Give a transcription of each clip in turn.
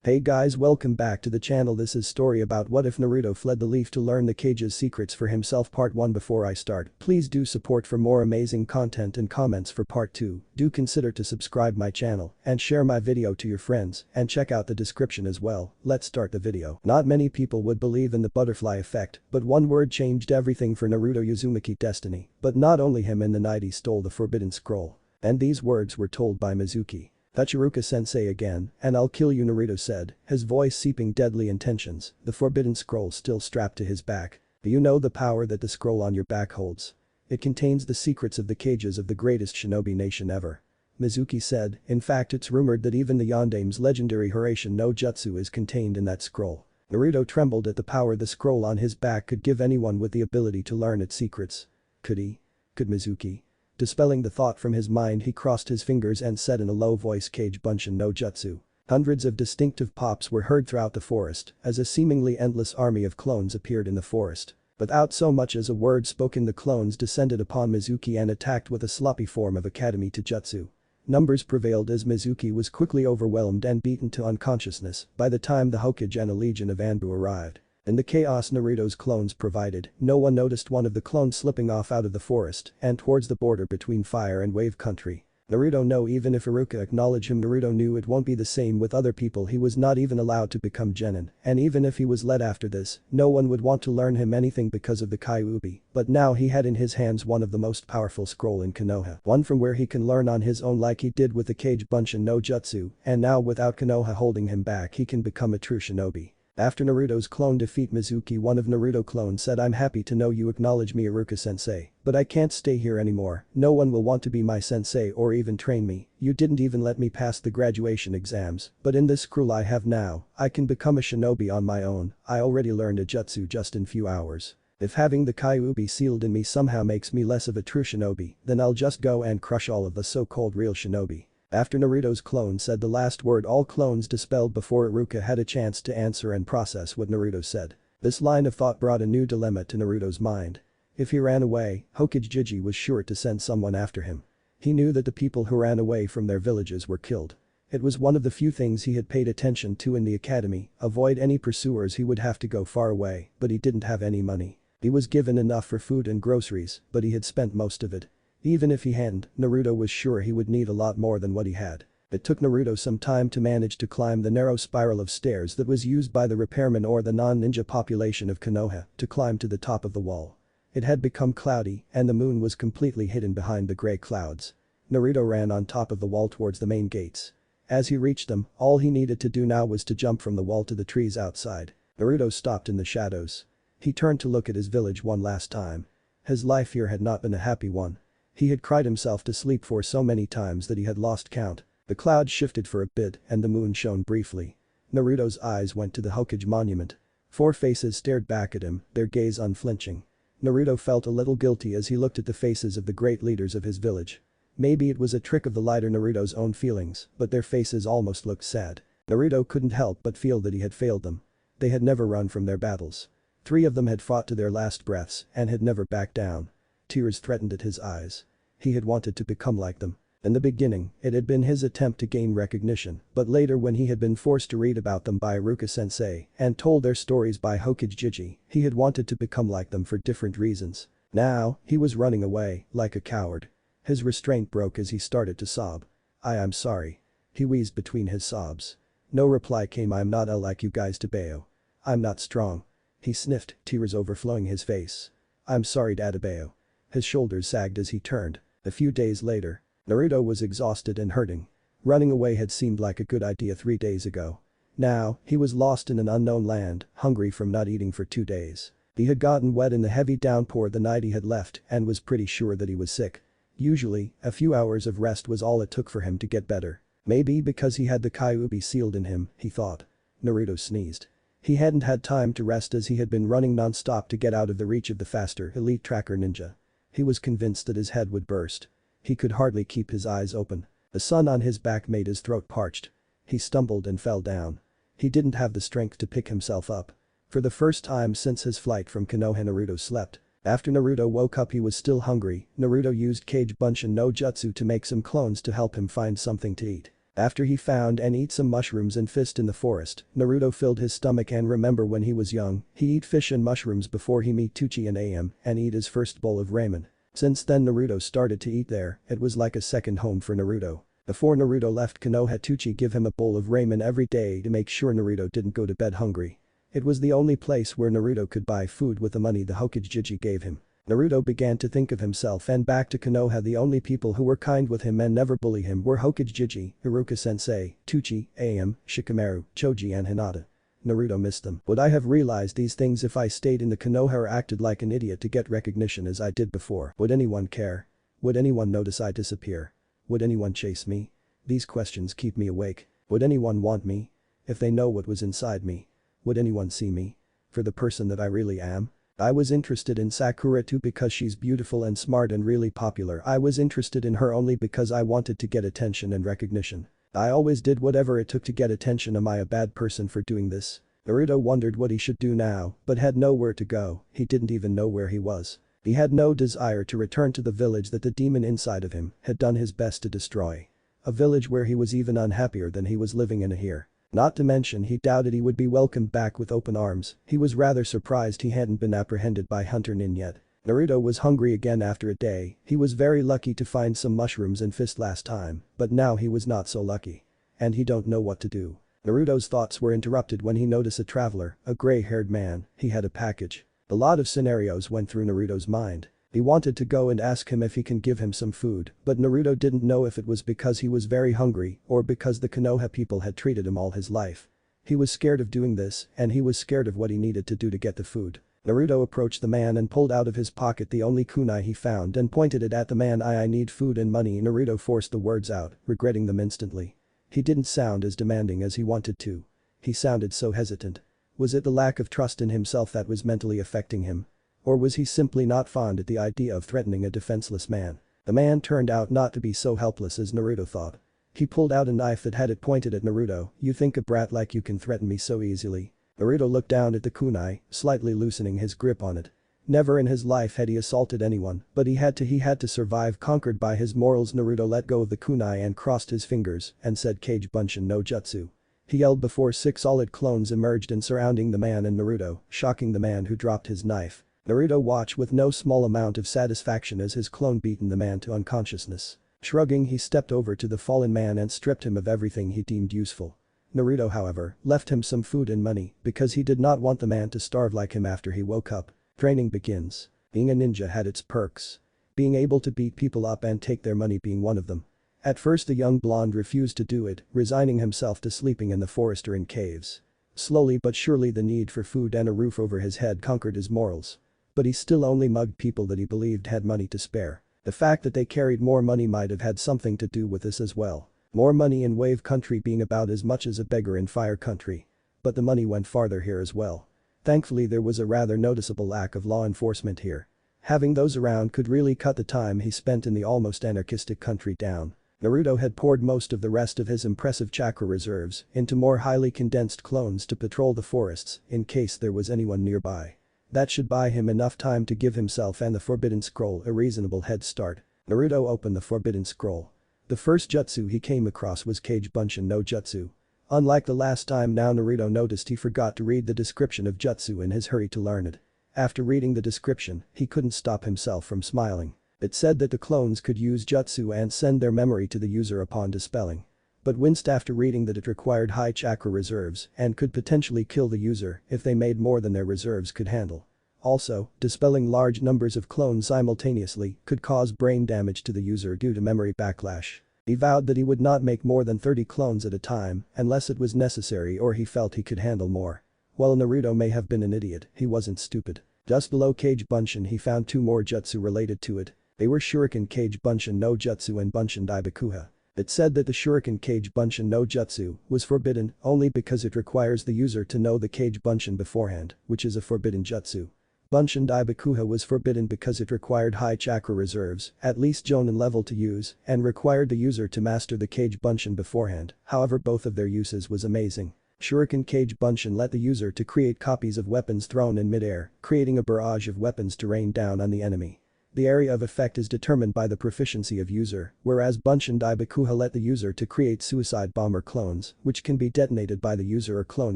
Hey guys, welcome back to the channel. This is story about what if Naruto fled the leaf to learn the Kage's secrets for himself. Part 1. Before I start, please do support for more amazing content and comments for part 2. Do consider to subscribe my channel and share my video to your friends and check out the description as well. Let's start the video. Not many people would believe in the butterfly effect, but one word changed everything for Naruto Uzumaki destiny. But not only him in the night he stole the forbidden scroll. And these words were told by Mizuki. "That's Iruka-sensei again, and I'll kill you," Naruto said, his voice seeping deadly intentions, the forbidden scroll still strapped to his back. "You know the power that the scroll on your back holds. It contains the secrets of the Kages of the greatest shinobi nation ever," Mizuki said. "In fact, it's rumored that even the Yondame's legendary Hiraishin no Jutsu is contained in that scroll." Naruto trembled at the power the scroll on his back could give anyone with the ability to learn its secrets. Could he? Could Mizuki? Dispelling the thought from his mind, he crossed his fingers and said in a low voice, "Kage Bunshin no Jutsu." Hundreds of distinctive pops were heard throughout the forest as a seemingly endless army of clones appeared in the forest. Without so much as a word spoken, the clones descended upon Mizuki and attacked with a sloppy form of Academy to Jutsu. Numbers prevailed as Mizuki was quickly overwhelmed and beaten to unconsciousness by the time the Hokage and a legion of Anbu arrived. In the chaos Naruto's clones provided, no one noticed one of the clones slipping off out of the forest and towards the border between fire and wave country. Naruto knew even if Iruka acknowledged him, Naruto knew it won't be the same with other people. He was not even allowed to become genin, and even if he was led after this, no one would want to learn him anything because of the Kyuubi. But now he had in his hands one of the most powerful scroll in Konoha, one from where he can learn on his own like he did with the Kage Bunshin no Jutsu, and now without Konoha holding him back he can become a true shinobi. After Naruto's clone defeat Mizuki, one of Naruto clones said, "I'm happy to know you acknowledge me, Iruka-sensei, but I can't stay here anymore. No one will want to be my sensei or even train me. You didn't even let me pass the graduation exams, but in this scroll I have now, I can become a shinobi on my own. I already learned a jutsu just in few hours. If having the Kyuubi sealed in me somehow makes me less of a true shinobi, then I'll just go and crush all of the so-called real shinobi." After Naruto's clone said the last word, all clones dispelled before Iruka had a chance to answer and process what Naruto said. This line of thought brought a new dilemma to Naruto's mind. If he ran away, Hokage was sure to send someone after him. He knew that the people who ran away from their villages were killed. It was one of the few things he had paid attention to in the academy. Avoid any pursuers, he would have to go far away, but he didn't have any money. He was given enough for food and groceries, but he had spent most of it. Even if he hadn't, Naruto was sure he would need a lot more than what he had. It took Naruto some time to manage to climb the narrow spiral of stairs that was used by the repairmen or the non-ninja population of Konoha to climb to the top of the wall. It had become cloudy and the moon was completely hidden behind the grey clouds. Naruto ran on top of the wall towards the main gates. As he reached them, all he needed to do now was to jump from the wall to the trees outside. Naruto stopped in the shadows. He turned to look at his village one last time. His life here had not been a happy one. He had cried himself to sleep for so many times that he had lost count. The clouds shifted for a bit and the moon shone briefly. Naruto's eyes went to the Hokage monument. 4 faces stared back at him, their gaze unflinching. Naruto felt a little guilty as he looked at the faces of the great leaders of his village. Maybe it was a trick of the lighter Naruto's own feelings, but their faces almost looked sad. Naruto couldn't help but feel that he had failed them. They had never run from their battles. 3 of them had fought to their last breaths and had never backed down. Tears threatened at his eyes. He had wanted to become like them. In the beginning, it had been his attempt to gain recognition, but later when he had been forced to read about them by Iruka-sensei and told their stories by Hokage, he had wanted to become like them for different reasons. Now, he was running away, like a coward. His restraint broke as he started to sob. I'm sorry." He wheezed between his sobs. No reply came. "I'm not like you guys, Tadabeo. I'm not strong." He sniffed, tears overflowing his face. "I'm sorry, Tadabeo." His shoulders sagged as he turned. A few days later, Naruto was exhausted and hurting. Running away had seemed like a good idea 3 days ago. Now, he was lost in an unknown land, hungry from not eating for 2 days. He had gotten wet in the heavy downpour the night he had left and was pretty sure that he was sick. Usually, a few hours of rest was all it took for him to get better. Maybe because he had the Kyuubi sealed in him, he thought. Naruto sneezed. He hadn't had time to rest as he had been running non-stop to get out of the reach of the faster elite tracker ninja. He was convinced that his head would burst. He could hardly keep his eyes open. The sun on his back made his throat parched. He stumbled and fell down. He didn't have the strength to pick himself up. For the first time since his flight from Konoha, Naruto slept. After Naruto woke up, he was still hungry. Naruto used Kage Bunshin no Jutsu to make some clones to help him find something to eat. After he found and eat some mushrooms and fist in the forest, Naruto filled his stomach and remember when he was young, he eat fish and mushrooms before he meet Tucci and Am and eat his first bowl of ramen. Since then Naruto started to eat there, it was like a second home for Naruto. Before Naruto left Konoha, Tucci give him a bowl of ramen every day to make sure Naruto didn't go to bed hungry. It was the only place where Naruto could buy food with the money the Hokage gave him. Naruto began to think of himself and back to Konoha. The only people who were kind with him and never bully him were Hokage, Iruka-sensei, Tucci, Am, Shikamaru, Choji and Hinata. Naruto missed them. Would I have realized these things if I stayed in the Konoha or acted like an idiot to get recognition as I did before? Would anyone care? Would anyone notice I disappear? Would anyone chase me? These questions keep me awake. Would anyone want me? If they know what was inside me. Would anyone see me? For the person that I really am? I was interested in Sakura too because she's beautiful and smart and really popular. I was interested in her only because I wanted to get attention and recognition. I always did whatever it took to get attention. Am I a bad person for doing this? Naruto wondered what he should do now, but had nowhere to go. He didn't even know where he was. He had no desire to return to the village that the demon inside of him had done his best to destroy. A village where he was even unhappier than he was living in here. Not to mention he doubted he would be welcomed back with open arms. He was rather surprised he hadn't been apprehended by Hunter Nin yet. Naruto was hungry again after a day. He was very lucky to find some mushrooms and fist last time, but now he was not so lucky. And he don't know what to do. Naruto's thoughts were interrupted when he noticed a traveler, a gray-haired man. He had a package. A lot of scenarios went through Naruto's mind. He wanted to go and ask him if he can give him some food, but Naruto didn't know if it was because he was very hungry or because the Konoha people had treated him all his life. He was scared of doing this and he was scared of what he needed to do to get the food. Naruto approached the man and pulled out of his pocket the only kunai he found and pointed it at the man. I need food and money. Naruto forced the words out, regretting them instantly. He didn't sound as demanding as he wanted to. He sounded so hesitant. Was it the lack of trust in himself that was mentally affecting him? Or was he simply not fond at the idea of threatening a defenseless man? The man turned out not to be so helpless as Naruto thought. He pulled out a knife that had it pointed at Naruto. You think a brat like you can threaten me so easily? Naruto looked down at the kunai, slightly loosening his grip on it. Never in his life had he assaulted anyone, but he had to survive. Conquered by his morals, Naruto let go of the kunai and crossed his fingers and said Kage Bunshin no Jutsu. He yelled before 6 solid clones emerged and surrounding the man and Naruto, shocking the man who dropped his knife. Naruto watched with no small amount of satisfaction as his clone beaten the man to unconsciousness. Shrugging, he stepped over to the fallen man and stripped him of everything he deemed useful. Naruto, however, left him some food and money because he did not want the man to starve like him after he woke up. Training begins. Being a ninja had its perks. Being able to beat people up and take their money being one of them. At first the young blonde refused to do it, resigning himself to sleeping in the forest or in caves. Slowly but surely the need for food and a roof over his head conquered his morals. But he still only mugged people that he believed had money to spare. The fact that they carried more money might have had something to do with this as well. More money in Wave Country being about as much as a beggar in Fire Country. But the money went farther here as well. Thankfully there was a rather noticeable lack of law enforcement here. Having those around could really cut the time he spent in the almost anarchistic country down. Naruto had poured most of the rest of his impressive chakra reserves into more highly condensed clones to patrol the forests in case there was anyone nearby. That should buy him enough time to give himself and the Forbidden Scroll a reasonable head start. Naruto opened the Forbidden Scroll. The first jutsu he came across was Kage Bunshin no Jutsu. Unlike the last time, now Naruto noticed he forgot to read the description of jutsu in his hurry to learn it. After reading the description, he couldn't stop himself from smiling. It said that the clones could use jutsu and send their memory to the user upon dispelling. But winced after reading that it required high chakra reserves and could potentially kill the user if they made more than their reserves could handle. Also, dispelling large numbers of clones simultaneously could cause brain damage to the user due to memory backlash. He vowed that he would not make more than 30 clones at a time unless it was necessary or he felt he could handle more. While Naruto may have been an idiot, he wasn't stupid. Just below Kage Bunshin he found 2 more jutsu related to it. They were Shuriken Kage Bunshin no Jutsu and Bunshin Daibakuha. It said that the Shuriken Kage Bunshin no Jutsu was forbidden only because it requires the user to know the Kage Bunshin beforehand, which is a forbidden jutsu. Bunshin Daibakuha was forbidden because it required high chakra reserves, at least Jonin level to use, and required the user to master the Kage Bunshin beforehand. However, both of their uses was amazing. Shuriken Kage Bunshin let the user to create copies of weapons thrown in midair, creating a barrage of weapons to rain down on the enemy. The area of effect is determined by the proficiency of user, whereas Bunshin Daibakuha let the user to create suicide bomber clones, which can be detonated by the user or clone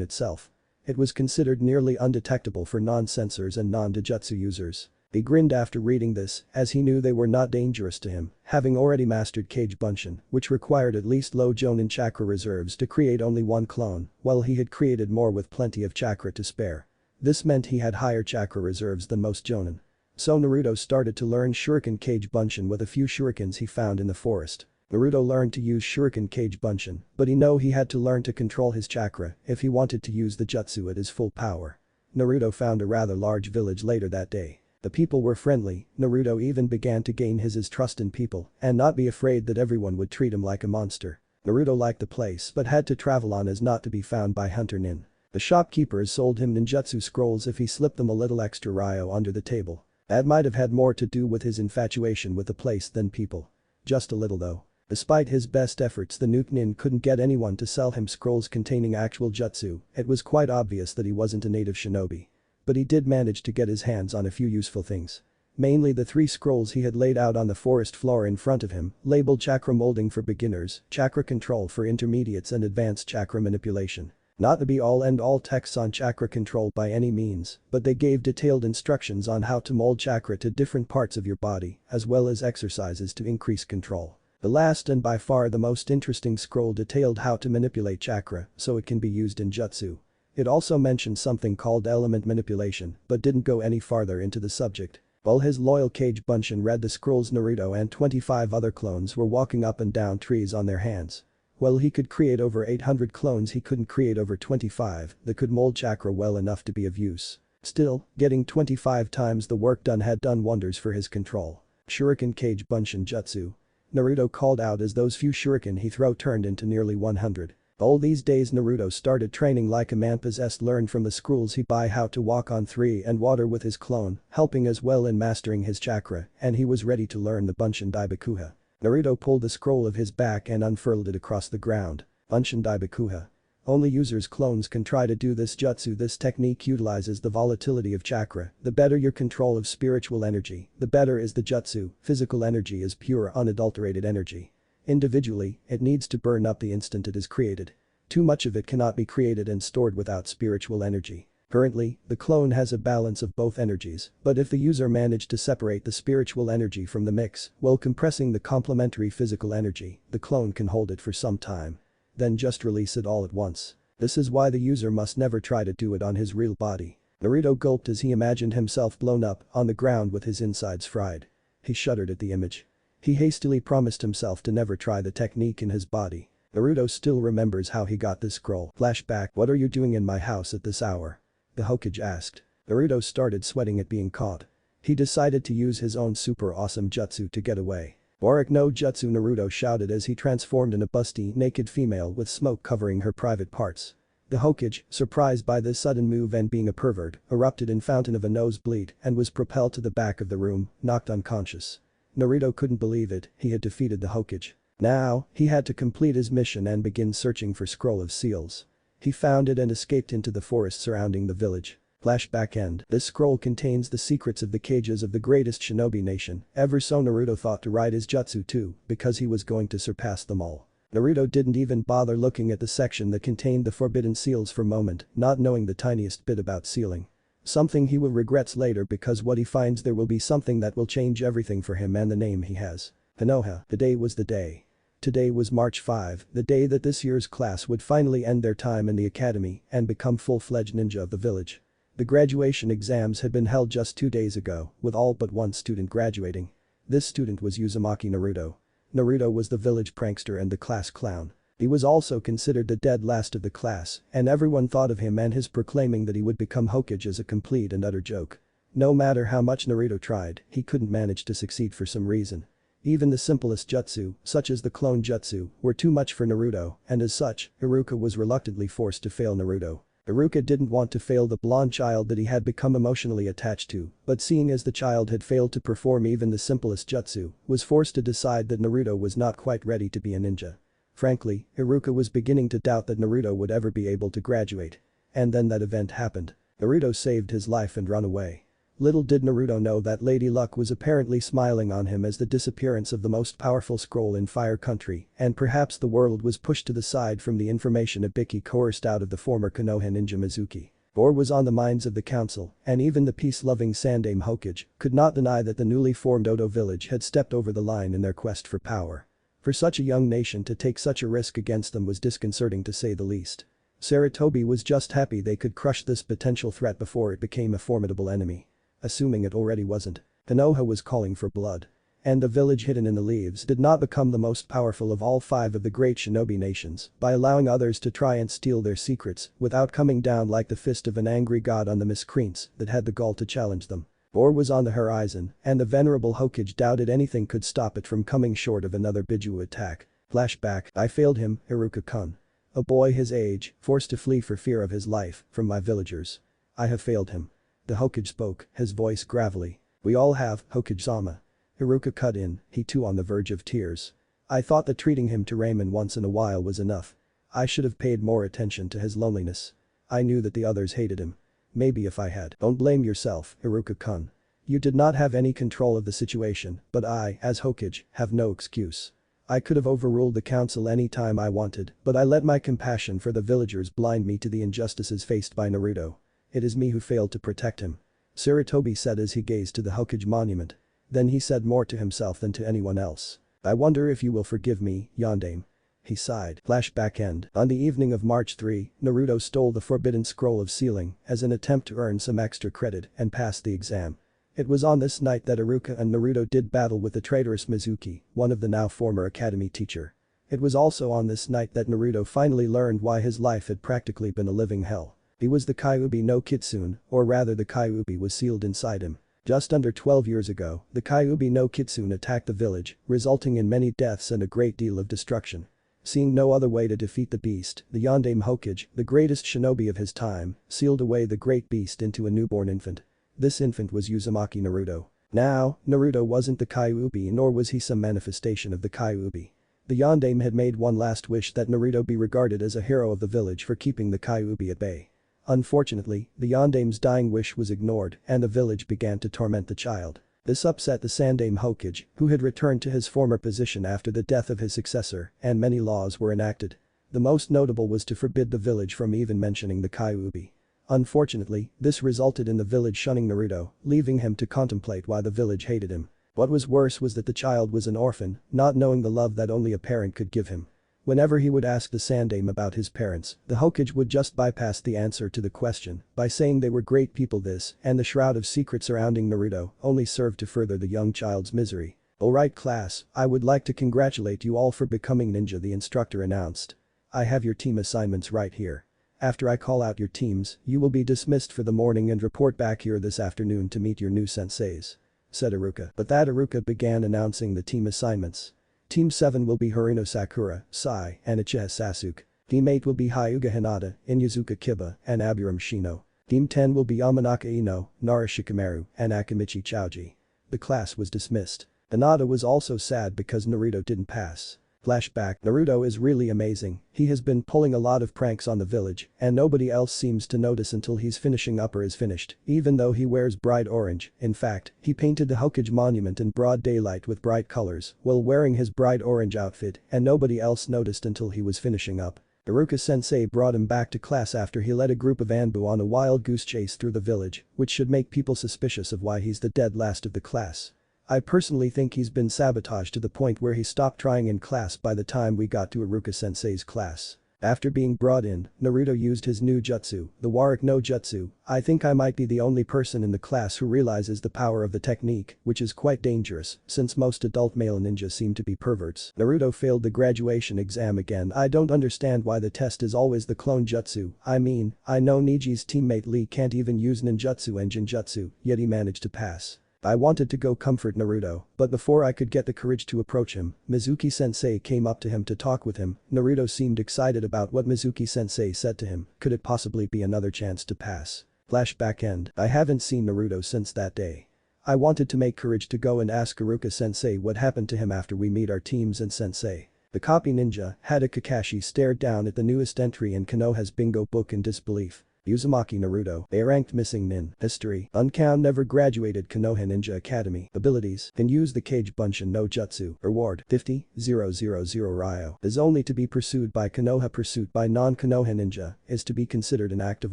itself. It was considered nearly undetectable for non-sensors and non-dojutsu users. He grinned after reading this, as he knew they were not dangerous to him, having already mastered Kage Bunshin, which required at least low Jonin chakra reserves to create only one clone, while he had created more with plenty of chakra to spare. This meant he had higher chakra reserves than most Jonin. So Naruto started to learn Shuriken Kage Bunshin with a few shurikens he found in the forest. Naruto learned to use Shuriken Kage Bunshin, but he had to learn to control his chakra if he wanted to use the jutsu at his full power. Naruto found a rather large village later that day. The people were friendly. Naruto even began to gain his trust in people and not be afraid that everyone would treat him like a monster. Naruto liked the place but had to travel on as not to be found by Hunter Nin. The shopkeepers sold him ninjutsu scrolls if he slipped them a little extra ryo under the table. That might have had more to do with his infatuation with the place than people. Just a little though. Despite his best efforts, the Nuke Nin couldn't get anyone to sell him scrolls containing actual jutsu. It was quite obvious that he wasn't a native shinobi. But he did manage to get his hands on a few useful things. Mainly the 3 scrolls he had laid out on the forest floor in front of him, labeled chakra molding for beginners, chakra control for intermediates and advanced chakra manipulation. Not the be-all and all texts on chakra control by any means, but they gave detailed instructions on how to mold chakra to different parts of your body, as well as exercises to increase control. The last and by far the most interesting scroll detailed how to manipulate chakra so it can be used in jutsu. It also mentioned something called element manipulation, but didn't go any farther into the subject. While his loyal Kage Bunshin read the scrolls, Naruto and 25 other clones were walking up and down trees on their hands. While he could create over 800 clones, he couldn't create over 25 that could mold chakra well enough to be of use. Still, getting 25 times the work done had done wonders for his control. Shuriken Kage Bunshin Jutsu. Naruto called out as those few shuriken he threw turned into nearly 100. All these days Naruto started training like a man possessed, learned from the scrolls he buy how to walk on 3 and water with his clone, helping as well in mastering his chakra, and he was ready to learn the Bunshin Daibakuha. Naruto pulled the scroll of his back and unfurled it across the ground. Bunshin Daibakuha. Only users' clones can try to do this jutsu. This technique utilizes the volatility of chakra. The better your control of spiritual energy, the better is the jutsu. Physical energy is pure unadulterated energy. Individually, it needs to burn up the instant it is created. Too much of it cannot be created and stored without spiritual energy. Currently, the clone has a balance of both energies, but if the user managed to separate the spiritual energy from the mix while compressing the complementary physical energy, the clone can hold it for some time. Then just release it all at once. This is why the user must never try to do it on his real body. Naruto gulped as he imagined himself blown up on the ground with his insides fried. He shuddered at the image. He hastily promised himself to never try the technique in his body. Naruto still remembers how he got this scroll. Flashback. What are you doing in my house at this hour? The Hokage asked. Naruto started sweating at being caught. He decided to use his own super awesome jutsu to get away. Borik no jutsu, Naruto shouted as he transformed in a busty, naked female with smoke covering her private parts. The Hokage, surprised by this sudden move and being a pervert, erupted in fountain of a nosebleed and was propelled to the back of the room, knocked unconscious. Naruto couldn't believe it, he had defeated the Hokage. Now, he had to complete his mission and begin searching for Scroll of Seals. He found it and escaped into the forest surrounding the village. Flashback end. This scroll contains the secrets of the Kages of the greatest shinobi nation ever, so Naruto thought to write his jutsu too, because he was going to surpass them all. Naruto didn't even bother looking at the section that contained the forbidden seals for a moment, not knowing the tiniest bit about sealing. Something he will regrets later, because what he finds there will be something that will change everything for him and the name he has. Hanoha. Today was the day. Today was March 5, the day that this year's class would finally end their time in the academy and become full-fledged ninja of the village. The graduation exams had been held just 2 days ago, with all but one student graduating. This student was Uzumaki Naruto. Naruto was the village prankster and the class clown. He was also considered the dead last of the class, and everyone thought of him and his proclaiming that he would become Hokage as a complete and utter joke. No matter how much Naruto tried, he couldn't manage to succeed for some reason. Even the simplest jutsu, such as the clone jutsu, were too much for Naruto, and as such, Iruka was reluctantly forced to fail Naruto. Iruka didn't want to fail the blonde child that he had become emotionally attached to, but seeing as the child had failed to perform even the simplest jutsu, was forced to decide that Naruto was not quite ready to be a ninja. Frankly, Iruka was beginning to doubt that Naruto would ever be able to graduate. And then that event happened. Naruto saved his life and run away. Little did Naruto know that Lady Luck was apparently smiling on him as the disappearance of the most powerful scroll in Fire Country, and perhaps the world was pushed to the side from the information Ibiki coerced out of the former Konoha ninja Mizuki. War was on the minds of the council, and even the peace-loving Sandaime Hokage could not deny that the newly formed Odo village had stepped over the line in their quest for power. For such a young nation to take such a risk against them was disconcerting to say the least. Sarutobi was just happy they could crush this potential threat before it became a formidable enemy. Assuming it already wasn't. Konoha was calling for blood. And the village hidden in the leaves did not become the most powerful of all 5 of the great shinobi nations by allowing others to try and steal their secrets without coming down like the fist of an angry god on the miscreants that had the gall to challenge them. War was on the horizon, and the venerable Hokage doubted anything could stop it from coming short of another Biju attack. Flashback, I failed him, Iruka-kun. A boy his age, forced to flee for fear of his life from my villagers. I have failed him. The Hokage spoke, his voice gravelly. We all have, Hokage-sama. Iruka cut in, he too on the verge of tears. I thought that treating him to ramen once in a while was enough. I should have paid more attention to his loneliness. I knew that the others hated him. Maybe if I had. Don't blame yourself, Iruka-kun. You did not have any control of the situation, but I, as Hokage, have no excuse. I could have overruled the council any time I wanted, but I let my compassion for the villagers blind me to the injustices faced by Naruto. It is me who failed to protect him. Sarutobi said as he gazed to the Hokage monument. Then he said more to himself than to anyone else. I wonder if you will forgive me, Yondaime. He sighed. Flashback end. On the evening of March 3, Naruto stole the forbidden scroll of sealing as an attempt to earn some extra credit and pass the exam. It was on this night that Iruka and Naruto did battle with the traitorous Mizuki, one of the now former academy teacher. It was also on this night that Naruto finally learned why his life had practically been a living hell. He was the Kyuubi no Kitsune, or rather the Kyuubi was sealed inside him. Just under 12 years ago, the Kyuubi no Kitsune attacked the village, resulting in many deaths and a great deal of destruction. Seeing no other way to defeat the beast, the Yondaime Hokage, the greatest shinobi of his time, sealed away the great beast into a newborn infant. This infant was Uzumaki Naruto. Now, Naruto wasn't the Kyuubi nor was he some manifestation of the Kyuubi. The Yondaime had made one last wish that Naruto be regarded as a hero of the village for keeping the Kyuubi at bay. Unfortunately, the Yondaime's dying wish was ignored and the village began to torment the child. This upset the Sandaime Hokage, who had returned to his former position after the death of his successor, and many laws were enacted. The most notable was to forbid the village from even mentioning the Kyuubi. Unfortunately, this resulted in the village shunning Naruto, leaving him to contemplate why the village hated him. What was worse was that the child was an orphan, not knowing the love that only a parent could give him. Whenever he would ask the Sandaime about his parents, the Hokage would just bypass the answer to the question by saying they were great people. This and the shroud of secret surrounding Naruto only served to further the young child's misery. Alright class, I would like to congratulate you all for becoming ninja, the instructor announced. I have your team assignments right here. After I call out your teams, you will be dismissed for the morning and report back here this afternoon to meet your new senseis, said Iruka. But that Iruka began announcing the team assignments. Team 7 will be Harino Sakura, Sai, and Uchiha Sasuke. Team 8 will be Hyuga Hinata, Inyazuka Kiba, and Aburame Shino. Team 10 will be Yamanaka Ino, Nara Shikamaru, and Akimichi Chouji. The class was dismissed. Hinata was also sad because Naruto didn't pass. Flashback, Naruto is really amazing. He has been pulling a lot of pranks on the village and nobody else seems to notice until he's finishing up or is finished, even though he wears bright orange. In fact, he painted the Hokage monument in broad daylight with bright colors while wearing his bright orange outfit and nobody else noticed until he was finishing up. Iruka-sensei brought him back to class after he led a group of Anbu on a wild goose chase through the village, which should make people suspicious of why he's the dead last of the class. I personally think he's been sabotaged to the point where he stopped trying in class by the time we got to Iruka-sensei's class. After being brought in, Naruto used his new jutsu, the Warrick no Jutsu. I think I might be the only person in the class who realizes the power of the technique, which is quite dangerous, since most adult male ninjas seem to be perverts. Naruto failed the graduation exam again. I don't understand why the test is always the clone jutsu. I mean, I know Niji's teammate Lee can't even use ninjutsu and jinjutsu, yet he managed to pass. I wanted to go comfort Naruto, but before I could get the courage to approach him, Mizuki-sensei came up to him to talk with him. Naruto seemed excited about what Mizuki-sensei said to him. Could it possibly be another chance to pass? Flashback end. I haven't seen Naruto since that day. I wanted to make courage to go and ask Iruka-sensei what happened to him after we meet our teams and sensei. The copy ninja, Hada Kakashi, stared down at the newest entry in Konoha's bingo book in disbelief. Uzumaki Naruto. A ranked missing nin. History. Uncount never graduated Konoha Ninja Academy. Abilities. Can use the Kage Bunshin no Jutsu. Reward. 50,000 Ryo. Is only to be pursued by Konoha. Pursuit by non-Konoha ninja is to be considered an act of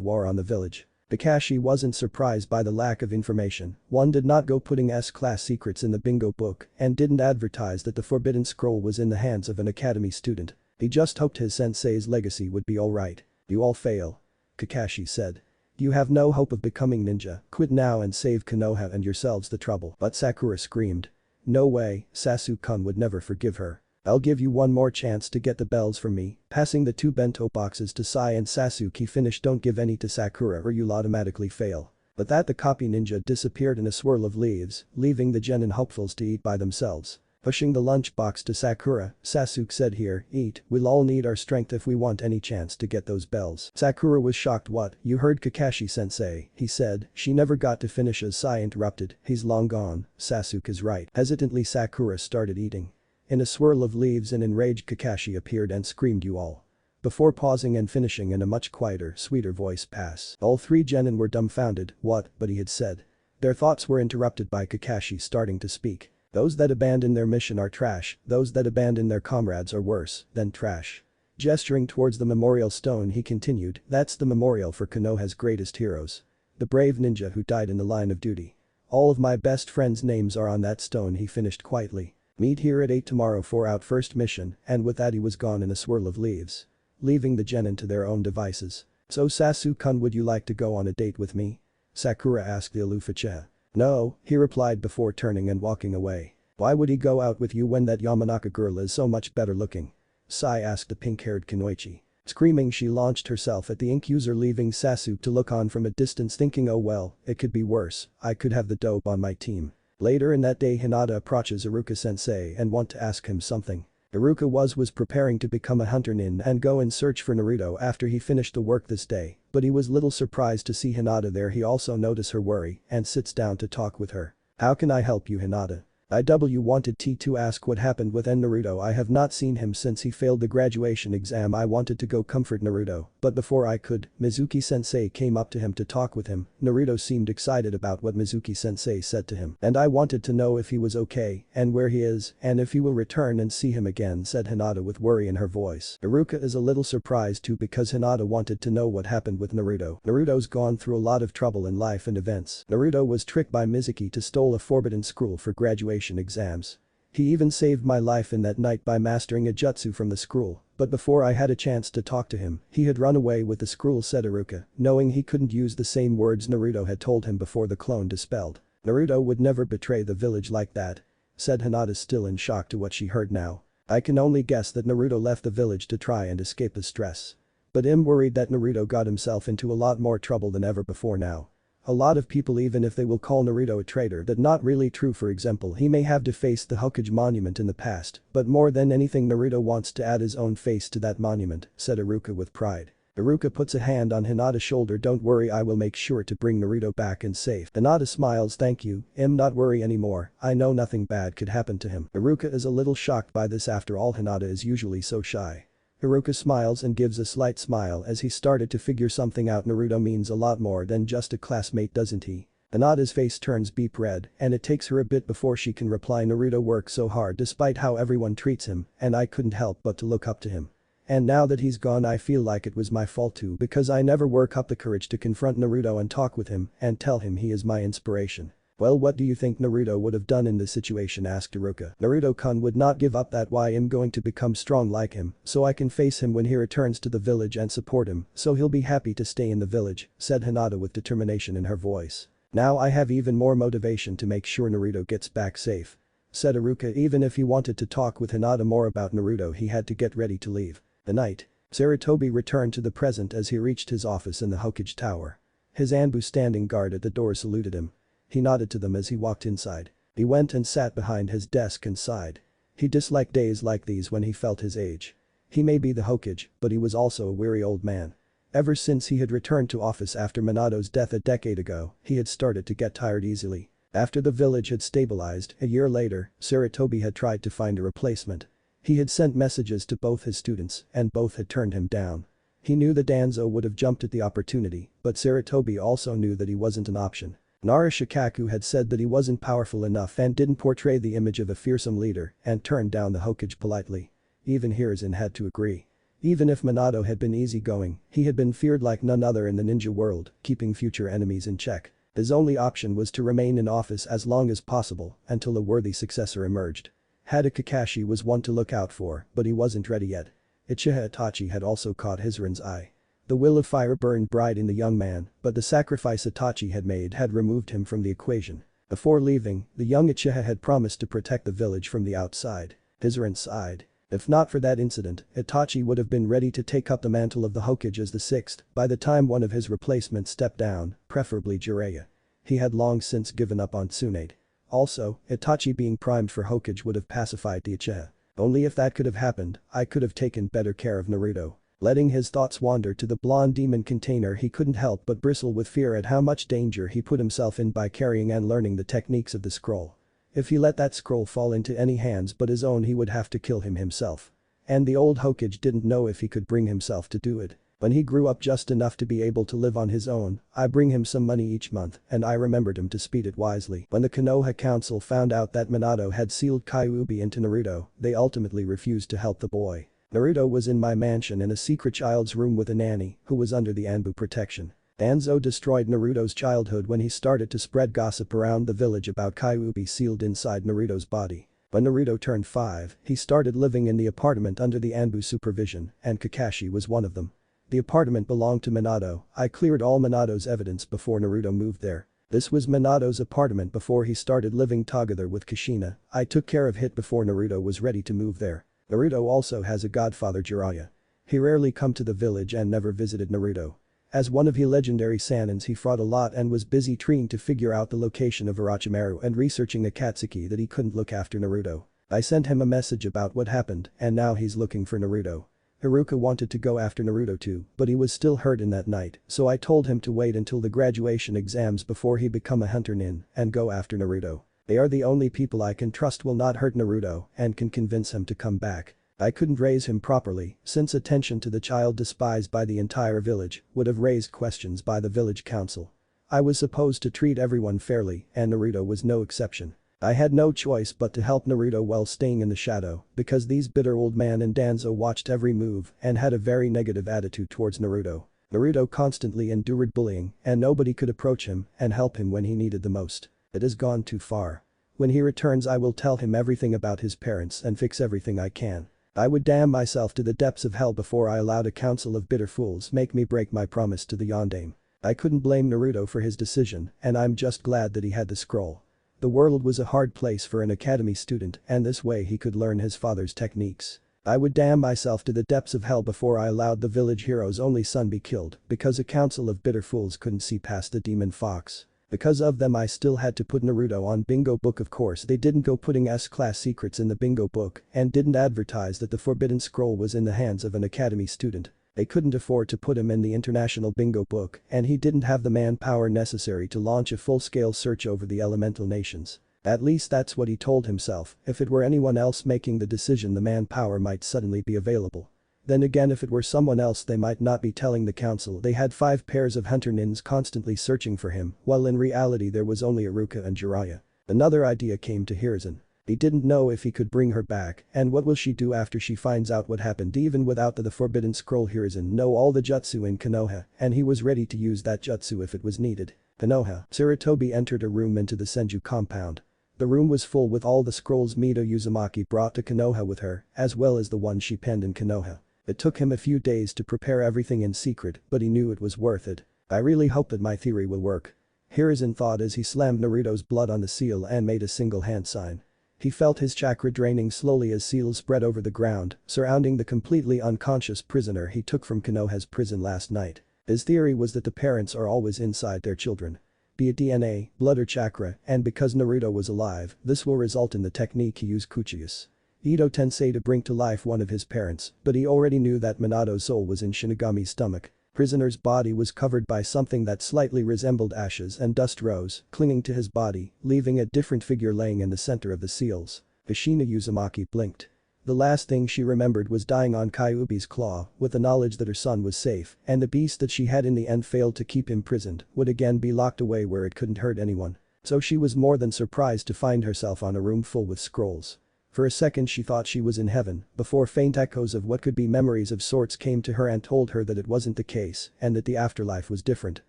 war on the village. Kakashi wasn't surprised by the lack of information. One did not go putting S-class secrets in the bingo book and didn't advertise that the forbidden scroll was in the hands of an academy student. He just hoped his sensei's legacy would be alright. You all fail. Kakashi said. You have no hope of becoming ninja. Quit now and save Konoha and yourselves the trouble. But Sakura screamed. No way, Sasuke-kun would never forgive her. I'll give you one more chance to get the bells from me. Passing the 2 bento boxes to Sai and Sasuke, he finished. Don't give any to Sakura or you'll automatically fail. But that the copy ninja disappeared in a swirl of leaves, leaving the genin hopefuls to eat by themselves. Pushing the lunchbox to Sakura, Sasuke said, here, eat, we'll all need our strength if we want any chance to get those bells. Sakura was shocked. What, you heard Kakashi-sensei, he said. She never got to finish as Sai interrupted. He's long gone, Sasuke is right. Hesitantly Sakura started eating. In a swirl of leaves an enraged Kakashi appeared and screamed, you all. Before pausing and finishing in a much quieter, sweeter voice, pass. All 3 genin were dumbfounded. What, but he had said. Their thoughts were interrupted by Kakashi starting to speak. Those that abandon their mission are trash, those that abandon their comrades are worse than trash. Gesturing towards the memorial stone he continued, that's the memorial for Konoha's greatest heroes. The brave ninja who died in the line of duty. All of my best friends' names are on that stone, he finished quietly. Meet here at 8 tomorrow for our first mission, and with that he was gone in a swirl of leaves. Leaving the genin to their own devices. So Sasuke-kun, would you like to go on a date with me? Sakura asked the aloof Uchiha. No, he replied before turning and walking away. Why would he go out with you when that Yamanaka girl is so much better looking? Sai asked the pink-haired Kunoichi. Screaming she launched herself at the ink user, leaving Sasuke to look on from a distance thinking, oh well, it could be worse, I could have the dope on my team. Later in that day Hinata approaches Iruka-sensei and want to ask him something. Iruka was preparing to become a hunter nin and go in search for Naruto after he finished the work this day, but he was little surprised to see Hinata there. He also noticed her worry and sits down to talk with her. How can I help you, Hinata? IW wanted to ask what happened with Naruto. I have not seen him since he failed the graduation exam. I wanted to go comfort Naruto, but before I could, Mizuki-sensei came up to him to talk with him. Naruto seemed excited about what Mizuki-sensei said to him, and I wanted to know if he was okay and where he is and if he will return and see him again, said Hinata with worry in her voice. Iruka is a little surprised too because Hinata wanted to know what happened with Naruto. Naruto's gone through a lot of trouble in life and events. Naruto was tricked by Mizuki to steal a forbidden scroll for graduation exams. He even saved my life in that night by mastering a jutsu from the scroll, but before I had a chance to talk to him, he had run away with the scroll, said Iruka, knowing he couldn't use the same words Naruto had told him before the clone dispelled. Naruto would never betray the village like that, said Hinata, still in shock to what she heard now. I can only guess that Naruto left the village to try and escape the stress. But I'm worried that Naruto got himself into a lot more trouble than ever before now. A lot of people, even if they will call Naruto a traitor, that not really true. For example, he may have defaced the Hokage monument in the past, but more than anything Naruto wants to add his own face to that monument, said Iruka with pride. Iruka puts a hand on Hinata's shoulder. Don't worry, I will make sure to bring Naruto back and safe. Hinata smiles. Thank you, not worry anymore, I know nothing bad could happen to him. Iruka is a little shocked by this. After all, Hinata is usually so shy. Iruka smiles and gives a slight smile as he started to figure something out. Naruto means a lot more than just a classmate, doesn't he? Hinata's face turns beep red and it takes her a bit before she can reply. Naruto works so hard despite how everyone treats him, and I couldn't help but to look up to him. And now that he's gone I feel like it was my fault too because I never work up the courage to confront Naruto and talk with him and tell him he is my inspiration. Well, what do you think Naruto would have done in this situation, asked Iruka. Naruto-kun would not give up. That why I'm going to become strong like him so I can face him when he returns to the village and support him so he'll be happy to stay in the village, said Hinata with determination in her voice. Now I have even more motivation to make sure Naruto gets back safe, said Iruka. Even if he wanted to talk with Hinata more about Naruto, he had to get ready to leave. The night. Sarutobi returned to the present as he reached his office in the Hokage tower. His Anbu standing guard at the door saluted him. He nodded to them as he walked inside. He went and sat behind his desk and sighed. He disliked days like these when he felt his age. He may be the Hokage, but he was also a weary old man. Ever since he had returned to office after Minato's death a decade ago, he had started to get tired easily. After the village had stabilized, a year later, Sarutobi had tried to find a replacement. He had sent messages to both his students and both had turned him down. He knew that Danzo would have jumped at the opportunity, but Sarutobi also knew that he wasn't an option. Nara Shikaku had said that he wasn't powerful enough and didn't portray the image of a fearsome leader and turned down the Hokage politely. Even Hiruzen had to agree. Even if Minato had been easygoing, he had been feared like none other in the ninja world, keeping future enemies in check. His only option was to remain in office as long as possible until a worthy successor emerged. Hada Kakashi was one to look out for, but he wasn't ready yet. Uchiha Itachi had also caught Hiruzen's eye. The will of fire burned bright in the young man, but the sacrifice Itachi had made had removed him from the equation. Before leaving, the young Uchiha had promised to protect the village from the outside. Hiruzen sighed. If not for that incident, Itachi would have been ready to take up the mantle of the Hokage as the sixth by the time one of his replacements stepped down, preferably Jiraiya. He had long since given up on Tsunade. Also, Itachi being primed for Hokage would have pacified the Uchiha. Only if that could have happened, I could have taken better care of Naruto. Letting his thoughts wander to the blonde demon container, he couldn't help but bristle with fear at how much danger he put himself in by carrying and learning the techniques of the scroll. If he let that scroll fall into any hands but his own, he would have to kill him himself. And the old Hokage didn't know if he could bring himself to do it. When he grew up just enough to be able to live on his own, I bring him some money each month and I remembered him to speed it wisely. When the Konoha council found out that Minato had sealed Kyuubi into Naruto, they ultimately refused to help the boy. Naruto was in my mansion in a secret child's room with a nanny who was under the Anbu protection. Danzo destroyed Naruto's childhood when he started to spread gossip around the village about Kyuubi sealed inside Naruto's body. When Naruto turned 5, he started living in the apartment under the Anbu supervision, and Kakashi was one of them. The apartment belonged to Minato. I cleared all Minato's evidence before Naruto moved there. This was Minato's apartment before he started living together with Kushina. I took care of it before Naruto was ready to move there. Naruto also has a godfather, Jiraiya. He rarely come to the village and never visited Naruto. As one of the legendary Sanins, he fought a lot and was busy trying to figure out the location of Orochimaru and researching Akatsuki that he couldn't look after Naruto. I sent him a message about what happened and now he's looking for Naruto. Haruka wanted to go after Naruto too, but he was still hurt in that night, so I told him to wait until the graduation exams before he become a hunter nin and go after Naruto. They are the only people I can trust will not hurt Naruto and can convince him to come back. I couldn't raise him properly, since attention to the child despised by the entire village would have raised questions by the village council. I was supposed to treat everyone fairly, and Naruto was no exception. I had no choice but to help Naruto while staying in the shadow, because these bitter old man and Danzo watched every move and had a very negative attitude towards Naruto. Naruto constantly endured bullying, and nobody could approach him and help him when he needed the most. It has gone too far. When he returns, I will tell him everything about his parents and fix everything I can. I would damn myself to the depths of hell before I allowed a council of bitter fools make me break my promise to the Yondaime. I couldn't blame Naruto for his decision, and I'm just glad that he had the scroll. The world was a hard place for an academy student, and this way he could learn his father's techniques. I would damn myself to the depths of hell before I allowed the village hero's only son be killed because a council of bitter fools couldn't see past the demon fox. Because of them, I still had to put Naruto on bingo book. Of course, they didn't go putting S-class secrets in the bingo book and didn't advertise that the forbidden scroll was in the hands of an academy student. They couldn't afford to put him in the international bingo book, and he didn't have the manpower necessary to launch a full-scale search over the elemental nations. At least that's what he told himself. If it were anyone else making the decision, the manpower might suddenly be available. Then again, if it were someone else, they might not be telling the council they had 5 pairs of hunter nins constantly searching for him, while in reality there was only Haruka and Jiraiya. Another idea came to Hiruzen. He didn't know if he could bring her back, and what will she do after she finds out what happened. Even without the forbidden scroll, Hiruzen know all the jutsu in Konoha, and he was ready to use that jutsu if it was needed. Konoha. Sarutobi entered a room into the Senju compound. The room was full with all the scrolls Mito Uzumaki brought to Konoha with her, as well as the one she penned in Konoha. It took him a few days to prepare everything in secret, but he knew it was worth it. I really hope that my theory will work. Hiruzen thought as he slammed Naruto's blood on the seal and made a single hand sign. He felt his chakra draining slowly as seals spread over the ground, surrounding the completely unconscious prisoner he took from Konoha's prison last night. His theory was that the parents are always inside their children. Be it DNA, blood or chakra, and because Naruto was alive, this will result in the technique he used Kuchius. Ito Tensei to bring to life one of his parents, but he already knew that Minato's soul was in Shinigami's stomach. Prisoner's body was covered by something that slightly resembled ashes, and dust rose, clinging to his body, leaving a different figure laying in the center of the seals. Kushina Uzumaki blinked. The last thing she remembered was dying on Kyuubi's claw, with the knowledge that her son was safe, and the beast that she had in the end failed to keep imprisoned would again be locked away where it couldn't hurt anyone. So she was more than surprised to find herself on a room full with scrolls. For a second she thought she was in heaven, before faint echoes of what could be memories of sorts came to her and told her that it wasn't the case, and that the afterlife was different.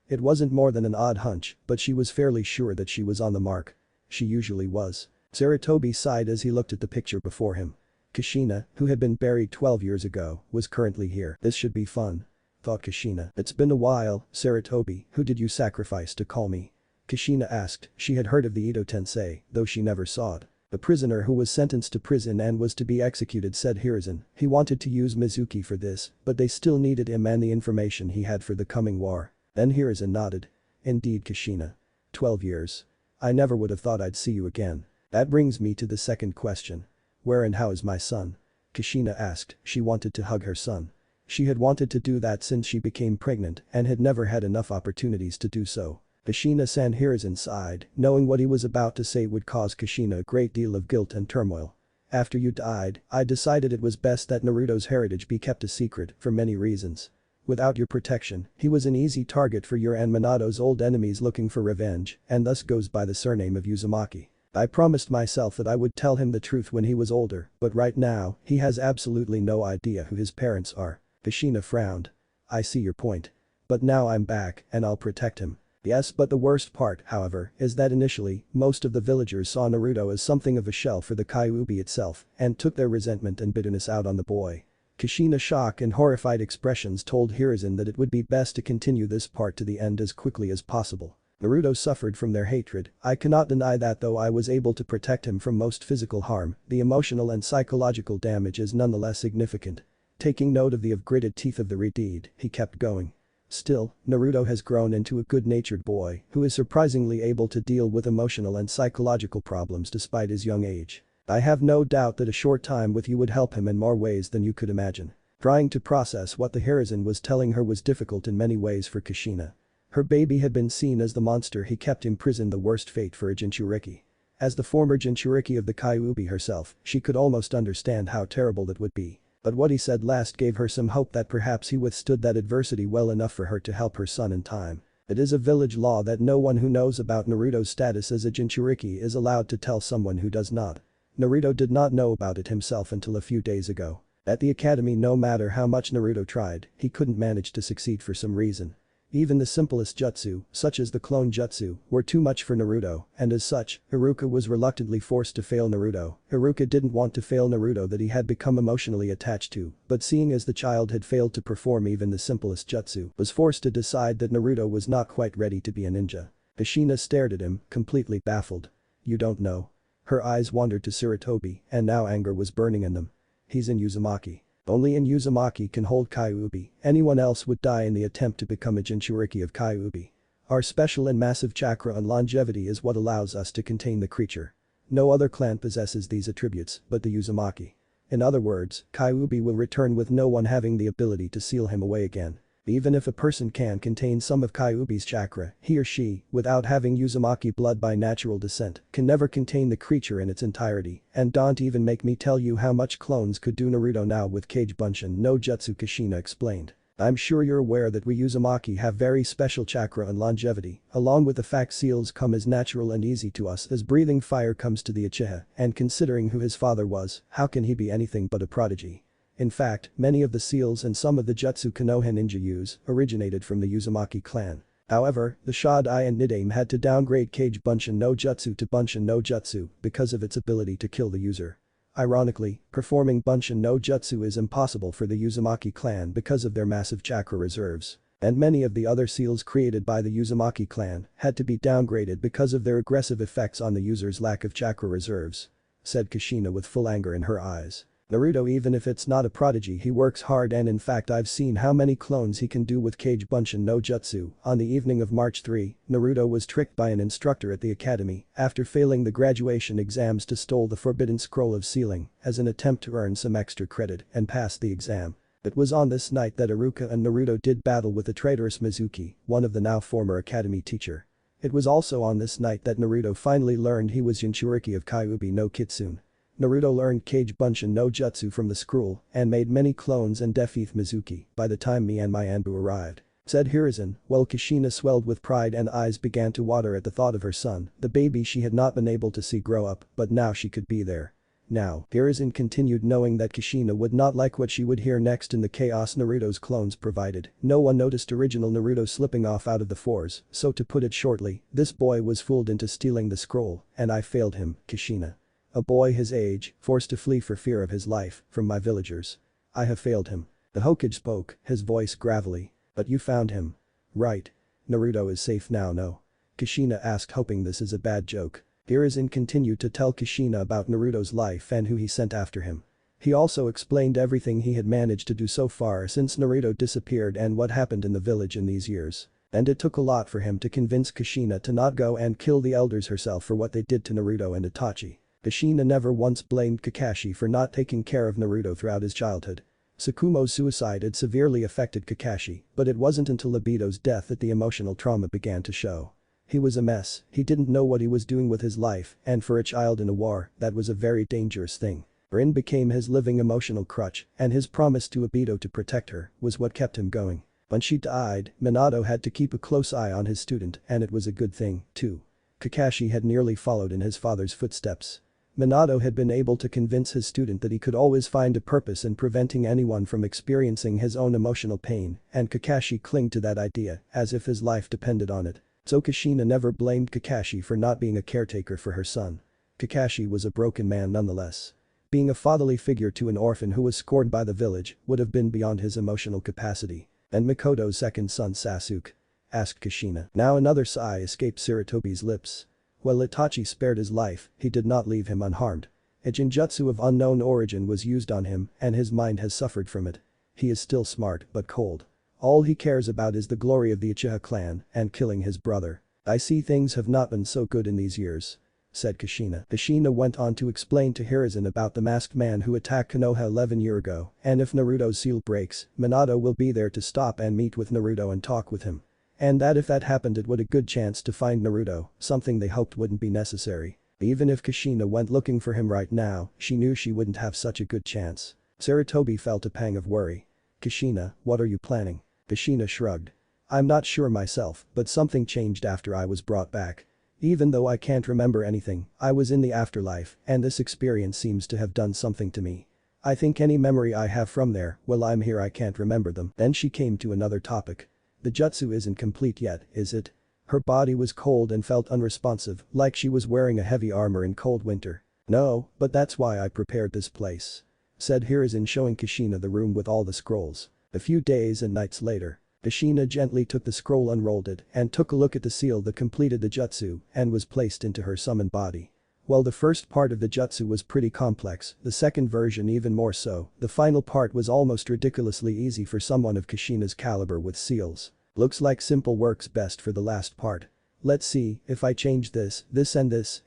It wasn't more than an odd hunch, but she was fairly sure that she was on the mark. She usually was. Sarutobi sighed as he looked at the picture before him. Kushina, who had been buried 12 years ago, was currently here. This should be fun. Thought Kushina. It's been a while, Sarutobi, who did you sacrifice to call me? Kushina asked. She had heard of the Ito Tensei, though she never saw it. The prisoner who was sentenced to prison and was to be executed, said Hiruzen. He wanted to use Mizuki for this, but they still needed him and the information he had for the coming war. Then Hiruzen nodded. Indeed, Kushina. 12 years. I never would have thought I'd see you again. That brings me to the second question. Where and how is my son? Kushina asked. She wanted to hug her son. She had wanted to do that since she became pregnant and had never had enough opportunities to do so. Kushina-san Hiruzen sighed, knowing what he was about to say would cause Kushina a great deal of guilt and turmoil. After you died, I decided it was best that Naruto's heritage be kept a secret for many reasons. Without your protection, he was an easy target for your and Minato's old enemies looking for revenge, and thus goes by the surname of Uzumaki. I promised myself that I would tell him the truth when he was older, but right now, he has absolutely no idea who his parents are. Kushina frowned. I see your point. But now I'm back, and I'll protect him. Yes, but the worst part, however, is that initially, most of the villagers saw Naruto as something of a shell for the Kyuubi itself and took their resentment and bitterness out on the boy. Kushina's shock and horrified expressions told Hiruzen that it would be best to continue this part to the end as quickly as possible. Naruto suffered from their hatred. I cannot deny that, though I was able to protect him from most physical harm, the emotional and psychological damage is nonetheless significant. Taking note of the gritted teeth of the redeed, he kept going. Still, Naruto has grown into a good-natured boy who is surprisingly able to deal with emotional and psychological problems despite his young age. I have no doubt that a short time with you would help him in more ways than you could imagine. Trying to process what the Hiruzen was telling her was difficult in many ways for Kushina. Her baby had been seen as the monster he kept imprisoned, the worst fate for a Jinchuriki. As the former Jinchuriki of the Kyuubi herself, she could almost understand how terrible it would be. But what he said last gave her some hope that perhaps he withstood that adversity well enough for her to help her son in time. It is a village law that no one who knows about Naruto's status as a Jinchuriki is allowed to tell someone who does not. Naruto did not know about it himself until a few days ago. At the academy, no matter how much Naruto tried, he couldn't manage to succeed for some reason. Even the simplest jutsu, such as the clone jutsu, were too much for Naruto, and as such, Haruka was reluctantly forced to fail Naruto. Haruka didn't want to fail Naruto that he had become emotionally attached to, but seeing as the child had failed to perform even the simplest jutsu, was forced to decide that Naruto was not quite ready to be a ninja. Kushina stared at him, completely baffled. You don't know. Her eyes wandered to Sarutobi, and now anger was burning in them. He's in Uzumaki. Only in Uzumaki can hold Kyuubi, anyone else would die in the attempt to become a Jinchuriki of Kyuubi. Our special and massive chakra and longevity is what allows us to contain the creature. No other clan possesses these attributes but the Uzumaki. In other words, Kyuubi will return with no one having the ability to seal him away again. Even if a person can contain some of Kyuubi's chakra, he or she, without having Uzumaki blood by natural descent, can never contain the creature in its entirety, and don't even make me tell you how much clones could do Naruto now with Kage Bunshin no Jutsu, Kushina explained. I'm sure you're aware that we Uzumaki have very special chakra and longevity, along with the fact seals come as natural and easy to us as breathing fire comes to the Uchiha, and considering who his father was, how can he be anything but a prodigy? In fact, many of the seals and some of the jutsu Konoha ninja use originated from the Uzumaki clan. However, the Shodai and Nidaime had to downgrade Kage Bunshin no Jutsu to Bunshin no Jutsu because of its ability to kill the user. Ironically, performing Bunshin no Jutsu is impossible for the Uzumaki clan because of their massive chakra reserves. And many of the other seals created by the Uzumaki clan had to be downgraded because of their aggressive effects on the user's lack of chakra reserves. Said Kushina with full anger in her eyes. Naruto, even if it's not a prodigy, he works hard, and in fact I've seen how many clones he can do with Kage Bunshin no Jutsu. On the evening of March 3, Naruto was tricked by an instructor at the academy after failing the graduation exams to steal the forbidden scroll of sealing as an attempt to earn some extra credit and pass the exam. It was on this night that Haruka and Naruto did battle with the traitorous Mizuki, one of the now former academy teacher. It was also on this night that Naruto finally learned he was Jinchuriki of Kyuubi no Kitsune. Naruto learned Kage Bunshin no Jutsu from the scroll and made many clones and defeated Mizuki by the time me and my Anbu arrived. Said Hiruzen, while Kushina swelled with pride and eyes began to water at the thought of her son, the baby she had not been able to see grow up, but now she could be there. Now, Hiruzen continued knowing that Kushina would not like what she would hear next in the chaos Naruto's clones provided. No one noticed original Naruto slipping off out of the fours, so to put it shortly, this boy was fooled into stealing the scroll, and I failed him, Kushina. A boy his age, forced to flee for fear of his life, from my villagers. I have failed him. The Hokage spoke, his voice gravelly. But you found him. Right. Naruto is safe now, no? Kushina asked, hoping this is a bad joke. Hiruzen continued to tell Kushina about Naruto's life and who he sent after him. He also explained everything he had managed to do so far since Naruto disappeared and what happened in the village in these years. And it took a lot for him to convince Kushina to not go and kill the elders herself for what they did to Naruto and Itachi. Kushina never once blamed Kakashi for not taking care of Naruto throughout his childhood. Tsukumo's suicide had severely affected Kakashi, but it wasn't until Obito's death that the emotional trauma began to show. He was a mess, he didn't know what he was doing with his life, and for a child in a war, that was a very dangerous thing. Rin became his living emotional crutch, and his promise to Obito to protect her was what kept him going. When she died, Minato had to keep a close eye on his student, and it was a good thing, too. Kakashi had nearly followed in his father's footsteps. Minato had been able to convince his student that he could always find a purpose in preventing anyone from experiencing his own emotional pain, and Kakashi clung to that idea, as if his life depended on it. So Kushina never blamed Kakashi for not being a caretaker for her son. Kakashi was a broken man nonetheless. Being a fatherly figure to an orphan who was scorned by the village would have been beyond his emotional capacity. And Mikoto's second son Sasuke? Asked Kushina. Now another sigh escaped Sarutobi's lips. While Itachi spared his life, he did not leave him unharmed. A genjutsu of unknown origin was used on him and his mind has suffered from it. He is still smart but cold. All he cares about is the glory of the Uchiha clan and killing his brother. I see things have not been so good in these years. Said Kushina. Kushina went on to explain to Hiruzen about the masked man who attacked Konoha 11 years ago, and if Naruto's seal breaks, Minato will be there to stop and meet with Naruto and talk with him. And that if that happened it would a good chance to find Naruto, something they hoped wouldn't be necessary. Even if Kushina went looking for him right now, she knew she wouldn't have such a good chance. Sarutobi felt a pang of worry. Kushina, what are you planning? Kushina shrugged. I'm not sure myself, but something changed after I was brought back. Even though I can't remember anything, I was in the afterlife, and this experience seems to have done something to me. I think any memory I have from there, while I'm here I can't remember them. Then she came to another topic. The jutsu isn't complete yet, is it? Her body was cold and felt unresponsive, like she was wearing a heavy armor in cold winter. No, but that's why I prepared this place. Said Hiruzen, showing Kushina the room with all the scrolls. A few days and nights later. Kushina gently took the scroll, unrolled it, and took a look at the seal that completed the jutsu and was placed into her summoned body. While the first part of the jutsu was pretty complex, the second version even more so, the final part was almost ridiculously easy for someone of Kushina's caliber with seals. Looks like simple works best for the last part. Let's see, if I change this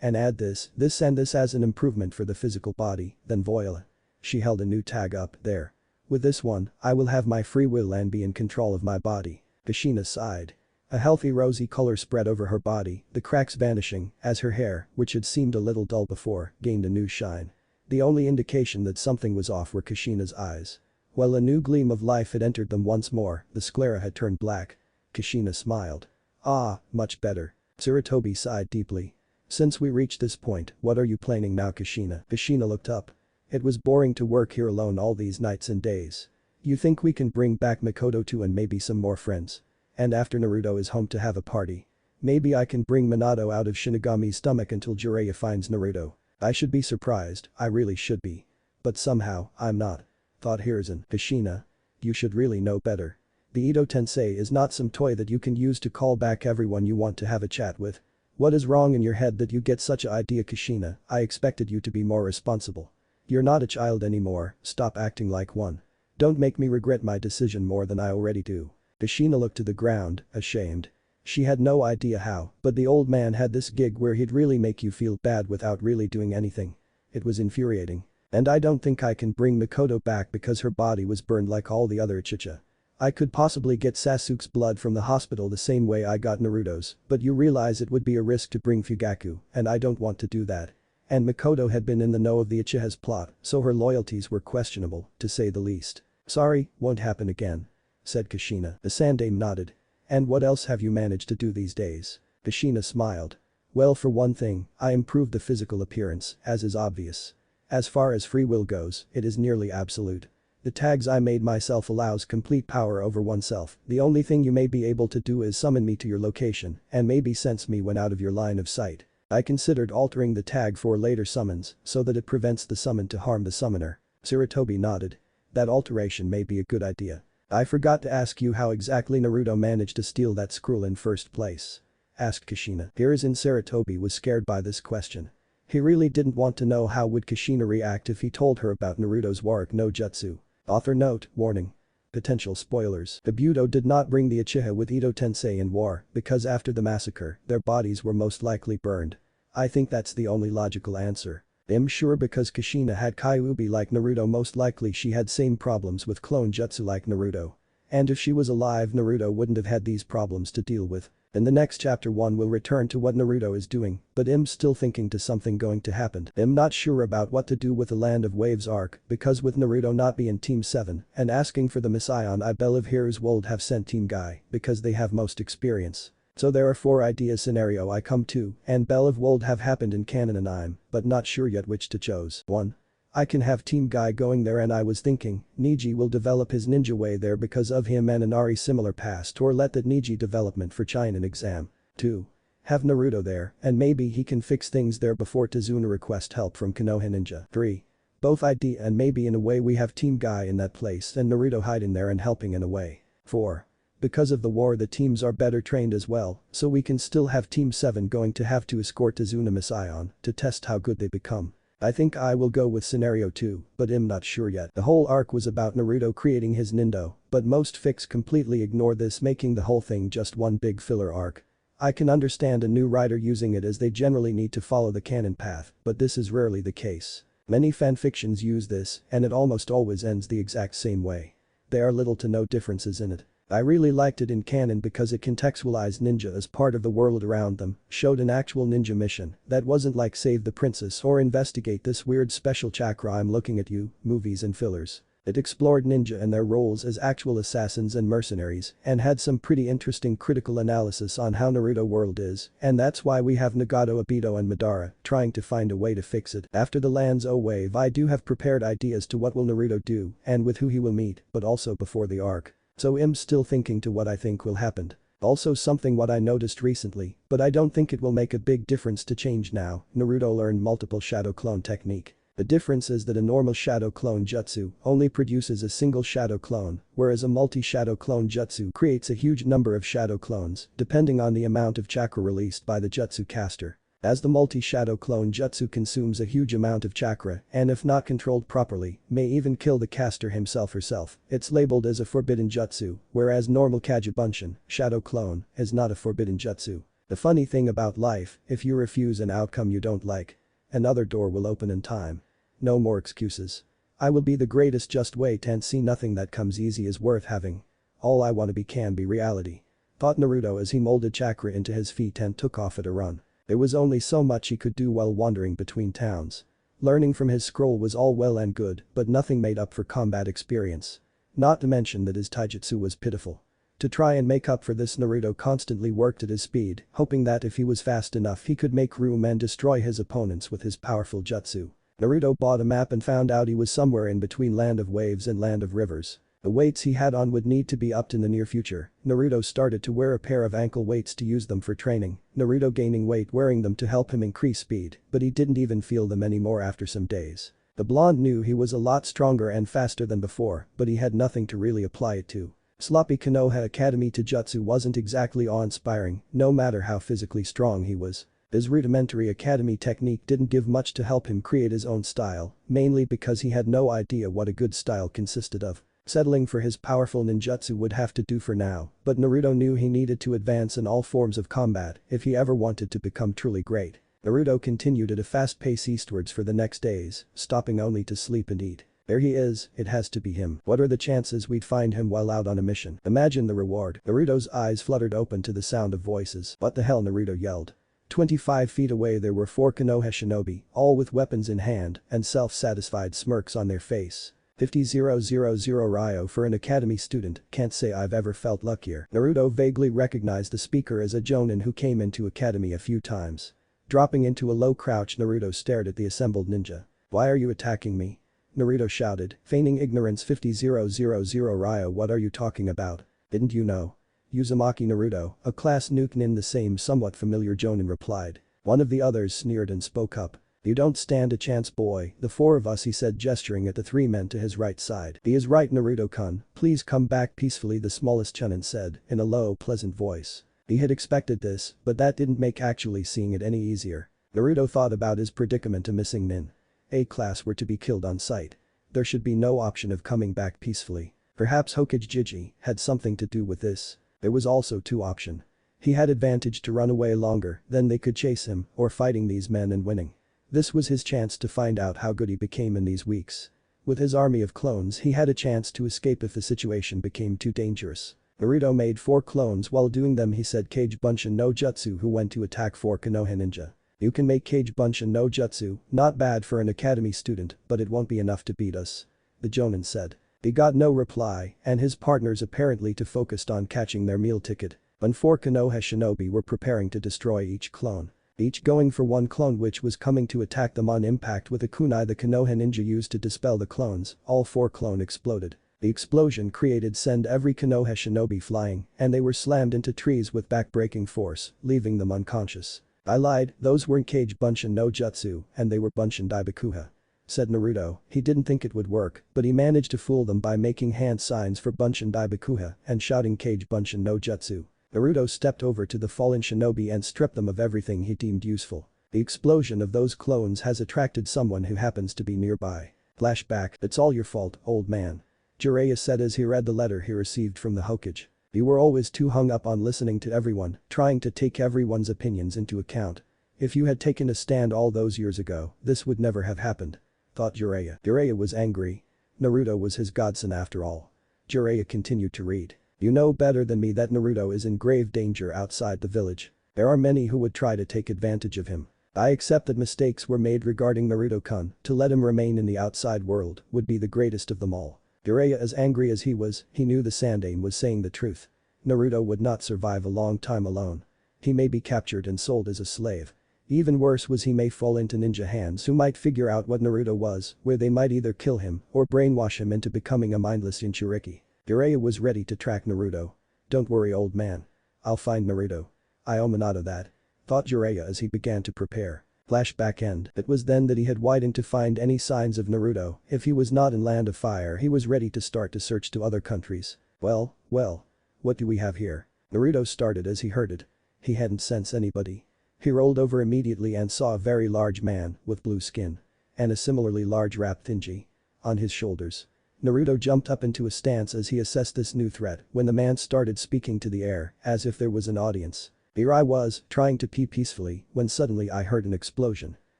and add this and this as an improvement for the physical body, then voila. She held a new tag up there. With this one, I will have my free will and be in control of my body. Kushina sighed. A healthy rosy color spread over her body, the cracks vanishing as her hair, which had seemed a little dull before, gained a new shine. The only indication that something was off were Kushina's eyes. While a new gleam of life had entered them once more, the sclera had turned black. Kushina smiled. Ah, much better. Sarutobi sighed deeply. Since we reached this point, what are you planning now, Kushina? Kushina looked up. It was boring to work here alone all these nights and days. You think we can bring back Mikoto too and maybe some more friends? And after Naruto is home to have a party. Maybe I can bring Minato out of Shinigami's stomach until Jiraiya finds Naruto. I should be surprised, I really should be. But somehow, I'm not. Thought Hiruzen. Kushina. You should really know better. The Ito Tensei is not some toy that you can use to call back everyone you want to have a chat with. What is wrong in your head that you get such an idea, Kushina? I expected you to be more responsible. You're not a child anymore, stop acting like one. Don't make me regret my decision more than I already do. Kushina looked to the ground, ashamed. She had no idea how, but the old man had this gig where he'd really make you feel bad without really doing anything. It was infuriating. And I don't think I can bring Mikoto back because her body was burned like all the other Uchiha. I could possibly get Sasuke's blood from the hospital the same way I got Naruto's, but you realize it would be a risk to bring Fugaku, and I don't want to do that. And Makoto had been in the know of the Uchiha's plot, so her loyalties were questionable, to say the least. "Sorry, won't happen again," said Kushina. The Sandaime nodded. "And what else have you managed to do these days?" Kushina smiled. "Well, for one thing, I improved the physical appearance, as is obvious. As far as free will goes, it is nearly absolute. The tags I made myself allows complete power over oneself. The only thing you may be able to do is summon me to your location and maybe sense me when out of your line of sight. I considered altering the tag for later summons so that it prevents the summon to harm the summoner." Sarutobi nodded. "That alteration may be a good idea. I forgot to ask you how exactly Naruto managed to steal that scroll in first place," asked Kushina. Hiruzen Sarutobi was scared by this question. He really didn't want to know how would Kushina react if he told her about Naruto's Warrick no Jutsu. Author note, warning. Potential spoilers. The Budo did not bring the Uchiha with Ito Tensei in war because after the massacre, their bodies were most likely burned. I think that's the only logical answer. I'm sure because Kushina had Kyuubi like Naruto, most likely she had same problems with clone jutsu like Naruto. And if she was alive, Naruto wouldn't have had these problems to deal with. In the next chapter 1 will return to what Naruto is doing, but I'm still thinking to something going to happen. I'm not sure about what to do with the Land of Waves arc because with Naruto not being Team 7 and asking for the Messiah, I believe Heroes would have sent Team Guy because they have most experience. So there are 4 ideas scenario I come to and believe would have happened in canon and I'm but not sure yet which to choose. 1. I can have Team Guy going there and I was thinking, Neji will develop his ninja way there because of him and Inari similar past or let that Neji development for China exam. 2. Have Naruto there and maybe he can fix things there before Tazuna request help from Konoha ninja. 3. Both idea and maybe in a way we have Team Guy in that place and Naruto hiding there and helping in a way. 4. Because of the war the teams are better trained as well, so we can still have Team 7 going to have to escort Tazuna Messiah to test how good they become. I think I will go with scenario 2, but I'm not sure yet. The whole arc was about Naruto creating his Nindo, but most fics completely ignore this, making the whole thing just one big filler arc. I can understand a new writer using it as they generally need to follow the canon path, but this is rarely the case. Many fanfictions use this, and it almost always ends the exact same way. There are little to no differences in it. I really liked it in canon because it contextualized ninja as part of the world around them, showed an actual ninja mission that wasn't like save the princess or investigate this weird special chakra I'm looking at you, movies and fillers. It explored ninja and their roles as actual assassins and mercenaries and had some pretty interesting critical analysis on how Naruto world is, and that's why we have Nagato, Obito and Madara trying to find a way to fix it. After the Land's O wave I do have prepared ideas to what will Naruto do and with who he will meet, but also before the arc. So I'm still thinking to what I think will happen. Also something what I noticed recently, but I don't think it will make a big difference to change now, Naruto learned multiple shadow clone technique. The difference is that a normal shadow clone jutsu only produces a single shadow clone, whereas a multi-shadow clone jutsu creates a huge number of shadow clones, depending on the amount of chakra released by the jutsu caster. As the multi-shadow clone jutsu consumes a huge amount of chakra and if not controlled properly, may even kill the caster himself herself, it's labeled as a forbidden jutsu, whereas normal Kage Bunshin, shadow clone, is not a forbidden jutsu. The funny thing about life, if you refuse an outcome you don't like, another door will open in time. No more excuses. I will be the greatest, just wait and see, nothing that comes easy is worth having. All I wanna be can be reality. Thought Naruto as he molded chakra into his feet and took off at a run. There was only so much he could do while wandering between towns. Learning from his scroll was all well and good, but nothing made up for combat experience. Not to mention that his taijutsu was pitiful. To try and make up for this, Naruto constantly worked at his speed, hoping that if he was fast enough he could make room and destroy his opponents with his powerful jutsu. Naruto bought a map and found out he was somewhere in between Land of Waves and Land of Rivers. The weights he had on would need to be upped in the near future. Naruto started to wear a pair of ankle weights to use them for training, Naruto gaining weight wearing them to help him increase speed, but he didn't even feel them anymore after some days. The blonde knew he was a lot stronger and faster than before, but he had nothing to really apply it to. Sloppy Konoha Academy Taijutsu wasn't exactly awe-inspiring, no matter how physically strong he was. His rudimentary academy technique didn't give much to help him create his own style, mainly because he had no idea what a good style consisted of. Settling for his powerful ninjutsu would have to do for now, but Naruto knew he needed to advance in all forms of combat if he ever wanted to become truly great. Naruto continued at a fast pace eastwards for the next days, stopping only to sleep and eat. There he is, it has to be him. What are the chances we'd find him while out on a mission? Imagine the reward. Naruto's eyes fluttered open to the sound of voices. What the hell, Naruto yelled. 25 feet away there were 4 Konoha shinobi, all with weapons in hand and self-satisfied smirks on their face. 50,000 Ryo for an academy student, can't say I've ever felt luckier. Naruto vaguely recognized the speaker as a jonin who came into academy a few times. Dropping into a low crouch, Naruto stared at the assembled ninja. "Why are you attacking me?" Naruto shouted, feigning ignorance. 50,000 Ryo, what are you talking about? Didn't you know? Uzumaki Naruto, a class nuke in the same somewhat familiar jonin replied. One of the others sneered and spoke up. "You don't stand a chance, boy, the 4 of us," he said, gesturing at the 3 men to his right side. "He is right, Naruto-kun, please come back peacefully," the smallest chunin said, in a low, pleasant voice. He had expected this, but that didn't make actually seeing it any easier. Naruto thought about his predicament: a missing nin. A-class were to be killed on sight. There should be no option of coming back peacefully. Perhaps Hokage had something to do with this. There was also 2 options. He had advantage to run away longer, then they could chase him, or fighting these men and winning. This was his chance to find out how good he became in these weeks. With his army of clones he had a chance to escape if the situation became too dangerous. Naruto made 4 clones. While doing them he said Kage Bunshin no Jutsu, who went to attack 4 Konoha ninja. "You can make Kage Bunshin no Jutsu, not bad for an academy student, but it won't be enough to beat us," the jonin said. He got no reply, and his partners apparently too focused on catching their meal ticket. When 4 Konoha shinobi were preparing to destroy each clone. Each going for 1 clone which was coming to attack them on impact with a kunai the Konoha ninja used to dispel the clones. All 4 clone exploded. The explosion created send every Konoha shinobi flying, and they were slammed into trees with back-breaking force, leaving them unconscious. "I lied, those weren't Kage Bunshin no Jutsu, and they were Bunshin Daibakuha," said Naruto. He didn't think it would work, but he managed to fool them by making hand signs for Bunshin Daibakuha and shouting Kage Bunshin no Jutsu. Naruto stepped over to the fallen shinobi and stripped them of everything he deemed useful. The explosion of those clones has attracted someone who happens to be nearby. Flashback, "It's all your fault, old man," Jiraiya said as he read the letter he received from the Hokage. "You were always too hung up on listening to everyone, trying to take everyone's opinions into account. If you had taken a stand all those years ago, this would never have happened," thought Jiraiya. Jiraiya was angry. Naruto was his godson after all. Jiraiya continued to read. "You know better than me that Naruto is in grave danger outside the village. There are many who would try to take advantage of him. I accept that mistakes were made regarding Naruto-kun. To let him remain in the outside world would be the greatest of them all." Jiraiya, as angry as he was, he knew the Sandaime was saying the truth. Naruto would not survive a long time alone. He may be captured and sold as a slave. Even worse was he may fall into ninja hands who might figure out what Naruto was, where they might either kill him or brainwash him into becoming a mindless Jinchuriki. Jiraiya was ready to track Naruto. "Don't worry, old man. I'll find Naruto. I owe Hinata that," thought Jiraiya as he began to prepare. Flashback end. It was then that he had widened to find any signs of Naruto. If he was not in Land of Fire he was ready to start to search to other countries. Well, what do we have here? Naruto started as he heard it. He hadn't sensed anybody. He rolled over immediately and saw a very large man with blue skin. And a similarly large wrapped thingy on his shoulders. Naruto jumped up into a stance as he assessed this new threat when the man started speaking to the air as if there was an audience. Here I was, trying to pee peacefully, when suddenly I heard an explosion.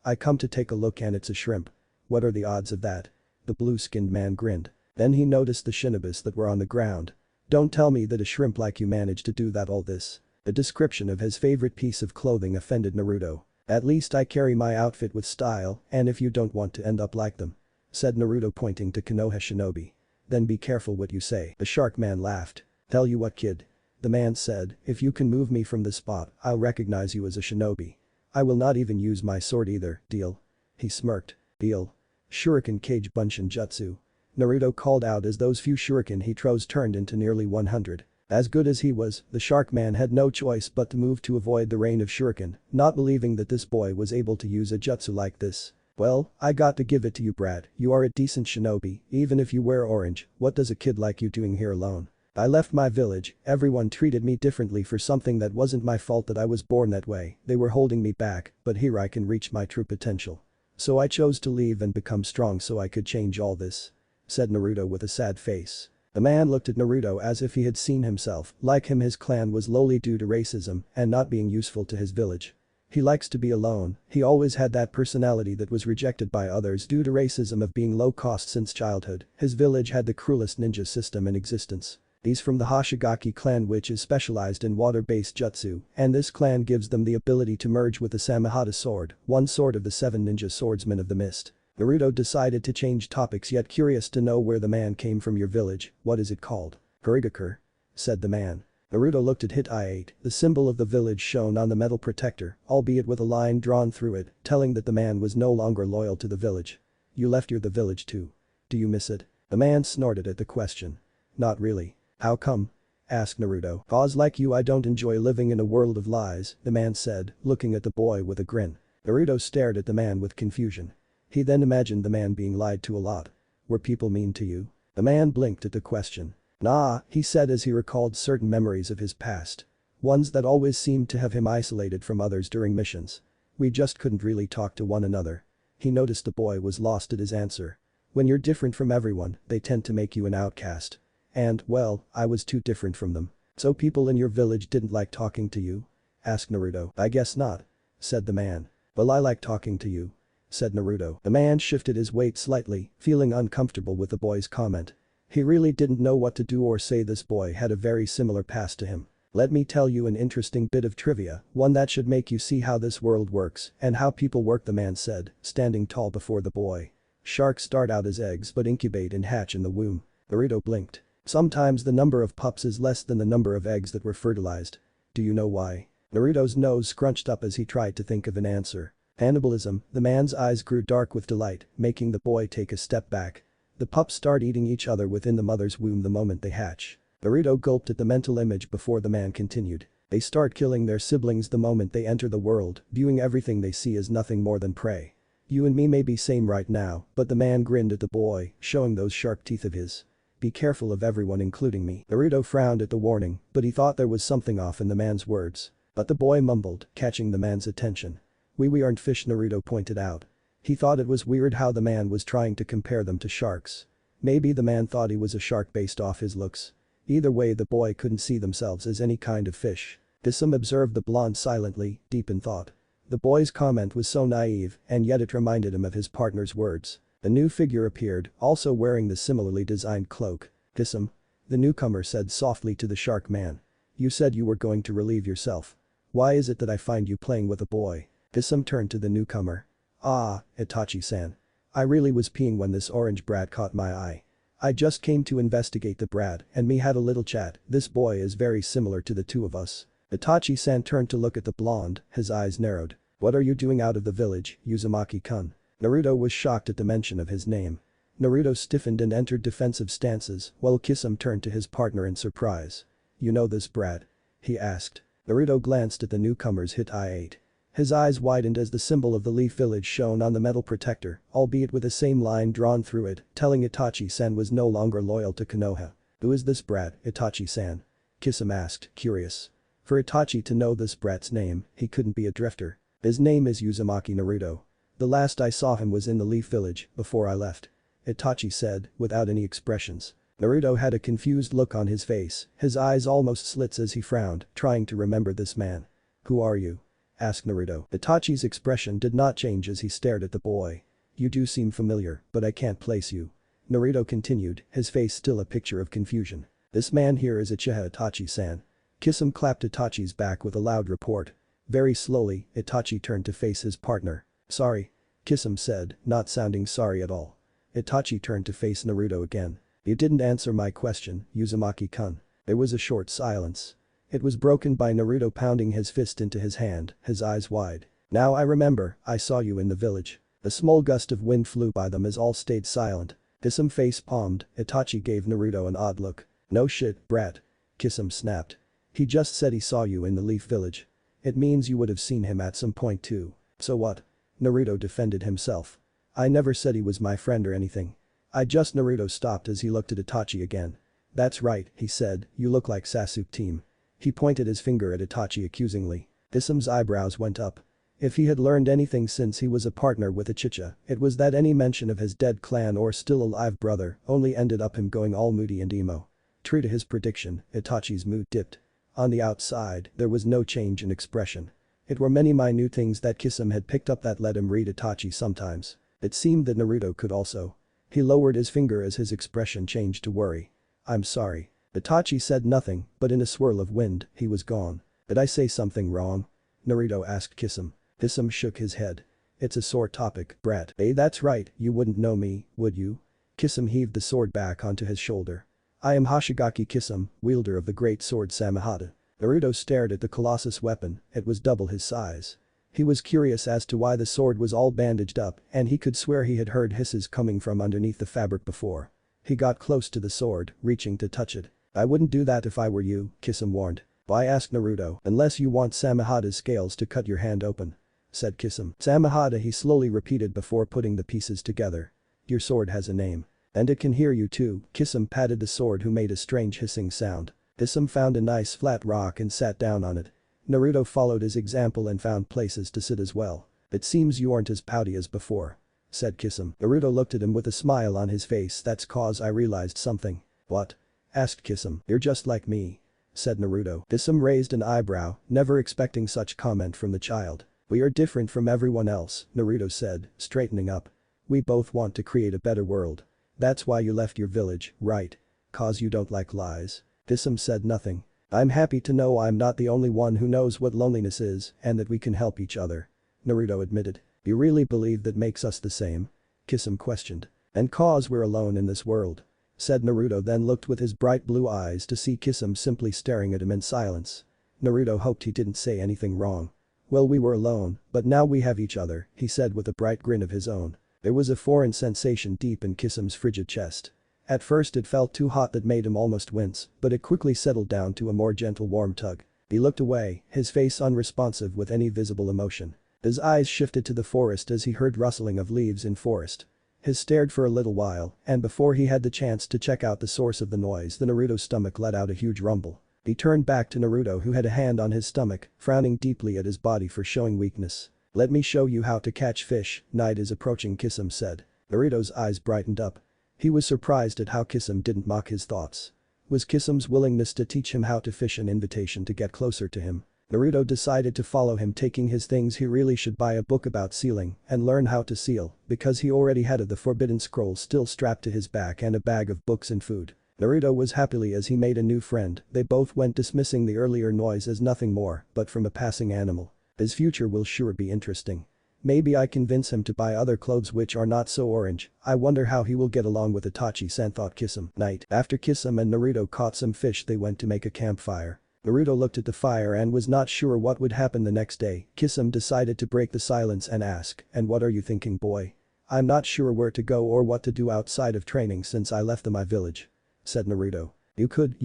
I come to take a look and it's a shrimp. What are the odds of that? The blue-skinned man grinned. Then he noticed the shinobis that were on the ground. Don't tell me that a shrimp like you managed to do that all this. The description of his favorite piece of clothing offended Naruto. At least I carry my outfit with style, and if you don't want to end up like them, said Naruto pointing to Konoha shinobi. Then be careful what you say. The shark man laughed. Tell you what, kid. The man said, if you can move me from this spot, I'll recognize you as a shinobi. I will not even use my sword either, deal? He smirked. Deal. Shuriken Kage Bunshin Jutsu. Naruto called out as those few shuriken he throws turned into nearly 100. As good as he was, the shark man had no choice but to move to avoid the rain of shuriken, not believing that this boy was able to use a jutsu like this. Well, I got to give it to you, brat. You are a decent shinobi, even if you wear orange. What does a kid like you doing here alone? I left my village, everyone treated me differently for something that wasn't my fault that I was born that way. They were holding me back, but here I can reach my true potential. So I chose to leave and become strong so I could change all this, said Naruto with a sad face. The man looked at Naruto as if he had seen himself. Like him, his clan was lowly due to racism and not being useful to his village. He likes to be alone. He always had that personality that was rejected by others due to racism of being low cost since childhood. His village had the cruelest ninja system in existence. He's from the Hoshigaki clan, which is specialized in water-based jutsu, and this clan gives them the ability to merge with the Samehada sword, one sword of the 7 ninja swordsmen of the mist. Naruto decided to change topics, yet curious to know where the man came from. Your village, what is it called? Horigakur, said the man. Naruto looked at Hit-8, the symbol of the village shown on the metal protector, albeit with a line drawn through it, telling that the man was no longer loyal to the village. You left the village too. Do you miss it? The man snorted at the question. Not really. How come? Asked Naruto. Cause like you, I don't enjoy living in a world of lies, the man said, looking at the boy with a grin. Naruto stared at the man with confusion. He then imagined the man being lied to a lot. Were people mean to you? The man blinked at the question. Nah, he said as he recalled certain memories of his past. Ones that always seemed to have him isolated from others during missions. We just couldn't really talk to one another. He noticed the boy was lost at his answer. When you're different from everyone, they tend to make you an outcast. And, well, I was too different from them. So people in your village didn't like talking to you? Asked Naruto. I guess not, said the man. Well, I like talking to you, said Naruto. The man shifted his weight slightly, feeling uncomfortable with the boy's comment. He really didn't know what to do or say. This boy had a very similar past to him. Let me tell you an interesting bit of trivia, one that should make you see how this world works and how people work, the man said, standing tall before the boy. Sharks start out as eggs but incubate and hatch in the womb. Naruto blinked. Sometimes the number of pups is less than the number of eggs that were fertilized. Do you know why? Naruto's nose scrunched up as he tried to think of an answer. Cannibalism. The man's eyes grew dark with delight, making the boy take a step back. The pups start eating each other within the mother's womb the moment they hatch. Naruto gulped at the mental image before the man continued. They start killing their siblings the moment they enter the world, viewing everything they see as nothing more than prey. You and me may be same right now, but the man grinned at the boy, showing those sharp teeth of his. Be careful of everyone including me. Naruto frowned at the warning, but he thought there was something off in the man's words. But the boy mumbled, catching the man's attention. We aren't fish, Naruto pointed out. He thought it was weird how the man was trying to compare them to sharks. Maybe the man thought he was a shark based off his looks. Either way, the boy couldn't see themselves as any kind of fish. Kisame observed the blonde silently, deep in thought. The boy's comment was so naive, and yet it reminded him of his partner's words. A new figure appeared, also wearing the similarly designed cloak. Kisame, the newcomer said softly to the shark man. You said you were going to relieve yourself. Why is it that I find you playing with a boy? Kisame turned to the newcomer. Ah, Itachi-san. I really was peeing when this orange brat caught my eye. I just came to investigate the brat and me had a little chat. This boy is very similar to the two of us. Itachi-san turned to look at the blonde, his eyes narrowed. What are you doing out of the village, Uzumaki-kun? Naruto was shocked at the mention of his name. Naruto stiffened and entered defensive stances while Kisame turned to his partner in surprise. You know this brat? He asked. Naruto glanced at the newcomer's Hit-8. His eyes widened as the symbol of the Leaf Village shone on the metal protector, albeit with the same line drawn through it, telling Itachi-san was no longer loyal to Konoha. Who is this brat, Itachi-san? Kisame asked, curious. For Itachi to know this brat's name, he couldn't be a drifter. His name is Uzumaki Naruto. The last I saw him was in the Leaf Village, before I left. Itachi said, without any expressions. Naruto had a confused look on his face, his eyes almost slits as he frowned, trying to remember this man. Who are you? Asked Naruto. Itachi's expression did not change as he stared at the boy. You do seem familiar, but I can't place you. Naruto continued, his face still a picture of confusion. This man here is Uchiha Itachi-san. Kisame clapped Itachi's back with a loud report. Very slowly, Itachi turned to face his partner. Sorry. Kisame said, not sounding sorry at all. Itachi turned to face Naruto again. You didn't answer my question, Uzumaki-kun. There was a short silence. It was broken by Naruto pounding his fist into his hand, his eyes wide. Now I remember, I saw you in the village. A small gust of wind flew by them as all stayed silent. Kisame face palmed, Itachi gave Naruto an odd look. No shit, brat. Kisame snapped. He just said he saw you in the Leaf Village. It means you would have seen him at some point too. So what? Naruto defended himself. I never said he was my friend or anything. Naruto stopped as he looked at Itachi again. That's right, he said, you look like Sasuke team. He pointed his finger at Itachi accusingly. Kisame's eyebrows went up. If he had learned anything since he was a partner with Uchiha, it was that any mention of his dead clan or still alive brother only ended up him going all moody and emo. True to his prediction, Itachi's mood dipped. On the outside, there was no change in expression. It were many minute things that Kisame had picked up that let him read Itachi sometimes. It seemed that Naruto could also. He lowered his finger as his expression changed to worry. I'm sorry. Itachi said nothing, but in a swirl of wind, he was gone. Did I say something wrong? Naruto asked Kisame. Kisame shook his head. It's a sore topic, brat. Hey, that's right, you wouldn't know me, would you? Kisame heaved the sword back onto his shoulder. I am Hoshigaki Kisame, wielder of the great sword Samehada. Naruto stared at the colossus weapon, it was double his size. He was curious as to why the sword was all bandaged up, and he could swear he had heard hisses coming from underneath the fabric before. He got close to the sword, reaching to touch it. I wouldn't do that if I were you, Kisame warned. Why, asked Naruto, unless you want Samehada's scales to cut your hand open. Said Kisame. Samehada, he slowly repeated before putting the pieces together. Your sword has a name. And it can hear you too, Kisame patted the sword who made a strange hissing sound. Kisame found a nice flat rock and sat down on it. Naruto followed his example and found places to sit as well. It seems you aren't as pouty as before. Said Kisame. Naruto looked at him with a smile on his face. That's cause I realized something. What? Asked Kisame. You're just like me. Said Naruto. Kisame raised an eyebrow, never expecting such comment from the child. We are different from everyone else, Naruto said, straightening up. We both want to create a better world. That's why you left your village, right? Cause you don't like lies. Kisame said nothing. I'm happy to know I'm not the only one who knows what loneliness is and that we can help each other. Naruto admitted. You really believe that makes us the same? Kisame questioned. And cause we're alone in this world. Said Naruto, then looked with his bright blue eyes to see Kisame simply staring at him in silence. Naruto hoped he didn't say anything wrong. Well, we were alone, but now we have each other, he said with a bright grin of his own. There was a foreign sensation deep in Kisame's frigid chest. At first it felt too hot that made him almost wince, but it quickly settled down to a more gentle warm tug. He looked away, his face unresponsive with any visible emotion. His eyes shifted to the forest as he heard rustling of leaves in forest. He stared for a little while, and before he had the chance to check out the source of the noise, the Naruto's stomach let out a huge rumble. He turned back to Naruto, who had a hand on his stomach, frowning deeply at his body for showing weakness. Let me show you how to catch fish, night is approaching, Kisame said. Naruto's eyes brightened up. He was surprised at how Kisame didn't mock his thoughts. Was Kisame's willingness to teach him how to fish an invitation to get closer to him? Naruto decided to follow him, taking his things. He really should buy a book about sealing and learn how to seal, because he already had the forbidden scroll still strapped to his back and a bag of books and food. Naruto was happy as he made a new friend. They both went, dismissing the earlier noise as nothing more but from a passing animal. His future will sure be interesting. Maybe I convince him to buy other clothes which are not so orange. I wonder how he will get along with Itachi-san, thought Kisame. Night. After Kisame and Naruto caught some fish, they went to make a campfire. Naruto looked at the fire and was not sure what would happen the next day. Kisame decided to break the silence and ask, and what are you thinking, boy? I'm not sure where to go or what to do outside of training since I left my village. Said Naruto. You could,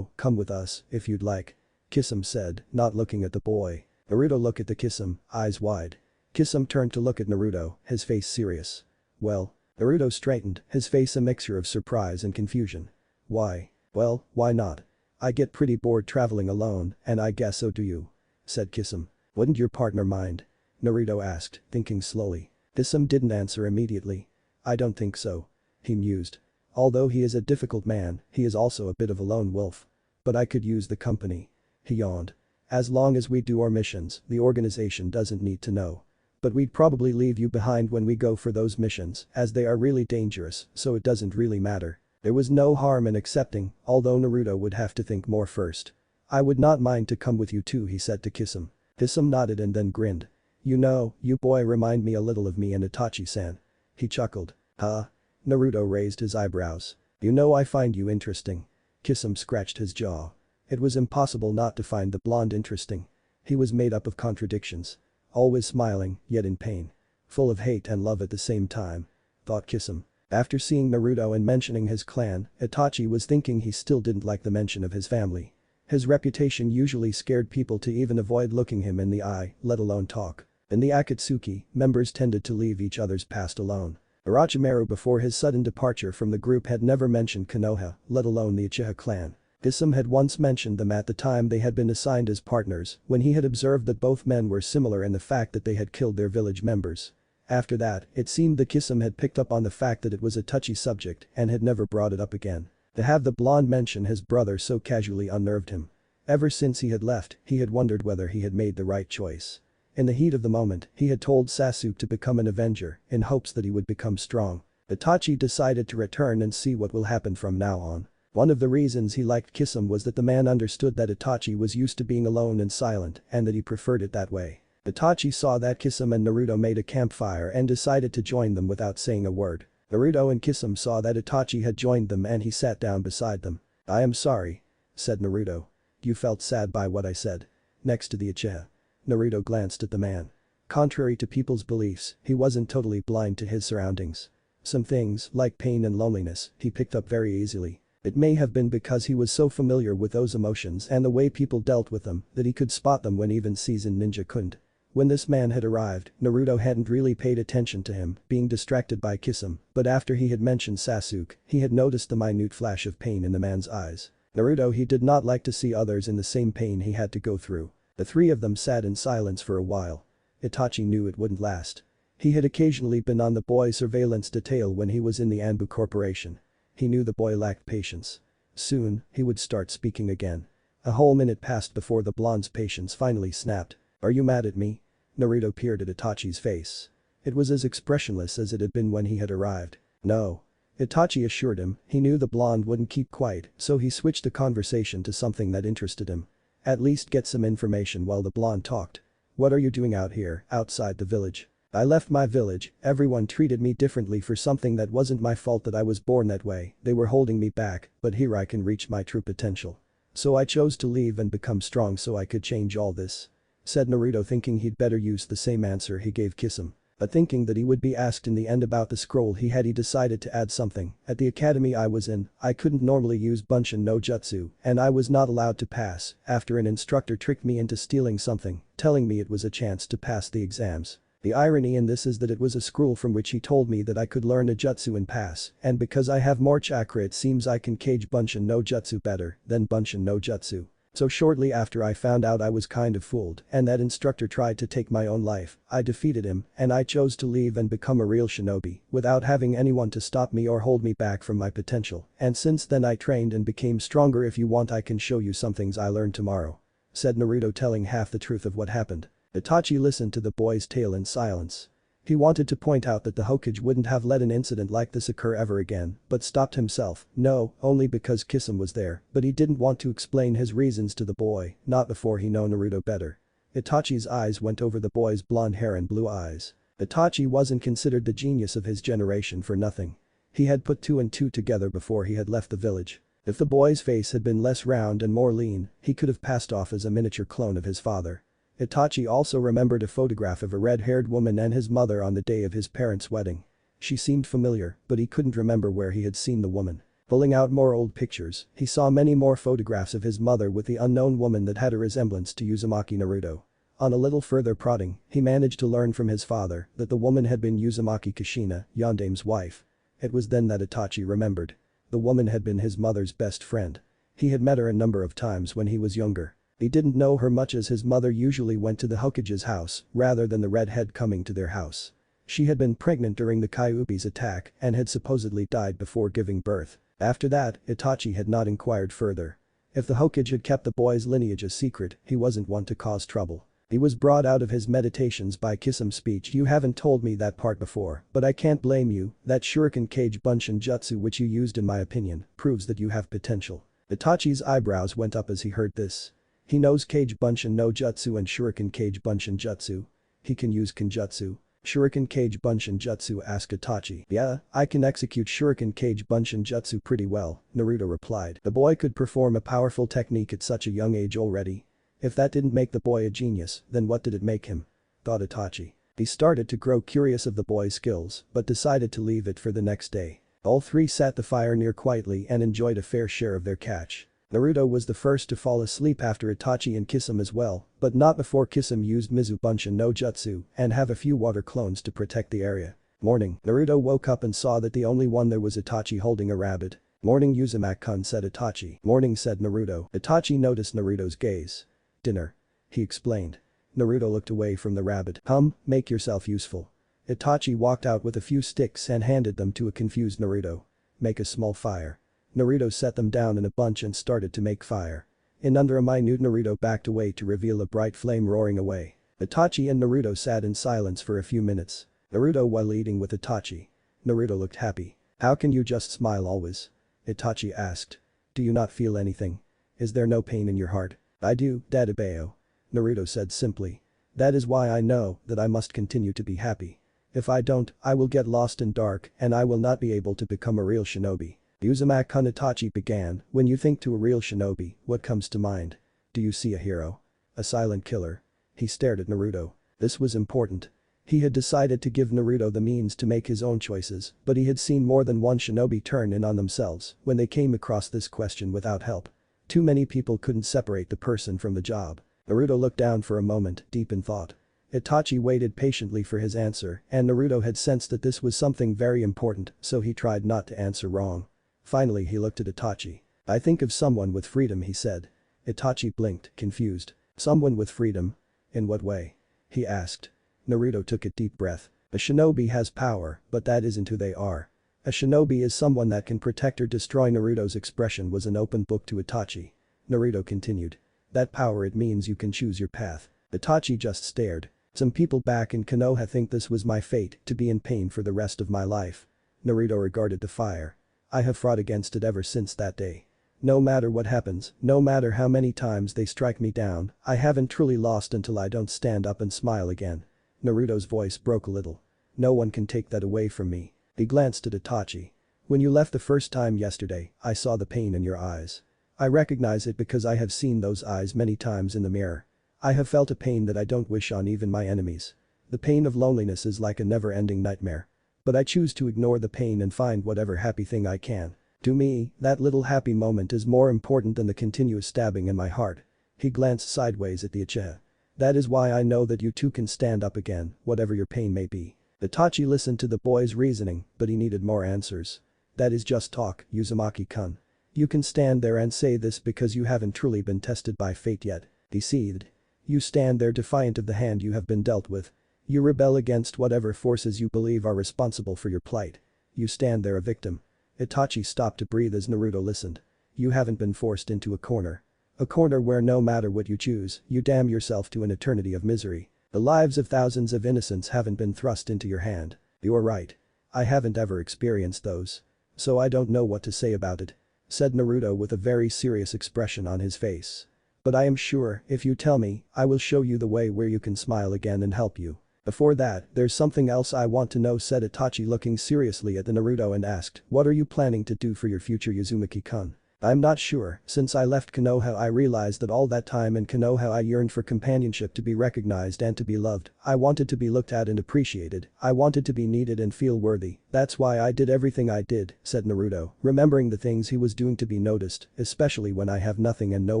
come with us, if you'd like. Kisame said, not looking at the boy. Naruto looked at the Kisame, eyes wide. Kisame turned to look at Naruto, his face serious. Well? Naruto straightened, his face a mixture of surprise and confusion. Why? Well, why not? I get pretty bored traveling alone, and I guess so do you. Said Kisame. Wouldn't your partner mind? Naruto asked, thinking slowly. Kisame didn't answer immediately. I don't think so. He mused. Although he is a difficult man, he is also a bit of a lone wolf. But I could use the company. He yawned. As long as we do our missions, the organization doesn't need to know. But we'd probably leave you behind when we go for those missions, as they are really dangerous, so it doesn't really matter. There was no harm in accepting, although Naruto would have to think more first. I would not mind to come with you too, he said to Kisame. Kisame nodded and then grinned. You boy remind me a little of me and Itachi-san. He chuckled. Huh? Naruto raised his eyebrows. I find you interesting. Kisame scratched his jaw. It was impossible not to find the blonde interesting. He was made up of contradictions. Always smiling, yet in pain. Full of hate and love at the same time. Thought Kisame. After seeing Naruto and mentioning his clan, Itachi was thinking he still didn't like the mention of his family. His reputation usually scared people to even avoid looking him in the eye, let alone talk. In the Akatsuki, members tended to leave each other's past alone. Orochimaru before his sudden departure from the group had never mentioned Konoha, let alone the Uchiha clan. Kisame had once mentioned them at the time they had been assigned as partners, when he had observed that both men were similar in the fact that they had killed their village members. After that, it seemed that Kisame had picked up on the fact that it was a touchy subject and had never brought it up again. To have the blonde mention his brother so casually unnerved him. Ever since he had left, he had wondered whether he had made the right choice. In the heat of the moment, he had told Sasuke to become an avenger, in hopes that he would become strong. Itachi decided to return and see what will happen from now on. One of the reasons he liked Kisame was that the man understood that Itachi was used to being alone and silent and that he preferred it that way. Itachi saw that Kisame and Naruto made a campfire and decided to join them without saying a word. Naruto and Kisame saw that Itachi had joined them and he sat down beside them. "I am sorry," said Naruto. "You felt sad by what I said." Next to the Uchiha. Naruto glanced at the man. Contrary to people's beliefs, he wasn't totally blind to his surroundings. Some things, like pain and loneliness, he picked up very easily. It may have been because he was so familiar with those emotions and the way people dealt with them that he could spot them when even seasoned ninja couldn't. When this man had arrived, Naruto hadn't really paid attention to him, being distracted by Kisame, but after he had mentioned Sasuke, he had noticed the minute flash of pain in the man's eyes. Naruto he did not like to see others in the same pain he had to go through. The three of them sat in silence for a while. Itachi knew it wouldn't last. He had occasionally been on the boy's surveillance detail when he was in the Anbu Corporation. He knew the boy lacked patience. Soon, he would start speaking again. A whole minute passed before the blonde's patience finally snapped. "Are you mad at me?" Naruto peered at Itachi's face. It was as expressionless as it had been when he had arrived. "No." Itachi assured him, he knew the blonde wouldn't keep quiet, so he switched the conversation to something that interested him. At least get some information while the blonde talked. "What are you doing out here, outside the village?" "I left my village, everyone treated me differently for something that wasn't my fault that I was born that way, they were holding me back, but here I can reach my true potential. So I chose to leave and become strong so I could change all this," said Naruto thinking he'd better use the same answer he gave Kisame. But thinking that he would be asked in the end about the scroll he decided to add something. "At the academy I was in, I couldn't normally use Bunshin no Jutsu and I was not allowed to pass after an instructor tricked me into stealing something, telling me it was a chance to pass the exams. The irony in this is that it was a scroll from which he told me that I could learn a jutsu and pass, and because I have more chakra it seems I can Kage Bunshin no Jutsu better than Bunshin no Jutsu. So shortly after I found out I was kind of fooled and that instructor tried to take my own life, I defeated him and I chose to leave and become a real shinobi without having anyone to stop me or hold me back from my potential, and since then I trained and became stronger. If you want I can show you some things I learned tomorrow," said Naruto telling half the truth of what happened. Itachi listened to the boy's tale in silence. He wanted to point out that the Hokage wouldn't have let an incident like this occur ever again, but stopped himself, no, only because Kisame was there, but he didn't want to explain his reasons to the boy, not before he knew Naruto better. Itachi's eyes went over the boy's blonde hair and blue eyes. Itachi wasn't considered the genius of his generation for nothing. He had put two and two together before he had left the village. If the boy's face had been less round and more lean, he could have passed off as a miniature clone of his father. Itachi also remembered a photograph of a red-haired woman and his mother on the day of his parents' wedding. She seemed familiar, but he couldn't remember where he had seen the woman. Pulling out more old pictures, he saw many more photographs of his mother with the unknown woman that had a resemblance to Uzumaki Naruto. On a little further prodding, he managed to learn from his father that the woman had been Uzumaki Kushina, Yandame's wife. It was then that Itachi remembered. The woman had been his mother's best friend. He had met her a number of times when he was younger. He didn't know her much as his mother usually went to the Hokage's house rather than the redhead coming to their house. She had been pregnant during the Kyuubi's attack and had supposedly died before giving birth. After that, Itachi had not inquired further. If the Hokage had kept the boy's lineage a secret, he wasn't one to cause trouble. He was brought out of his meditations by Kisame's speech. "You haven't told me that part before, but I can't blame you, that Shuriken Kage Bunshin Jutsu which you used in my opinion, proves that you have potential." Itachi's eyebrows went up as he heard this. He knows Kage Bunshin no Jutsu and Shuriken Kage Bunshin Jutsu. He can use Kenjutsu. "Shuriken Kage Bunshin Jutsu?" asked Itachi. "Yeah, I can execute Shuriken Kage Bunshin Jutsu pretty well," Naruto replied. The boy could perform a powerful technique at such a young age already. If that didn't make the boy a genius, then what did it make him? Thought Itachi. He started to grow curious of the boy's skills, but decided to leave it for the next day. All three sat the fire near quietly and enjoyed a fair share of their catch. Naruto was the first to fall asleep after Itachi and Kisame as well, but not before Kisame used Mizu Bunshin no Jutsu and have a few water clones to protect the area. Morning, Naruto woke up and saw that the only one there was Itachi holding a rabbit. "Morning Uzumaki-kun," said Itachi. "Morning," said Naruto. Itachi noticed Naruto's gaze. "Dinner," he explained. Naruto looked away from the rabbit. Make yourself useful." Itachi walked out with a few sticks and handed them to a confused Naruto. "Make a small fire." Naruto set them down in a bunch and started to make fire. In under a minute Naruto backed away to reveal a bright flame roaring away. Itachi and Naruto sat in silence for a few minutes. Naruto while eating with Itachi. Naruto looked happy. "How can you just smile always?" Itachi asked. Do you not feel anything? Is there no pain in your heart? I do, Dadabeo. Naruto said simply. That is why I know that I must continue to be happy. If I don't, I will get lost in dark and I will not be able to become a real shinobi. Uzumaki Itachi began, when you think to a real shinobi, what comes to mind? Do you see a hero? A silent killer? He stared at Naruto. This was important. He had decided to give Naruto the means to make his own choices, but he had seen more than one shinobi turn in on themselves when they came across this question without help. Too many people couldn't separate the person from the job. Naruto looked down for a moment, deep in thought. Itachi waited patiently for his answer, and Naruto had sensed that this was something very important, so he tried not to answer wrong. Finally he looked at Itachi. I think of someone with freedom, he said. Itachi blinked, confused. Someone with freedom? In what way? He asked. Naruto took a deep breath. A shinobi has power, but that isn't who they are. A shinobi is someone that can protect or destroy. Naruto's expression was an open book to Itachi. Naruto continued. That power, it means you can choose your path. Itachi just stared. Some people back in Konoha think this was my fate, to be in pain for the rest of my life. Naruto regarded the fire. I have fought against it ever since that day. No matter what happens, no matter how many times they strike me down, I haven't truly lost until I don't stand up and smile again. Naruto's voice broke a little. No one can take that away from me. He glanced at Itachi. When you left the first time yesterday, I saw the pain in your eyes. I recognize it because I have seen those eyes many times in the mirror. I have felt a pain that I don't wish on even my enemies. The pain of loneliness is like a never-ending nightmare. But I choose to ignore the pain and find whatever happy thing I can. To me, that little happy moment is more important than the continuous stabbing in my heart. He glanced sideways at the Uchiha. That is why I know that you too can stand up again, whatever your pain may be. Itachi listened to the boy's reasoning, but he needed more answers. That is just talk, Uzumaki-kun. You can stand there and say this because you haven't truly been tested by fate yet. He seethed. You stand there defiant of the hand you have been dealt with. You rebel against whatever forces you believe are responsible for your plight. You stand there a victim. Itachi stopped to breathe as Naruto listened. You haven't been forced into a corner. A corner where no matter what you choose, you damn yourself to an eternity of misery. The lives of thousands of innocents haven't been thrust into your hand. You're right. I haven't ever experienced those. So I don't know what to say about it. Said Naruto with a very serious expression on his face. But I am sure, if you tell me, I will show you the way where you can smile again and help you. Before that, there's something else I want to know, said Itachi, looking seriously at the Naruto, and asked, what are you planning to do for your future, Uzumaki-kun? I'm not sure. Since I left Konoha, I realized that all that time in Konoha I yearned for companionship, to be recognized and to be loved. I wanted to be looked at and appreciated. I wanted to be needed and feel worthy. That's why I did everything I did, said Naruto, remembering the things he was doing to be noticed, especially when I have nothing and no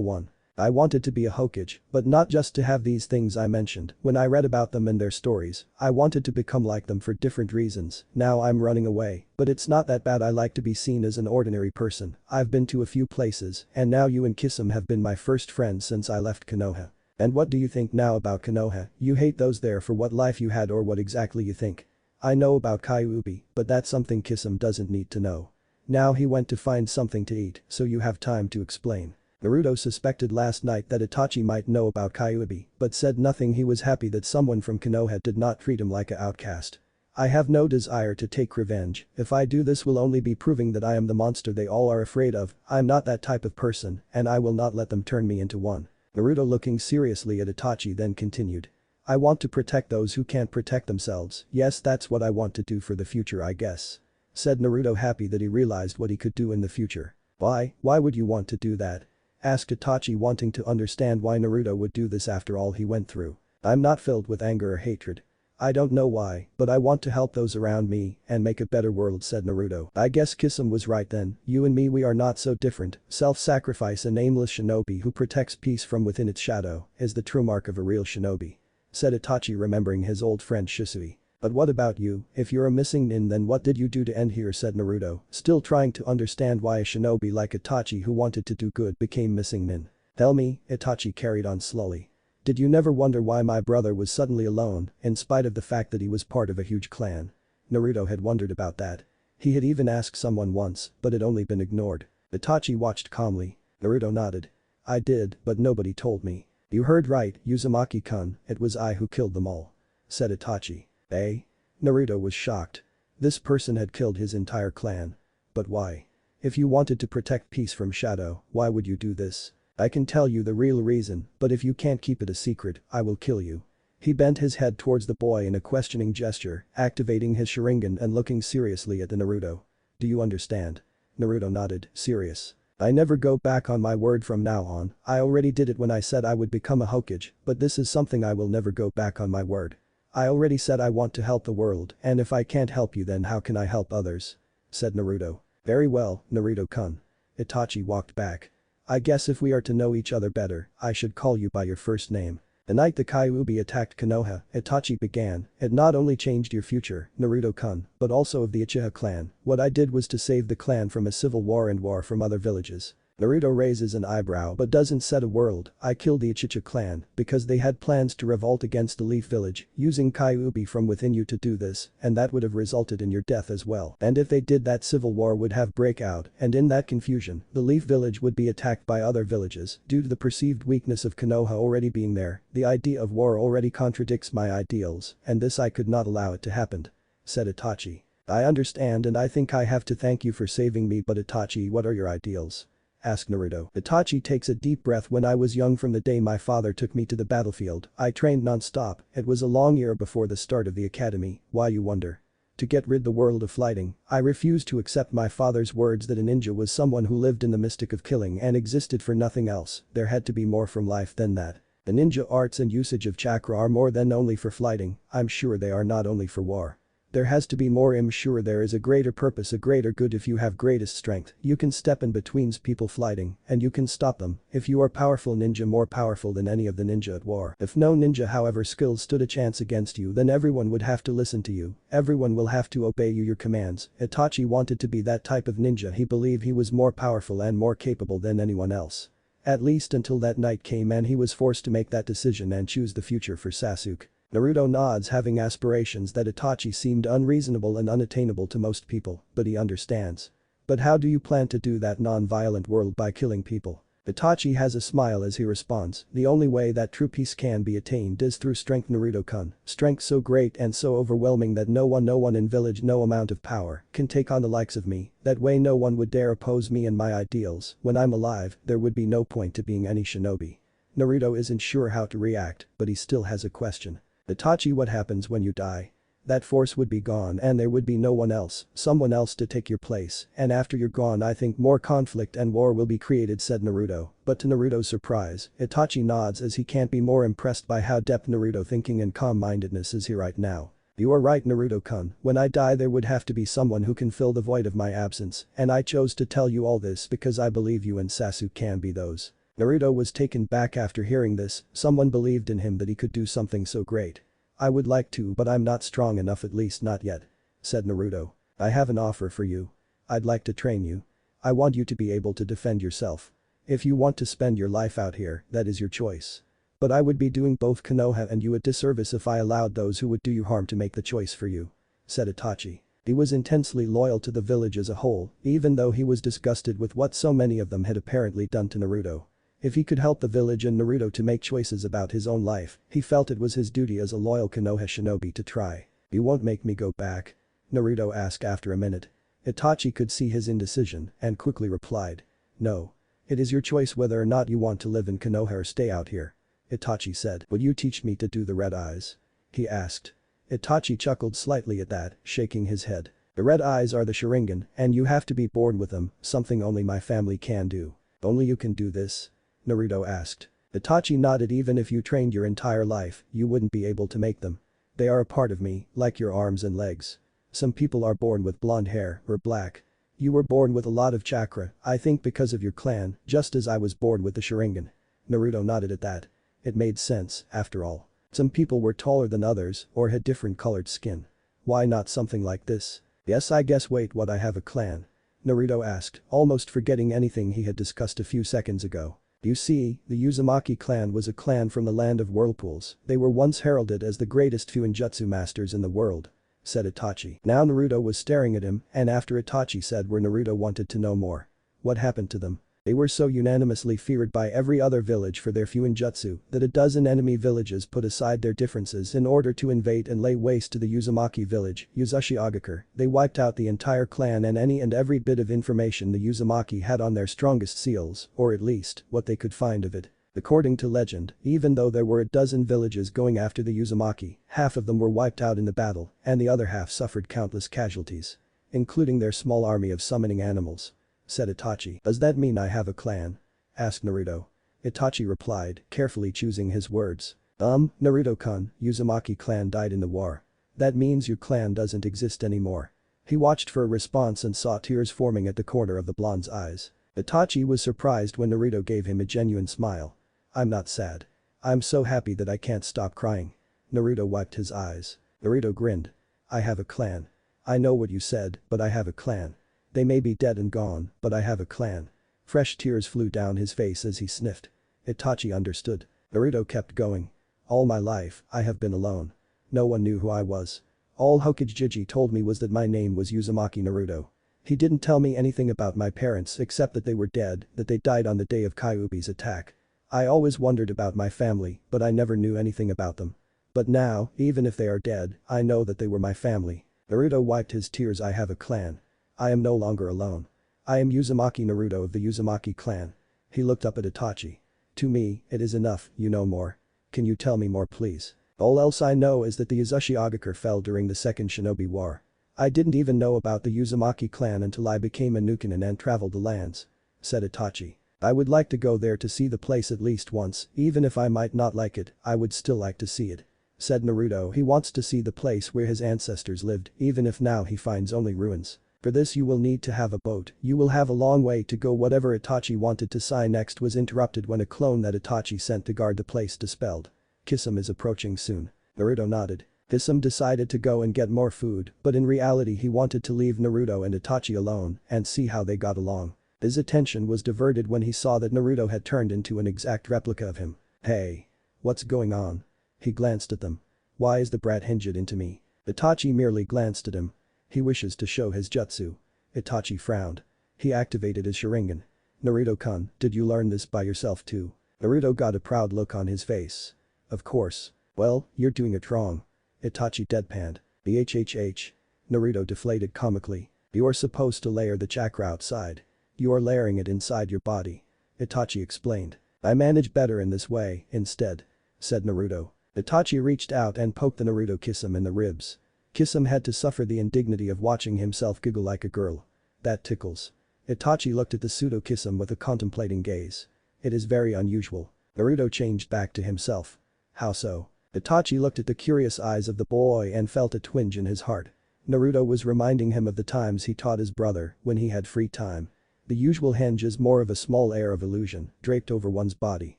one. I wanted to be a Hokage, but not just to have these things I mentioned. When I read about them and their stories, I wanted to become like them for different reasons. Now I'm running away, but it's not that bad. I like to be seen as an ordinary person. I've been to a few places, and now you and Kisame have been my first friends since I left Konoha. And what do you think now about Konoha? You hate those there for what life you had, or what exactly you think? I know about Kyuubi, but that's something Kisame doesn't need to know. Now he went to find something to eat, so you have time to explain. Naruto suspected last night that Itachi might know about Kyuubi, but said nothing. He was happy that someone from Konoha did not treat him like an outcast. I have no desire to take revenge. If I do, this will only be proving that I am the monster they all are afraid of. I'm not that type of person, and I will not let them turn me into one. Naruto, looking seriously at Itachi, then continued. I want to protect those who can't protect themselves. Yes, that's what I want to do for the future, I guess. Said Naruto, happy that he realized what he could do in the future. Why would you want to do that? Asked Itachi, wanting to understand why Naruto would do this after all he went through. I'm not filled with anger or hatred. I don't know why, but I want to help those around me and make a better world, said Naruto. I guess Kisame was right then. You and me, we are not so different. Self-sacrifice, a nameless shinobi who protects peace from within its shadow, is the true mark of a real shinobi. Said Itachi, remembering his old friend Shisui. But what about you? If you're a missing nin, then what did you do to end here, said Naruto, still trying to understand why a shinobi like Itachi who wanted to do good became missing nin. Tell me, Itachi carried on slowly. Did you never wonder why my brother was suddenly alone, in spite of the fact that he was part of a huge clan? Naruto had wondered about that. He had even asked someone once, but had only been ignored. Itachi watched calmly. Naruto nodded. I did, but nobody told me. You heard right, Uzumaki-kun, it was I who killed them all. Said Itachi. Eh? Naruto was shocked. This person had killed his entire clan. But why? If you wanted to protect peace from shadow, why would you do this? I can tell you the real reason, but if you can't keep it a secret, I will kill you. He bent his head towards the boy in a questioning gesture, activating his Sharingan and looking seriously at the Naruto. Do you understand? Naruto nodded, serious. I never go back on my word from now on. I already did it when I said I would become a Hokage, but this is something I will never go back on my word. I already said I want to help the world, and if I can't help you then how can I help others? Said Naruto. Very well, Naruto-kun. Itachi walked back. I guess if we are to know each other better, I should call you by your first name. The night the Kyuubi attacked Konoha, Itachi began, it not only changed your future, Naruto-kun, but also of the Uchiha clan. What I did was to save the clan from a civil war and war from other villages. Naruto raises an eyebrow but doesn't say a word. I killed the Uchiha clan because they had plans to revolt against the Leaf Village, using Kyuubi from within you to do this, and that would have resulted in your death as well. And if they did that civil war would have break out, and in that confusion, the Leaf Village would be attacked by other villages due to the perceived weakness of Konoha already being there. The idea of war already contradicts my ideals, and this I could not allow it to happen. Said Itachi. I understand and I think I have to thank you for saving me, but Itachi, what are your ideals? Asked Naruto. Itachi takes a deep breath. When I was young, from the day my father took me to the battlefield, I trained non-stop. It was a long year before the start of the academy. Why, you wonder? To get rid the world of fighting, I refused to accept my father's words that a ninja was someone who lived in the mystic of killing and existed for nothing else. There had to be more from life than that. The ninja arts and usage of chakra are more than only for fighting. I'm sure they are not only for war. There has to be more. I'm sure there is a greater purpose, a greater good. If you have greatest strength, you can step in between people fighting and you can stop them. If you are powerful ninja, more powerful than any of the ninja at war. If no ninja however skilled stood a chance against you, then everyone would have to listen to you. Everyone will have to obey your commands. Itachi wanted to be that type of ninja. He believed he was more powerful and more capable than anyone else. At least until that night came and he was forced to make that decision and choose the future for Sasuke. Naruto nods, having aspirations that Itachi seemed unreasonable and unattainable to most people, but he understands. But how do you plan to do that non-violent world? By killing people? Itachi has a smile as he responds, the only way that true peace can be attained is through strength, Naruto-kun. Strength so great and so overwhelming that no one in village, no amount of power, can take on the likes of me. That way no one would dare oppose me and my ideals. When I'm alive, there would be no point to being any shinobi. Naruto isn't sure how to react, but he still has a question. Itachi, what happens when you die? That force would be gone and there would be no one else, someone else to take your place, and after you're gone I think more conflict and war will be created, said Naruto. But to Naruto's surprise, Itachi nods as he can't be more impressed by how depth Naruto thinking and calm-mindedness is here right now. You are right, Naruto-kun, when I die there would have to be someone who can fill the void of my absence, and I chose to tell you all this because I believe you and Sasuke can be those. Naruto was taken back after hearing this. Someone believed in him that he could do something so great. I would like to, but I'm not strong enough, at least not yet. Said Naruto. I have an offer for you. I'd like to train you. I want you to be able to defend yourself. If you want to spend your life out here, that is your choice. But I would be doing both Konoha and you a disservice if I allowed those who would do you harm to make the choice for you. Said Itachi. He was intensely loyal to the village as a whole, even though he was disgusted with what so many of them had apparently done to Naruto. If he could help the village and Naruto to make choices about his own life, he felt it was his duty as a loyal Konoha shinobi to try. You won't make me go back? Naruto asked after a minute. Itachi could see his indecision and quickly replied. No. It is your choice whether or not you want to live in Konoha or stay out here. Itachi said. Would you teach me to do the red eyes? He asked. Itachi chuckled slightly at that, shaking his head. The red eyes are the Sharingan, and you have to be born with them, something only my family can do. Only you can do this? Naruto asked. Itachi nodded. Even if you trained your entire life, you wouldn't be able to make them. They are a part of me, like your arms and legs. Some people are born with blonde hair or black. You were born with a lot of chakra, I think because of your clan, just as I was born with the Sharingan. Naruto nodded at that. It made sense, after all. Some people were taller than others or had different colored skin. Why not something like this? Yes, I guess. Wait, what, I have a clan? Naruto asked, almost forgetting anything he had discussed a few seconds ago. You see, the Uzumaki clan was a clan from the land of whirlpools. They were once heralded as the greatest Fuinjutsu masters in the world. Said Itachi. Now Naruto was staring at him, and after Itachi said where Naruto wanted to know more. What happened to them? They were so unanimously feared by every other village for their Fuinjutsu that a dozen enemy villages put aside their differences in order to invade and lay waste to the Uzumaki village, Uzumaki. They wiped out the entire clan and any and every bit of information the Uzumaki had on their strongest seals, or at least, what they could find of it. According to legend, even though there were a dozen villages going after the Uzumaki, half of them were wiped out in the battle, and the other half suffered countless casualties. Including their small army of summoning animals. Said Itachi. Does that mean I have a clan? Asked Naruto. Itachi replied, carefully choosing his words. Naruto-kun, Uzumaki clan died in the war. That means your clan doesn't exist anymore. He watched for a response and saw tears forming at the corner of the blonde's eyes. Itachi was surprised when Naruto gave him a genuine smile. I'm not sad. I'm so happy that I can't stop crying. Naruto wiped his eyes. Naruto grinned. I have a clan. I know what you said, but I have a clan. They may be dead and gone, but I have a clan. Fresh tears flew down his face as he sniffed. Itachi understood. Naruto kept going. All my life, I have been alone. No one knew who I was. All Hokage told me was that my name was Uzumaki Naruto. He didn't tell me anything about my parents except that they were dead, that they died on the day of Kyuubi's attack. I always wondered about my family, but I never knew anything about them. But now, even if they are dead, I know that they were my family. Naruto wiped his tears. I have a clan. I am no longer alone. I am Uzumaki Naruto of the Uzumaki clan. He looked up at Itachi. To me, it is enough, you know more. Can you tell me more please? All else I know is that the Uzumaki fell during the Second Shinobi War. I didn't even know about the Uzumaki clan until I became a Nukenin and traveled the lands. Said Itachi. I would like to go there to see the place at least once, even if I might not like it, I would still like to see it. Said Naruto. He wants to see the place where his ancestors lived, even if now he finds only ruins. For this you will need to have a boat, you will have a long way to go. Whatever Itachi wanted to say next was interrupted when a clone that Itachi sent to guard the place dispelled. Kisame is approaching soon. Naruto nodded. Kisame decided to go and get more food, but in reality he wanted to leave Naruto and Itachi alone and see how they got along. His attention was diverted when he saw that Naruto had turned into an exact replica of him. Hey. What's going on? He glanced at them. Why is the brat hinged into me? Itachi merely glanced at him. He wishes to show his jutsu. Itachi frowned. He activated his Sharingan. Naruto-kun, did you learn this by yourself too? Naruto got a proud look on his face. Of course. Well, you're doing it wrong. Itachi deadpanned. Bhhh. Naruto deflated comically. You're supposed to layer the chakra outside. You are layering it inside your body. Itachi explained. I manage better in this way, instead. Said Naruto. Itachi reached out and poked the Naruto Kisame in the ribs. Kisame had to suffer the indignity of watching himself giggle like a girl. That tickles. Itachi looked at the pseudo Kisame with a contemplating gaze. It is very unusual. Naruto changed back to himself. How so? Itachi looked at the curious eyes of the boy and felt a twinge in his heart. Naruto was reminding him of the times he taught his brother when he had free time. The usual henge is more of a small air of illusion draped over one's body.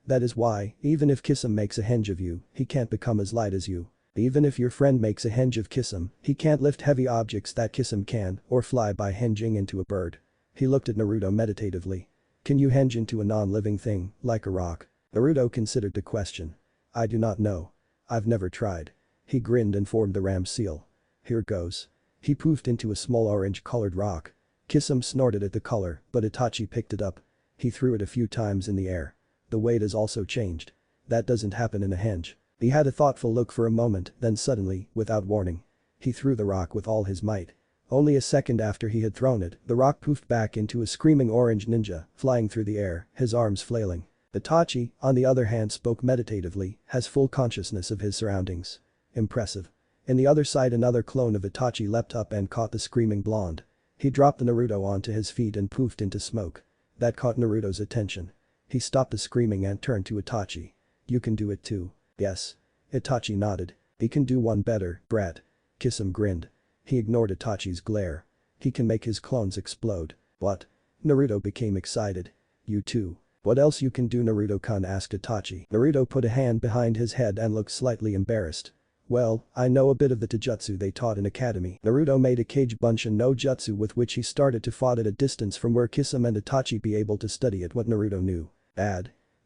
That is why, even if Kisame makes a henge of you, he can't become as light as you. Even if your friend makes a henge of Kisame, he can't lift heavy objects that Kisame can or fly by henging into a bird. He looked at Naruto meditatively. Can you henge into a non-living thing, like a rock? Naruto considered the question. I do not know. I've never tried. He grinned and formed the ram seal. Here goes. He poofed into a small orange-colored rock. Kisame snorted at the color, but Itachi picked it up. He threw it a few times in the air. The weight has also changed. That doesn't happen in a henge. He had a thoughtful look for a moment, then suddenly, without warning. He threw the rock with all his might. Only a second after he had thrown it, the rock poofed back into a screaming orange ninja, flying through the air, his arms flailing. Itachi, on the other hand, spoke meditatively, has full consciousness of his surroundings. Impressive. In the other side, another clone of Itachi leapt up and caught the screaming blonde. He dropped the Naruto onto his feet and poofed into smoke. That caught Naruto's attention. He stopped the screaming and turned to Itachi. You can do it too. Yes. Itachi nodded. He can do one better, brat. Kisame grinned. He ignored Itachi's glare. He can make his clones explode. What? Naruto became excited. You too. What else you can do? Naruto-kun asked Itachi. Naruto put a hand behind his head and looked slightly embarrassed. Well, I know a bit of the taijutsu they taught in academy. Naruto made a Kage Bunshin no jutsu with which he started to fight at a distance from where Kisame and Itachi be able to study at what Naruto knew.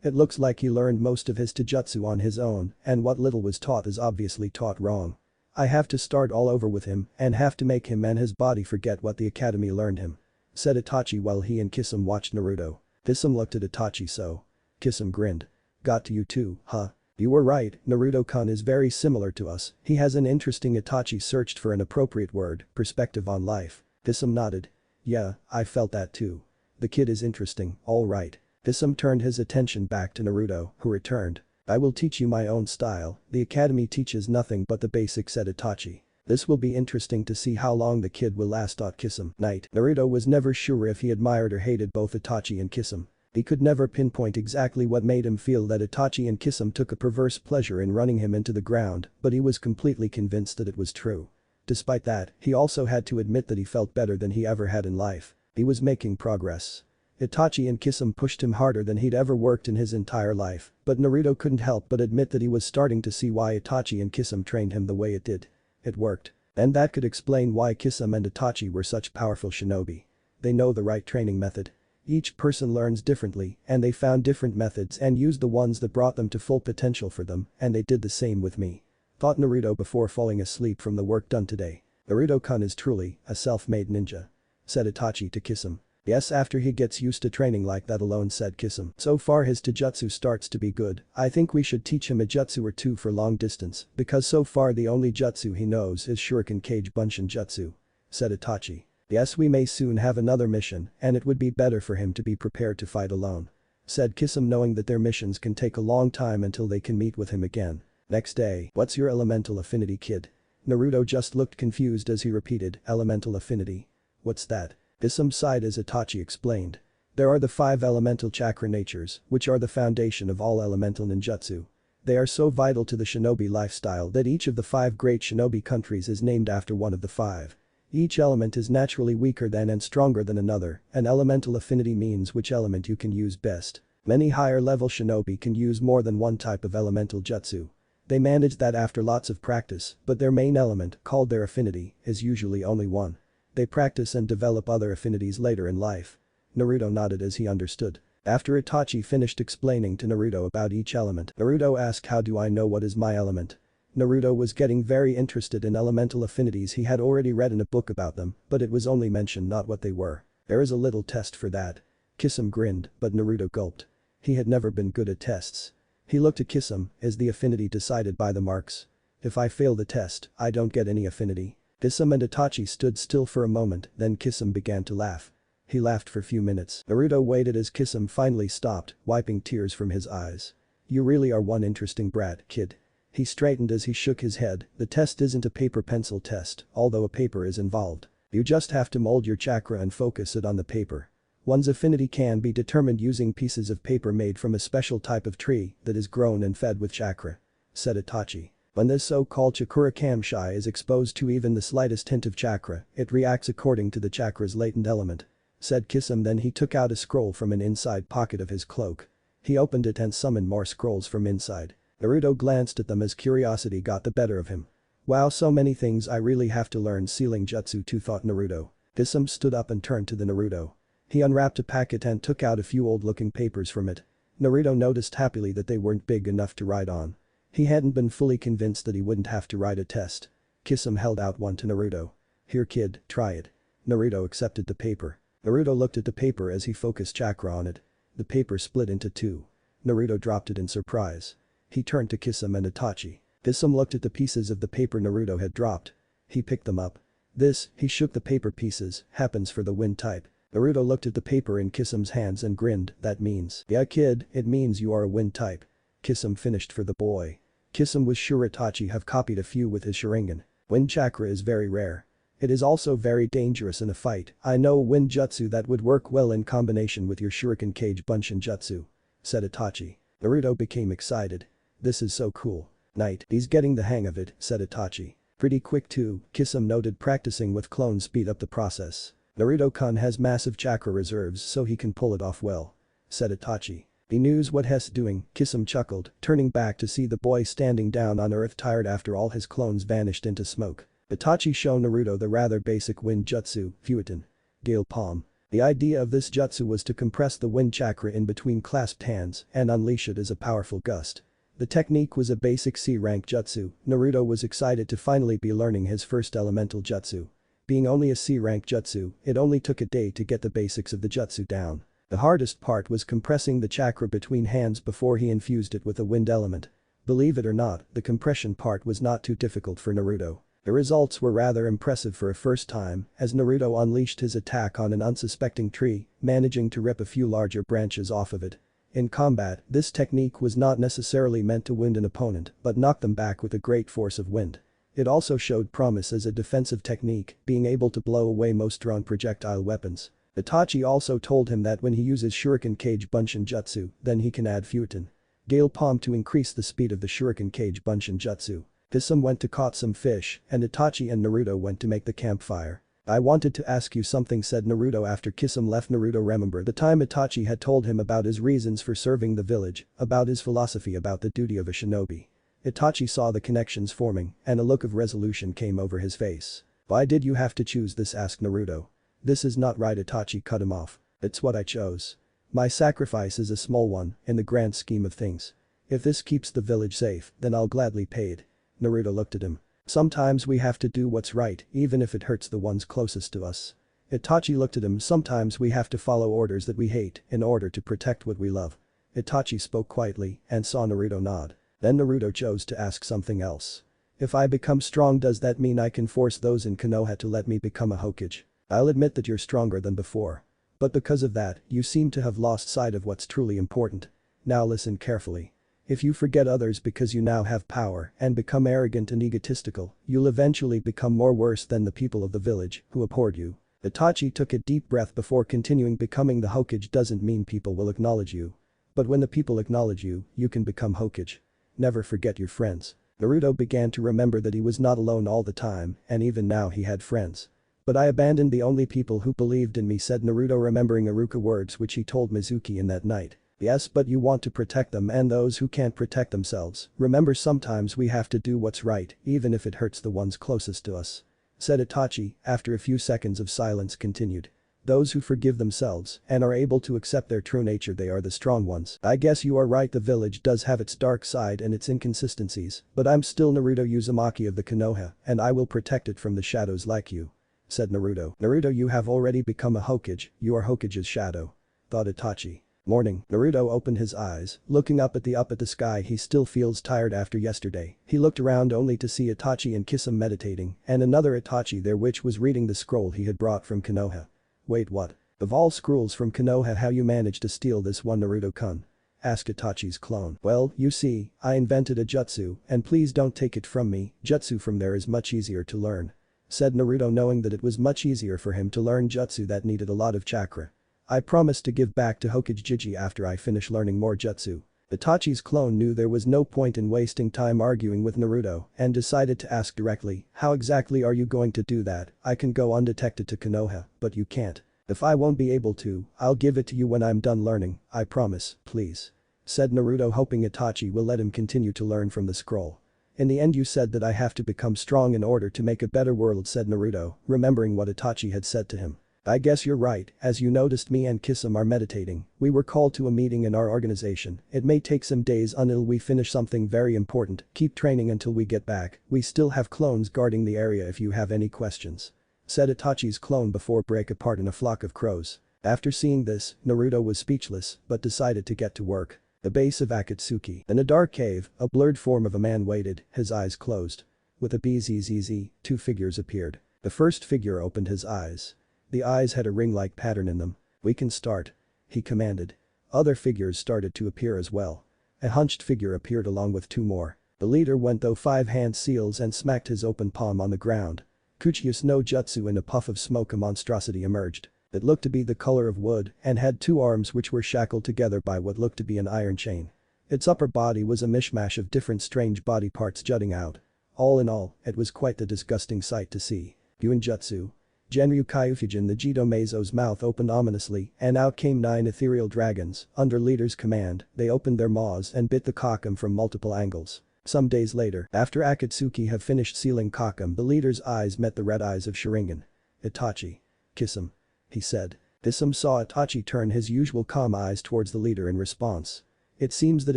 It looks like he learned most of his taijutsu on his own, and what little was taught is obviously taught wrong. I have to start all over with him and have to make him and his body forget what the academy learned him. Said Itachi while he and Kisame watched Naruto. Kisame looked at Itachi so. Kisame grinned. Got to you too, huh? You were right, Naruto-kun is very similar to us, he has an interesting Itachi searched for an appropriate word, perspective on life. Kisame nodded. Yeah, I felt that too. The kid is interesting, alright. Kisame turned his attention back to Naruto, who returned. I will teach you my own style, the academy teaches nothing but the basics, said Itachi. This will be interesting to see how long the kid will last. Kisame. Night. Naruto was never sure if he admired or hated both Itachi and Kisame. He could never pinpoint exactly what made him feel that Itachi and Kisame took a perverse pleasure in running him into the ground, but he was completely convinced that it was true. Despite that, he also had to admit that he felt better than he ever had in life. He was making progress. Itachi and Kisame pushed him harder than he'd ever worked in his entire life, but Naruto couldn't help but admit that he was starting to see why Itachi and Kisame trained him the way it did. It worked. And that could explain why Kisame and Itachi were such powerful shinobi. They know the right training method. Each person learns differently, and they found different methods and used the ones that brought them to full potential for them, and they did the same with me. Thought Naruto before falling asleep from the work done today. Naruto-kun is truly a self-made ninja. Said Itachi to Kisame. Yes, after he gets used to training like that alone, said Kisame. So far his taijutsu starts to be good, I think we should teach him a jutsu or two for long distance, because so far the only jutsu he knows is Shuriken Kage Bunshin Jutsu. Said Itachi. Yes, we may soon have another mission, and it would be better for him to be prepared to fight alone. Said Kisame, knowing that their missions can take a long time until they can meet with him again. Next day. What's your elemental affinity, kid? Naruto just looked confused as he repeated, elemental affinity. What's that? Kisame sighed as Itachi explained. There are the 5 elemental chakra natures, which are the foundation of all elemental ninjutsu. They are so vital to the shinobi lifestyle that each of the 5 great shinobi countries is named after one of the 5. Each element is naturally weaker than and stronger than another, and elemental affinity means which element you can use best. Many higher level shinobi can use more than one type of elemental jutsu. They manage that after lots of practice, but their main element, called their affinity, is usually only one. They practice and develop other affinities later in life. Naruto nodded as he understood. After Itachi finished explaining to Naruto about each element, Naruto asked, how do I know what is my element? Naruto was getting very interested in elemental affinities. He had already read in a book about them, but it was only mentioned, not what they were. There is a little test for that. Kisame grinned, but Naruto gulped. He had never been good at tests. He looked at Kisame, is the affinity decided by the marks? If I fail the test, I don't get any affinity. Kisame and Itachi stood still for a moment, then Kisame began to laugh. He laughed for a few minutes. Naruto waited as Kisame finally stopped, wiping tears from his eyes. You really are one interesting brat, kid. He straightened as he shook his head. The test isn't a paper-pencil test, although a paper is involved. You just have to mold your chakra and focus it on the paper. One's affinity can be determined using pieces of paper made from a special type of tree that is grown and fed with chakra. Said Itachi. When this so-called chakra kamshai is exposed to even the slightest hint of chakra, it reacts according to the chakra's latent element. Said Kisame, then he took out a scroll from an inside pocket of his cloak. He opened it and summoned more scrolls from inside. Naruto glanced at them as curiosity got the better of him. Wow, so many things I really have to learn. Sealing jutsu too, thought Naruto. Kisame stood up and turned to the Naruto. He unwrapped a packet and took out a few old-looking papers from it. Naruto noticed happily that they weren't big enough to write on. He hadn't been fully convinced that he wouldn't have to write a test. Kisame held out one to Naruto. Here kid, try it. Naruto accepted the paper. Naruto looked at the paper as he focused chakra on it. The paper split into 2. Naruto dropped it in surprise. He turned to Kisame and Itachi. Kisame looked at the pieces of the paper Naruto had dropped. He picked them up. This, he shook the paper pieces, happens for the wind type. Naruto looked at the paper in Kisame's hands and grinned, that means. Yeah kid, it means you are a wind type. Kisame finished for the boy. Kisame was sure Itachi have copied a few with his Sharingan. Wind chakra is very rare. It is also very dangerous in a fight. I know a wind jutsu that would work well in combination with your Shuriken Kage Bunshin Jutsu. Said Itachi. Naruto became excited. This is so cool. Night, he's getting the hang of it, said Itachi. Pretty quick too, Kisame noted, practicing with clones speed up the process. Naruto-kun has massive chakra reserves so he can pull it off well. Said Itachi. He knows what he's doing, Kisame chuckled, turning back to see the boy standing down on earth tired after all his clones vanished into smoke. Itachi showed Naruto the rather basic wind jutsu, Fuitin. Gale Palm. The idea of this jutsu was to compress the wind chakra in between clasped hands and unleash it as a powerful gust. The technique was a basic C-rank jutsu. Naruto was excited to finally be learning his first elemental jutsu. Being only a C-rank jutsu, it only took a day to get the basics of the jutsu down. The hardest part was compressing the chakra between hands before he infused it with a wind element. Believe it or not, the compression part was not too difficult for Naruto. The results were rather impressive for a first time, as Naruto unleashed his attack on an unsuspecting tree, managing to rip a few larger branches off of it. In combat, this technique was not necessarily meant to wound an opponent, but knock them back with a great force of wind. It also showed promise as a defensive technique, being able to blow away most strong projectile weapons. Itachi also told him that when he uses Shuriken Kage Bunshin Jutsu, then he can add Futon Gale Palm to increase the speed of the Shuriken Kage Bunshin Jutsu. Kisame went to caught some fish, and Itachi and Naruto went to make the campfire. I wanted to ask you something, said Naruto after Kisame left. Naruto remembered the time Itachi had told him about his reasons for serving the village, about his philosophy about the duty of a shinobi. Itachi saw the connections forming, and a look of resolution came over his face. Why did you have to choose this, asked Naruto. This is not right, Itachi cut him off. It's what I chose. My sacrifice is a small one, in the grand scheme of things. If this keeps the village safe, then I'll gladly pay it. Naruto looked at him. Sometimes we have to do what's right, even if it hurts the ones closest to us. Itachi looked at him. Sometimes we have to follow orders that we hate, in order to protect what we love. Itachi spoke quietly, and saw Naruto nod. Then Naruto chose to ask something else. If I become strong, does that mean I can force those in Konoha to let me become a Hokage? I'll admit that you're stronger than before. But because of that, you seem to have lost sight of what's truly important. Now listen carefully. If you forget others because you now have power and become arrogant and egotistical, you'll eventually become more worse than the people of the village who abhorred you. Itachi took a deep breath before continuing. Becoming the Hokage doesn't mean people will acknowledge you. But when the people acknowledge you, you can become Hokage. Never forget your friends. Naruto began to remember that he was not alone all the time, and even now he had friends. But I abandoned the only people who believed in me, said Naruto, remembering Iruka words which he told Mizuki in that night. Yes, but you want to protect them and those who can't protect themselves. Remember, sometimes we have to do what's right, even if it hurts the ones closest to us. Said Itachi, after a few seconds of silence continued. Those who forgive themselves and are able to accept their true nature, they are the strong ones. I guess you are right, the village does have its dark side and its inconsistencies, but I'm still Naruto Uzumaki of the Konoha, and I will protect it from the shadows like you. Said Naruto. Naruto, you have already become a Hokage, you are Hokage's shadow. Thought Itachi. Morning. Naruto opened his eyes, looking up at the sky. He still feels tired after yesterday. He looked around only to see Itachi and Kisame meditating, and another Itachi there which was reading the scroll he had brought from Konoha. Wait, what? Of all scrolls from Konoha, how you managed to steal this one, Naruto-kun? Asked Itachi's clone. Well, you see, I invented a jutsu, and please don't take it from me, jutsu from there is much easier to learn. Said Naruto, knowing that it was much easier for him to learn jutsu that needed a lot of chakra. I promise to give back to Hokage Jiji after I finish learning more jutsu. Itachi's clone knew there was no point in wasting time arguing with Naruto and decided to ask directly, how exactly are you going to do that? I can go undetected to Konoha, but you can't. If I won't be able to, I'll give it to you when I'm done learning, I promise, please. Said Naruto, hoping Itachi will let him continue to learn from the scroll. In the end, you said that I have to become strong in order to make a better world, said Naruto, remembering what Itachi had said to him. I guess you're right, as you noticed me and Kisame are meditating. We were called to a meeting in our organization. It may take some days until we finish something very important. Keep training until we get back. We still have clones guarding the area if you have any questions. Said Itachi's clone before break apart in a flock of crows. After seeing this, Naruto was speechless, but decided to get to work. The base of Akatsuki. In a dark cave, a blurred form of a man waited, his eyes closed. With a bzzz, two figures appeared. The first figure opened his eyes. The eyes had a ring-like pattern in them. We can start. He commanded. Other figures started to appear as well. A hunched figure appeared along with two more. The leader went though 5-hand seals and smacked his open palm on the ground. Kuchius no Jutsu. In a puff of smoke, a monstrosity emerged. It looked to be the color of wood and had two arms which were shackled together by what looked to be an iron chain. Its upper body was a mishmash of different strange body parts jutting out. All in all, it was quite the disgusting sight to see. Fuinjutsu. Genryu Kyufujin. The Jito Meizo's mouth opened ominously and out came 9 ethereal dragons. Under leader's command, they opened their maws and bit the Kakam from multiple angles. Some days later, after Akatsuki have finished sealing Kakam, the leader's eyes met the red eyes of Sharingan. Itachi. Kisame. He said. Kisame saw Itachi turn his usual calm eyes towards the leader in response. It seems that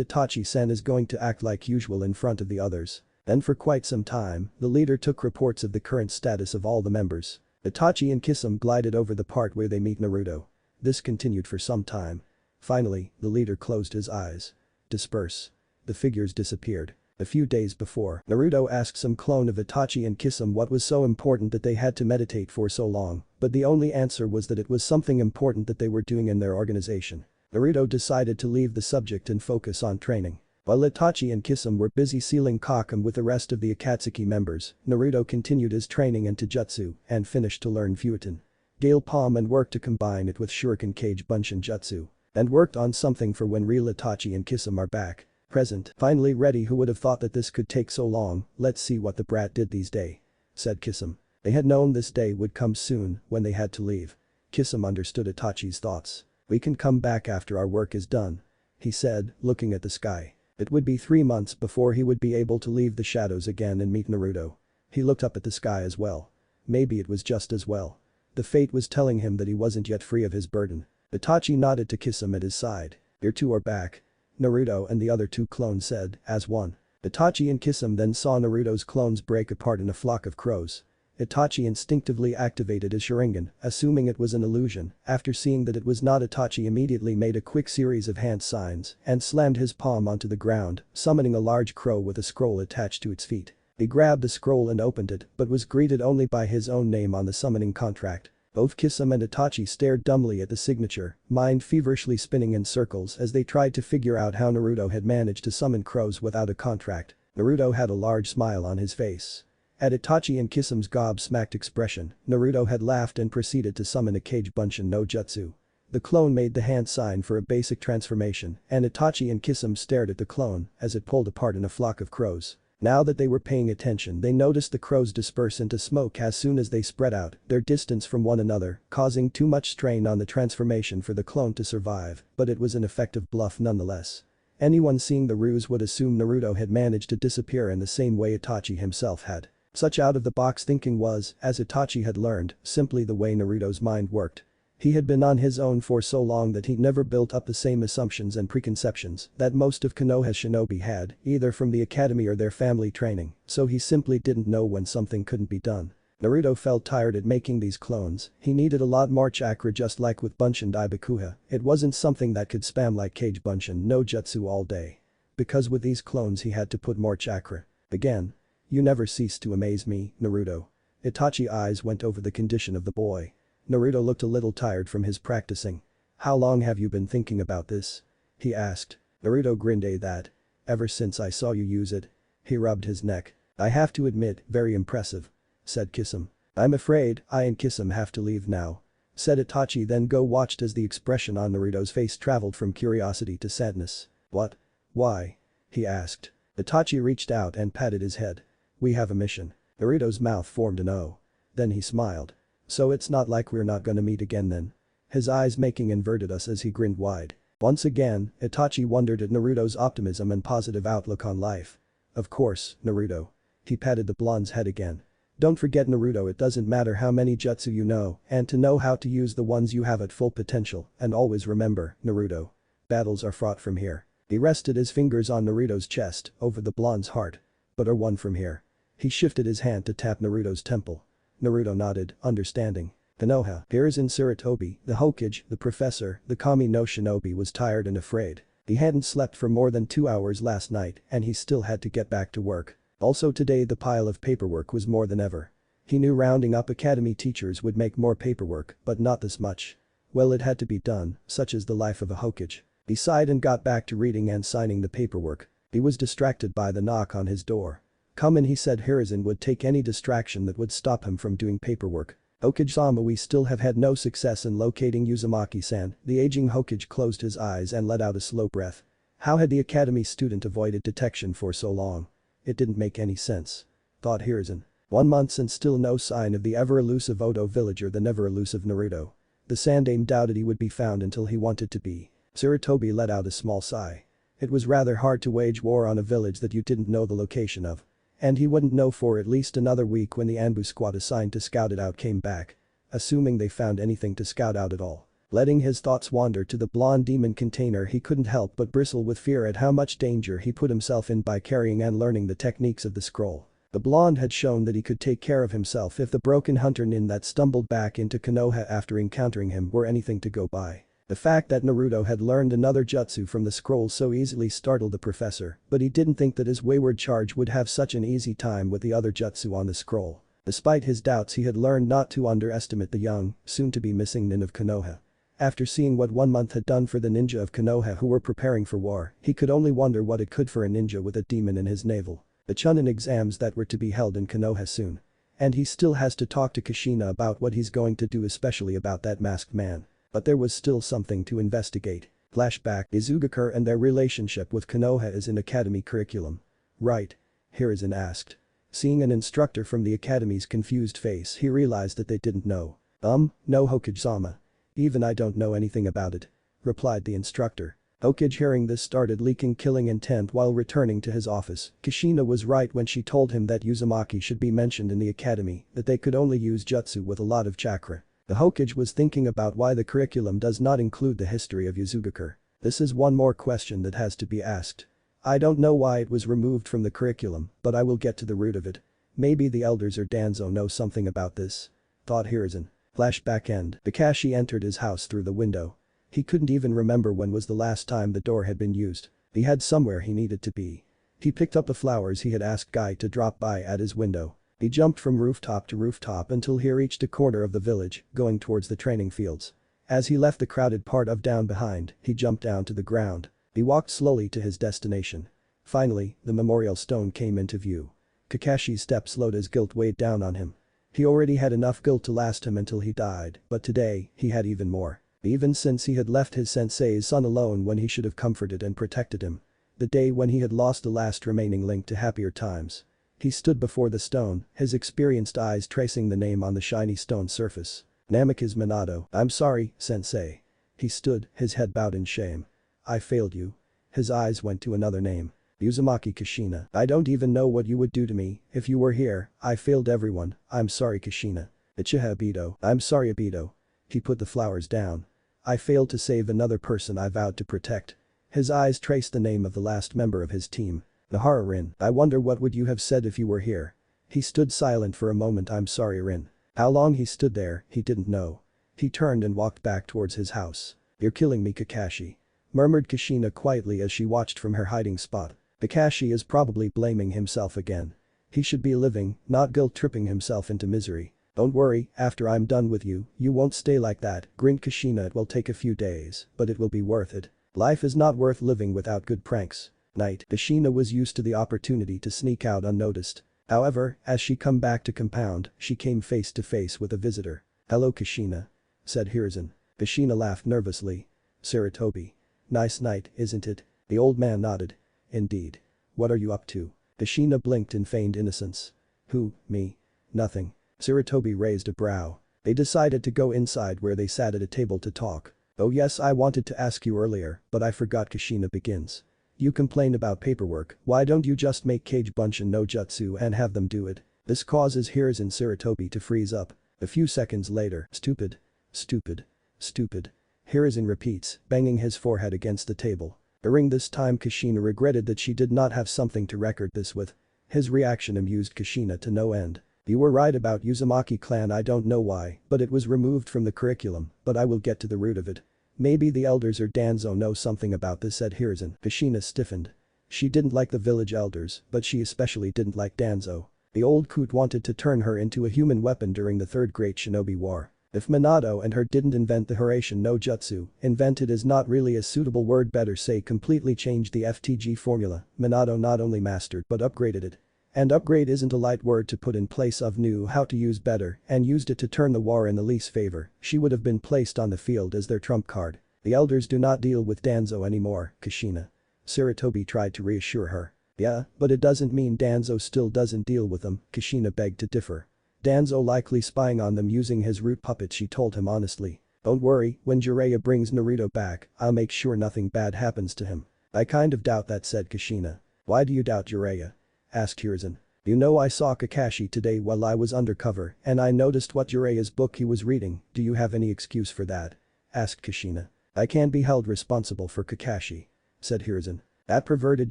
Itachi-sen is going to act like usual in front of the others. Then for quite some time, the leader took reports of the current status of all the members. Itachi and Kisame glided over the part where they meet Naruto. This continued for some time. Finally, the leader closed his eyes. Disperse. The figures disappeared. A few days before, Naruto asked some clone of Itachi and Kisame what was so important that they had to meditate for so long, but the only answer was that it was something important that they were doing in their organization. Naruto decided to leave the subject and focus on training. While Itachi and Kisame were busy sealing Kage with the rest of the Akatsuki members, Naruto continued his training in Taijutsu and finished to learn Fuitin. Gale Palm and worked to combine it with Shuriken Kage Bunshin Jutsu. And worked on something for when real Itachi and Kisame are back. Present, finally ready. Who would have thought that this could take so long? Let's see what the brat did these days, said Kisame. They had known this day would come soon when they had to leave. Kisame understood Itachi's thoughts. We can come back after our work is done, he said, looking at the sky. It would be 3 months before he would be able to leave the shadows again and meet Naruto. He looked up at the sky as well. Maybe it was just as well. The fate was telling him that he wasn't yet free of his burden. Itachi nodded to Kisame at his side. Your two are back. Naruto and the other two clones said, as one. Itachi and Kisame then saw Naruto's clones break apart in a flock of crows. Itachi instinctively activated his Sharingan, assuming it was an illusion. After seeing that it was not, Itachi immediately made a quick series of hand signs and slammed his palm onto the ground, summoning a large crow with a scroll attached to its feet. He grabbed the scroll and opened it, but was greeted only by his own name on the summoning contract. Both Kisame and Itachi stared dumbly at the signature, mind feverishly spinning in circles as they tried to figure out how Naruto had managed to summon crows without a contract. Naruto had a large smile on his face. At Itachi and Kisame's gobsmacked expression, Naruto had laughed and proceeded to summon a Kage Bunshin no Jutsu. The clone made the hand sign for a basic transformation, and Itachi and Kisame stared at the clone as it pulled apart in a flock of crows. Now that they were paying attention, they noticed the crows disperse into smoke as soon as they spread out their distance from one another, causing too much strain on the transformation for the clone to survive, but it was an effective bluff nonetheless. Anyone seeing the ruse would assume Naruto had managed to disappear in the same way Itachi himself had. Such out-of-the-box thinking was, as Itachi had learned, simply the way Naruto's mind worked. He had been on his own for so long that he'd never built up the same assumptions and preconceptions that most of Konoha's shinobi had, either from the academy or their family training, so he simply didn't know when something couldn't be done. Naruto felt tired at making these clones. He needed a lot more chakra, just like with Bunshin Daibakuha. It wasn't something that could spam like Kage Bunshin no Jutsu all day. Because with these clones he had to put more chakra. Again. You never cease to amaze me, Naruto. Itachi's eyes went over the condition of the boy. Naruto looked a little tired from his practicing. How long have you been thinking about this? He asked. Naruto grinned at that. Ever since I saw you use it. He rubbed his neck. I have to admit, very impressive, said Kisame. I'm afraid I and Kisame have to leave now, said Itachi, then watched as the expression on Naruto's face traveled from curiosity to sadness. What? Why? He asked. Itachi reached out and patted his head. We have a mission. Naruto's mouth formed an O. Then he smiled. So it's not like we're not gonna meet again then? His eyes making inverted us as he grinned wide. Once again, Itachi wondered at Naruto's optimism and positive outlook on life. Of course, Naruto. He patted the blonde's head again. Don't forget, Naruto, it doesn't matter how many jutsu you know, and to know how to use the ones you have at full potential, and always remember, Naruto. Battles are fought from here. He rested his fingers on Naruto's chest, over the blonde's heart. But are won from here. He shifted his hand to tap Naruto's temple. Naruto nodded, understanding. Konoha, Hiruzen Sarutobi, the Hokage, the professor, the Kami no Shinobi was tired and afraid. He hadn't slept for more than 2 hours last night and he still had to get back to work. Also today the pile of paperwork was more than ever. He knew rounding up academy teachers would make more paperwork, but not this much. Well, it had to be done, such is the life of a Hokage. He sighed and got back to reading and signing the paperwork. He was distracted by the knock on his door. Come in, he said. Hiruzen would take any distraction that would stop him from doing paperwork. Hokage-sama, we still have had no success in locating Uzumaki-san. The aging Hokage closed his eyes and let out a slow breath. How had the academy student avoided detection for so long? It didn't make any sense, thought Hiruzen. 1 month and still no sign of the ever-elusive Oto villager, the never-elusive Naruto. The Sandaime doubted he would be found until he wanted to be. Sarutobi let out a small sigh. It was rather hard to wage war on a village that you didn't know the location of. And he wouldn't know for at least another week when the Anbu squad assigned to scout it out came back. Assuming they found anything to scout out at all. Letting his thoughts wander to the blonde demon container, he couldn't help but bristle with fear at how much danger he put himself in by carrying and learning the techniques of the scroll. The blonde had shown that he could take care of himself if the broken hunter nin that stumbled back into Konoha after encountering him were anything to go by. The fact that Naruto had learned another jutsu from the scroll so easily startled the professor, but he didn't think that his wayward charge would have such an easy time with the other jutsu on the scroll. Despite his doubts, he had learned not to underestimate the young, soon-to-be missing nin of Konoha. After seeing what 1 month had done for the ninja of Konoha who were preparing for war, he could only wonder what it could for a ninja with a demon in his navel. The Chunin exams that were to be held in Konoha soon. And he still has to talk to Kushina about what he's going to do, especially about that masked man. But there was still something to investigate. Flashback: Izugakure and their relationship with Konoha is in academy curriculum. Right? Hiruzen asked. Seeing an instructor from the academy's confused face, he realized that they didn't know. No Hokage-sama. Even I don't know anything about it. Replied the instructor. Hokage hearing this started leaking killing intent while returning to his office. Kushina was right when she told him that Uzumaki should be mentioned in the academy, that they could only use jutsu with a lot of chakra. The Hokage was thinking about why the curriculum does not include the history of Uzugakure. This is one more question that has to be asked. I don't know why it was removed from the curriculum, but I will get to the root of it. Maybe the elders or Danzo know something about this. Thought Hiruzen. Flashback end. Kakashi entered his house through the window. He couldn't even remember when was the last time the door had been used. He had somewhere he needed to be. He picked up the flowers he had asked Guy to drop by at his window. He jumped from rooftop to rooftop until he reached a corner of the village, going towards the training fields. As he left the crowded part of down behind, he jumped down to the ground. He walked slowly to his destination. Finally, the memorial stone came into view. Kakashi's steps slowed as guilt weighed down on him. He already had enough guilt to last him until he died, but today, he had even more. Even since he had left his sensei's son alone when he should have comforted and protected him. The day when he had lost the last remaining link to happier times. He stood before the stone, his experienced eyes tracing the name on the shiny stone surface. Namikaze Minato. I'm sorry, sensei. He stood, his head bowed in shame. I failed you. His eyes went to another name. Uzumaki Kushina. I don't even know what you would do to me if you were here. I failed everyone. I'm sorry, Kushina. Uchiha Obito. I'm sorry, Obito. He put the flowers down. I failed to save another person I vowed to protect. His eyes traced the name of the last member of his team. Nahara Rin. I wonder what would you have said if you were here. He stood silent for a moment. I'm sorry, Rin. How long he stood there, he didn't know. He turned and walked back towards his house. You're killing me, Kakashi. Murmured Kushina quietly as she watched from her hiding spot. Kakashi is probably blaming himself again. He should be living, not guilt-tripping himself into misery. Don't worry, after I'm done with you, you won't stay like that, grinned Kushina. It will take a few days, but it will be worth it. Life is not worth living without good pranks. Night. Kushina was used to the opportunity to sneak out unnoticed. However, as she come back to compound, she came face to face with a visitor. Hello, Kushina. Said Hiruzen. Kushina laughed nervously. Sarutobi. Nice night, isn't it? The old man nodded. Indeed. What are you up to? Kushina blinked in feigned innocence. Who, me? Nothing. Sarutobi raised a brow. They decided to go inside where they sat at a table to talk. Oh yes, I wanted to ask you earlier, but I forgot. Kushina begins. You complain about paperwork, why don't you just make Kage Bunshin no jutsu and have them do it? This causes Hiruzen Sarutobi to freeze up. A few seconds later, stupid. Stupid. Stupid. Hiruzen repeats, banging his forehead against the table. During this time Kushina regretted that she did not have something to record this with. His reaction amused Kushina to no end. You were right about Uzumaki clan. I don't know why, but it was removed from the curriculum, but I will get to the root of it. Maybe the elders or Danzo know something about this, said Hiruzen. Kushina stiffened. She didn't like the village elders, but she especially didn't like Danzo. The old coot wanted to turn her into a human weapon during the Third Great Shinobi War. If Minato and her didn't invent the Hiraishin no Jutsu, invented is not really a suitable word, better say completely changed the FTG formula, Minato not only mastered but upgraded it. And upgrade isn't a light word to put in place of knew how to use better and used it to turn the war in the least favor, she would have been placed on the field as their trump card. The elders do not deal with Danzo anymore, Kushina. Sarutobi tried to reassure her. Yeah, but it doesn't mean Danzo still doesn't deal with them, Kushina begged to differ. Danzo likely spying on them using his root puppet, she told him honestly. Don't worry, when Jiraiya brings Naruto back, I'll make sure nothing bad happens to him. I kind of doubt that, said Kushina. Why do you doubt Jiraiya? Asked Hiruzen. You know, I saw Kakashi today while I was undercover and I noticed what Jiraiya's book he was reading. Do you have any excuse for that? Asked Kushina. I can't be held responsible for Kakashi. Said Hiruzen. That perverted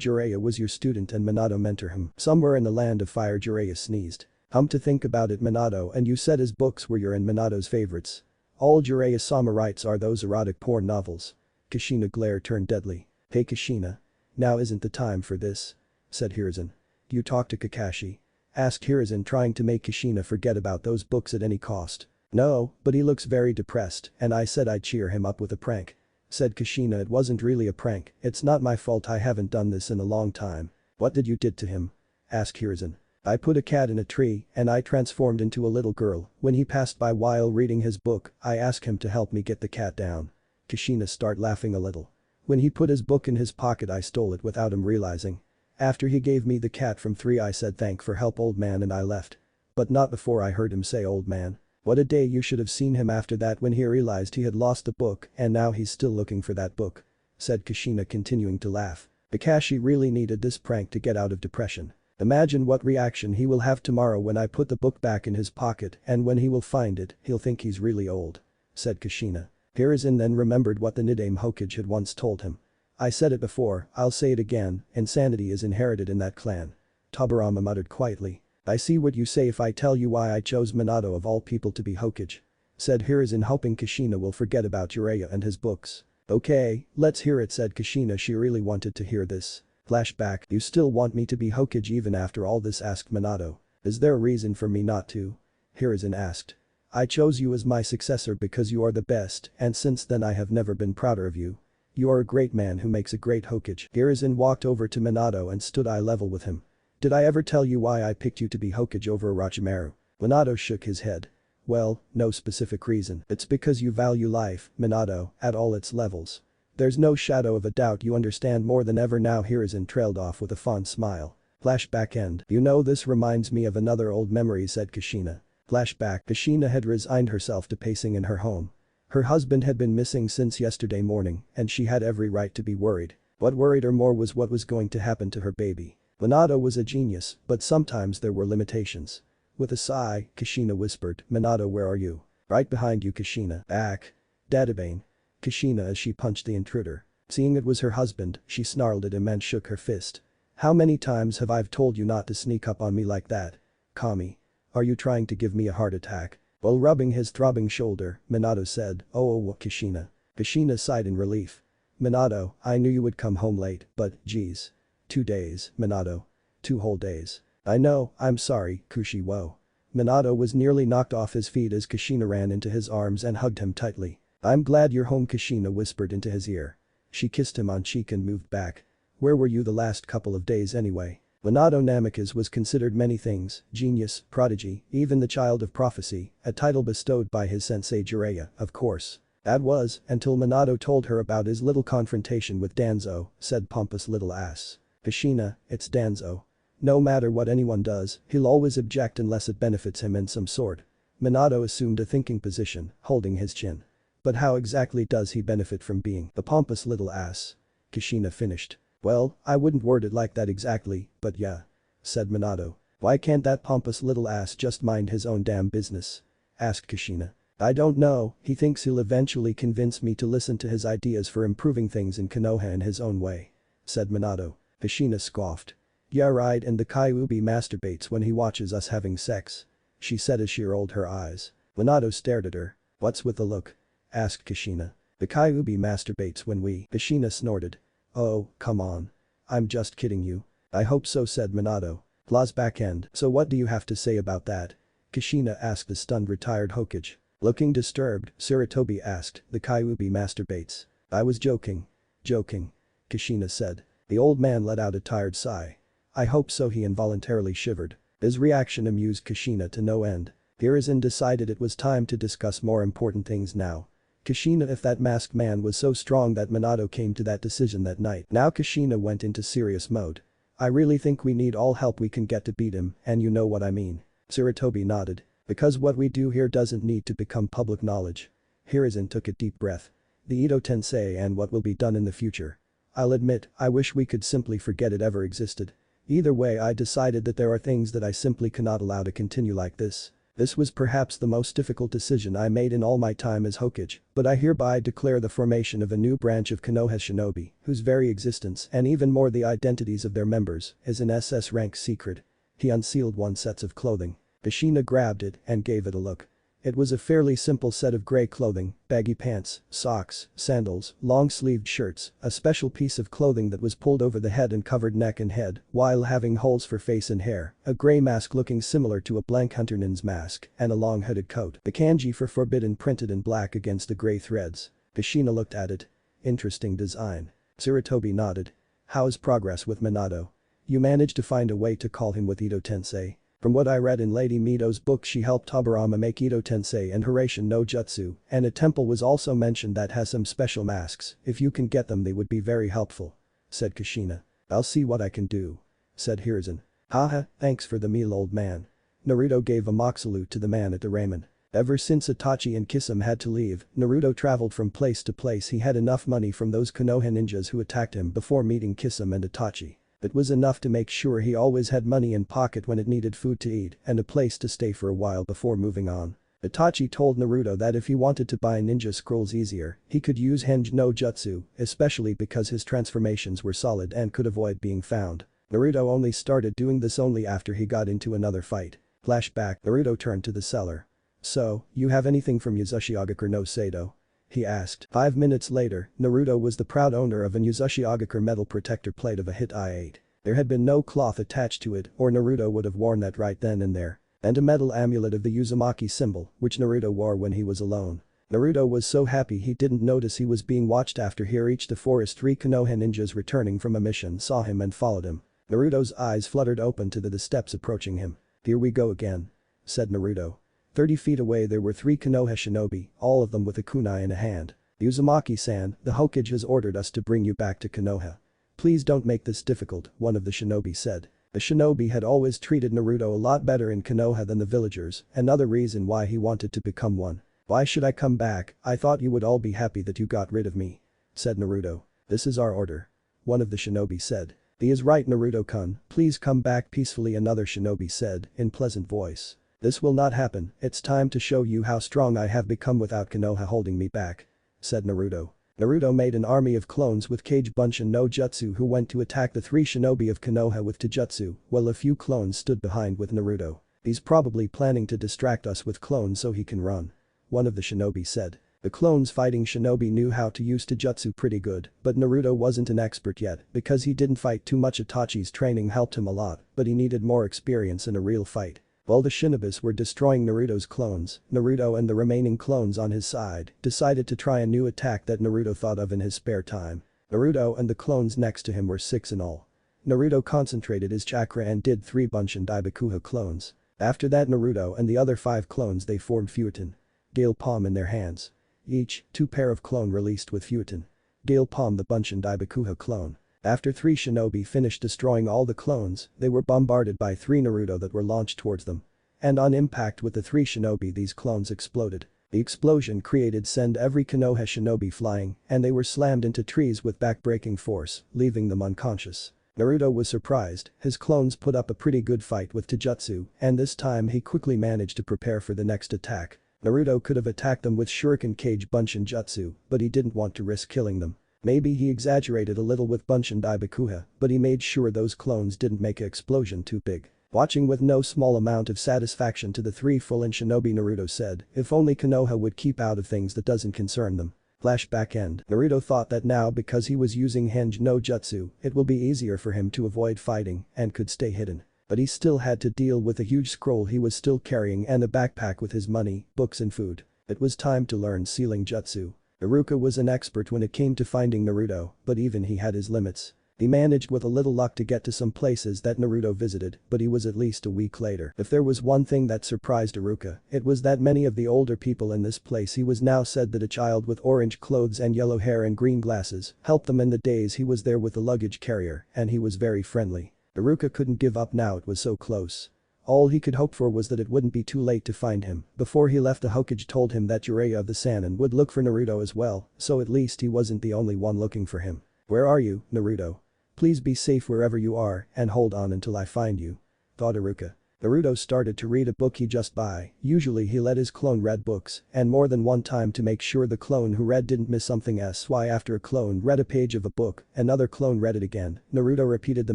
Jiraiya was your student and Minato mentor him. Somewhere in the land of fire Jiraiya sneezed. To think about it Minato and you said his books were your and Minato's favorites. All Jiraiya-sama writes are those erotic porn novels. Kushina glare turned deadly. Hey Kushina. Now isn't the time for this. Said Hiruzen. You talk to Kakashi. Asked Hiruzen trying to make Kushina forget about those books at any cost. No, but he looks very depressed and I said I'd cheer him up with a prank. Said Kushina it wasn't really a prank, it's not my fault I haven't done this in a long time. What did you did to him? Asked Hiruzen. I put a cat in a tree and I transformed into a little girl. When he passed by while reading his book, I asked him to help me get the cat down. Kushina start laughing a little. When he put his book in his pocket I stole it without him realizing. After he gave me the cat from 3 I said thank for help old man and I left. But not before I heard him say old man. What a day you should have seen him after that when he realized he had lost the book and now he's still looking for that book. Said Kushina continuing to laugh. Kakashi really needed this prank to get out of depression. Imagine what reaction he will have tomorrow when I put the book back in his pocket and when he will find it, he'll think he's really old. Said Kushina. Hiruzen then remembered what the Nidaime Hokage had once told him. I said it before, I'll say it again, insanity is inherited in that clan. Tobirama muttered quietly. I see what you say if I tell you why I chose Minato of all people to be Hokage. Said Hiruzen hoping Kushina will forget about Jiraiya and his books. Okay, let's hear it said Kushina she really wanted to hear this. Flashback, you still want me to be Hokage even after all this asked Minato. Is there a reason for me not to? Hiruzen asked. I chose you as my successor because you are the best and since then I have never been prouder of you. You are a great man who makes a great Hokage. Hiruzen walked over to Minato and stood eye level with him. Did I ever tell you why I picked you to be Hokage over Orochimaru? Minato shook his head. Well, no specific reason. It's because you value life, Minato, at all its levels. There's no shadow of a doubt you understand more than ever now Hiruzen trailed off with a fond smile. Flashback end. You know this reminds me of another old memory said Kushina. Flashback. Kushina had resigned herself to pacing in her home. Her husband had been missing since yesterday morning and she had every right to be worried. What worried her more was what was going to happen to her baby. Minato was a genius, but sometimes there were limitations. With a sigh, Kushina whispered, Minato where are you? Right behind you Kushina. Back. Databane. Kushina as she punched the intruder. Seeing it was her husband, she snarled at him and shook her fist. How many times have I told you not to sneak up on me like that? Kami. Are you trying to give me a heart attack? While rubbing his throbbing shoulder, Minato said, oh Kushina. Kushina sighed in relief. Minato, I knew you would come home late, but, geez. 2 days, Minato. 2 whole days. I know, I'm sorry, Kushi whoa. Minato was nearly knocked off his feet as Kushina ran into his arms and hugged him tightly. I'm glad you're home Kushina whispered into his ear. She kissed him on cheek and moved back. Where were you the last couple of days anyway? Minato Namikaze was considered many things, genius, prodigy, even the child of prophecy, a title bestowed by his sensei Jiraiya, of course. That was, until Minato told her about his little confrontation with Danzo, said pompous little ass. Kushina, it's Danzo. No matter what anyone does, he'll always object unless it benefits him in some sort. Minato assumed a thinking position, holding his chin. But how exactly does he benefit from being the pompous little ass? Kushina finished. Well, I wouldn't word it like that exactly, but yeah. Said Minato. Why can't that pompous little ass just mind his own damn business? Asked Kushina. I don't know, he thinks he'll eventually convince me to listen to his ideas for improving things in Konoha in his own way. Said Minato. Kushina scoffed. Yeah right and the Kyuubi masturbates when he watches us having sex. She said as she rolled her eyes. Minato stared at her. What's with the look? Asked Kushina. The Kyuubi masturbates when we. Kushina snorted. Oh, come on. I'm just kidding you. I hope so said Minato. Flashback end. So what do you have to say about that? Kushina asked the stunned retired Hokage. Looking disturbed, Sarutobi asked, the Kyuubi masturbates. I was joking. Joking. Kushina said. The old man let out a tired sigh. I hope so he involuntarily shivered. His reaction amused Kushina to no end. Hiruzen decided it was time to discuss more important things now. Kushina if that masked man was so strong that Minato came to that decision that night. Now Kushina went into serious mode. I really think we need all help we can get to beat him and you know what I mean. Sarutobi nodded. Because what we do here doesn't need to become public knowledge. Hiruzen took a deep breath. The Ito Tensei and what will be done in the future. I'll admit, I wish we could simply forget it ever existed. Either way I decided that there are things that I simply cannot allow to continue like this. This was perhaps the most difficult decision I made in all my time as Hokage, but I hereby declare the formation of a new branch of Konoha shinobi, whose very existence, and even more the identities of their members, is an SS rank secret. He unsealed one set of clothing. Kushina grabbed it and gave it a look. It was a fairly simple set of grey clothing, baggy pants, socks, sandals, long-sleeved shirts, a special piece of clothing that was pulled over the head and covered neck and head, while having holes for face and hair, a grey mask looking similar to a blank hunter nin's mask, and a long hooded coat. The kanji for forbidden printed in black against the grey threads. Kushina looked at it. Interesting design. Tsurutobi nodded. How's progress with Minato? You managed to find a way to call him with Ito-tensei? From what I read in Lady Mito's book, she helped Tobirama make Ito-tensei and Hiraishin no Jutsu, and a temple was also mentioned that has some special masks. If you can get them they would be very helpful. Said Kushina. I'll see what I can do. Said Hiruzen. Haha, thanks for the meal old man. Naruto gave a mock salute to the man at the ramen. Ever since Itachi and Kisame had to leave, Naruto traveled from place to place. He had enough money from those Konoha ninjas who attacked him before meeting Kisame and Itachi. It was enough to make sure he always had money in pocket when it needed food to eat and a place to stay for a while before moving on. Itachi told Naruto that if he wanted to buy ninja scrolls easier, he could use Henj no Jutsu, especially because his transformations were solid and could avoid being found. Naruto only started doing this only after he got into another fight. Flashback, Naruto turned to the seller. So, you have anything from Uzumaki no Sado? He asked. 5 minutes later, Naruto was the proud owner of an Uzumaki metal protector plate of a hit I-8. There had been no cloth attached to it or Naruto would have worn that right then and there. And a metal amulet of the Uzumaki symbol, which Naruto wore when he was alone. Naruto was so happy he didn't notice he was being watched. After he reached the forest, 3 Konoha ninjas returning from a mission saw him and followed him. Naruto's eyes fluttered open to the steps approaching him. Here we go again. Said Naruto. 30 feet away there were 3 Konoha shinobi, all of them with a kunai in a hand. Uzumaki-san, the Hokage has ordered us to bring you back to Konoha. Please don't make this difficult, one of the shinobi said. The shinobi had always treated Naruto a lot better in Konoha than the villagers, another reason why he wanted to become one. Why should I come back? I thought you would all be happy that you got rid of me. Said Naruto. This is our order. One of the shinobi said. He is right Naruto-kun, please come back peacefully, another shinobi said, in pleasant voice. This will not happen, it's time to show you how strong I have become without Konoha holding me back. Said Naruto. Naruto made an army of clones with Kage Bunshin no Jutsu who went to attack the 3 shinobi of Konoha with Taijutsu, while a few clones stood behind with Naruto. He's probably planning to distract us with clones so he can run. One of the shinobi said. The clones fighting shinobi knew how to use Taijutsu pretty good, but Naruto wasn't an expert yet because he didn't fight too much. Itachi's training helped him a lot, but he needed more experience in a real fight. While the shinobis were destroying Naruto's clones, Naruto and the remaining clones on his side decided to try a new attack that Naruto thought of in his spare time. Naruto and the clones next to him were 6 in all. Naruto concentrated his chakra and did 3 Bunshin Daibakuha clones. After that Naruto and the other 5 clones they formed Fuiton. Gale palm in their hands. Each, 2 pair of clone released with Fuiton. Gale palm the Bunshin Daibakuha clone. After 3 shinobi finished destroying all the clones, they were bombarded by 3 Naruto that were launched towards them. And on impact with the 3 shinobi these clones exploded. The explosion created send every Konoha shinobi flying, and they were slammed into trees with back-breaking force, leaving them unconscious. Naruto was surprised, his clones put up a pretty good fight with Taijutsu, and this time he quickly managed to prepare for the next attack. Naruto could have attacked them with Shuriken Kage Bunshin Jutsu, but he didn't want to risk killing them. Maybe he exaggerated a little with Bunshin Daibakuha, but he made sure those clones didn't make an explosion too big. Watching with no small amount of satisfaction to the 3 full-in shinobi, Naruto said, if only Konoha would keep out of things that doesn't concern them. Flashback end. Naruto thought that now because he was using Henj no Jutsu, it will be easier for him to avoid fighting and could stay hidden. But he still had to deal with a huge scroll he was still carrying and a backpack with his money, books and food. It was time to learn sealing jutsu. Iruka was an expert when it came to finding Naruto, but even he had his limits. He managed with a little luck to get to some places that Naruto visited, but he was at least a week later. If there was one thing that surprised Iruka, it was that many of the older people in this place he was now said that a child with orange clothes and yellow hair and green glasses helped them in the days he was there with the luggage carrier, and he was very friendly. Iruka couldn't give up now, it was so close. All he could hope for was that it wouldn't be too late to find him. Before he left, the Hokage told him that Jiraiya of the Sannin would look for Naruto as well, so at least he wasn't the only one looking for him. Where are you, Naruto? Please be safe wherever you are and hold on until I find you. Thought Iruka. Naruto started to read a book he just buy. Usually he let his clone read books, and more than one time to make sure the clone who read didn't miss something. Why after a clone read a page of a book, another clone read it again. Naruto repeated the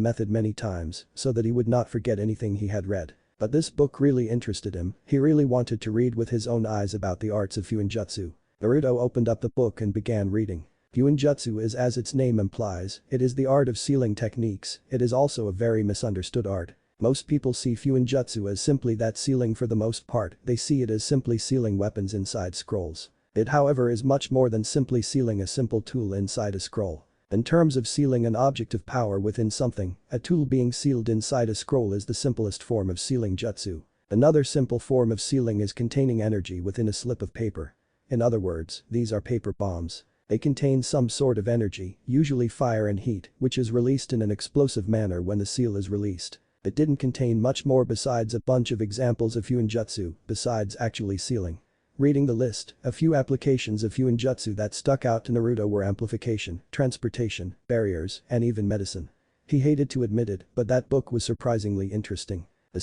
method many times so that he would not forget anything he had read. But this book really interested him, he really wanted to read with his own eyes about the arts of Fuinjutsu. Naruto opened up the book and began reading. Fuinjutsu is, as its name implies, it is the art of sealing techniques. It is also a very misunderstood art. Most people see Fuinjutsu as simply that sealing. For the most part, they see it as simply sealing weapons inside scrolls. It however is much more than simply sealing a simple tool inside a scroll. In terms of sealing an object of power within something, a tool being sealed inside a scroll is the simplest form of sealing jutsu. Another simple form of sealing is containing energy within a slip of paper. In other words, these are paper bombs. They contain some sort of energy, usually fire and heat, which is released in an explosive manner when the seal is released. It didn't contain much more besides a bunch of examples of Fuinjutsu, besides actually sealing. Reading the list, a few applications of Fuinjutsu that stuck out to Naruto were amplification, transportation, barriers, and even medicine. He hated to admit it, but that book was surprisingly interesting. The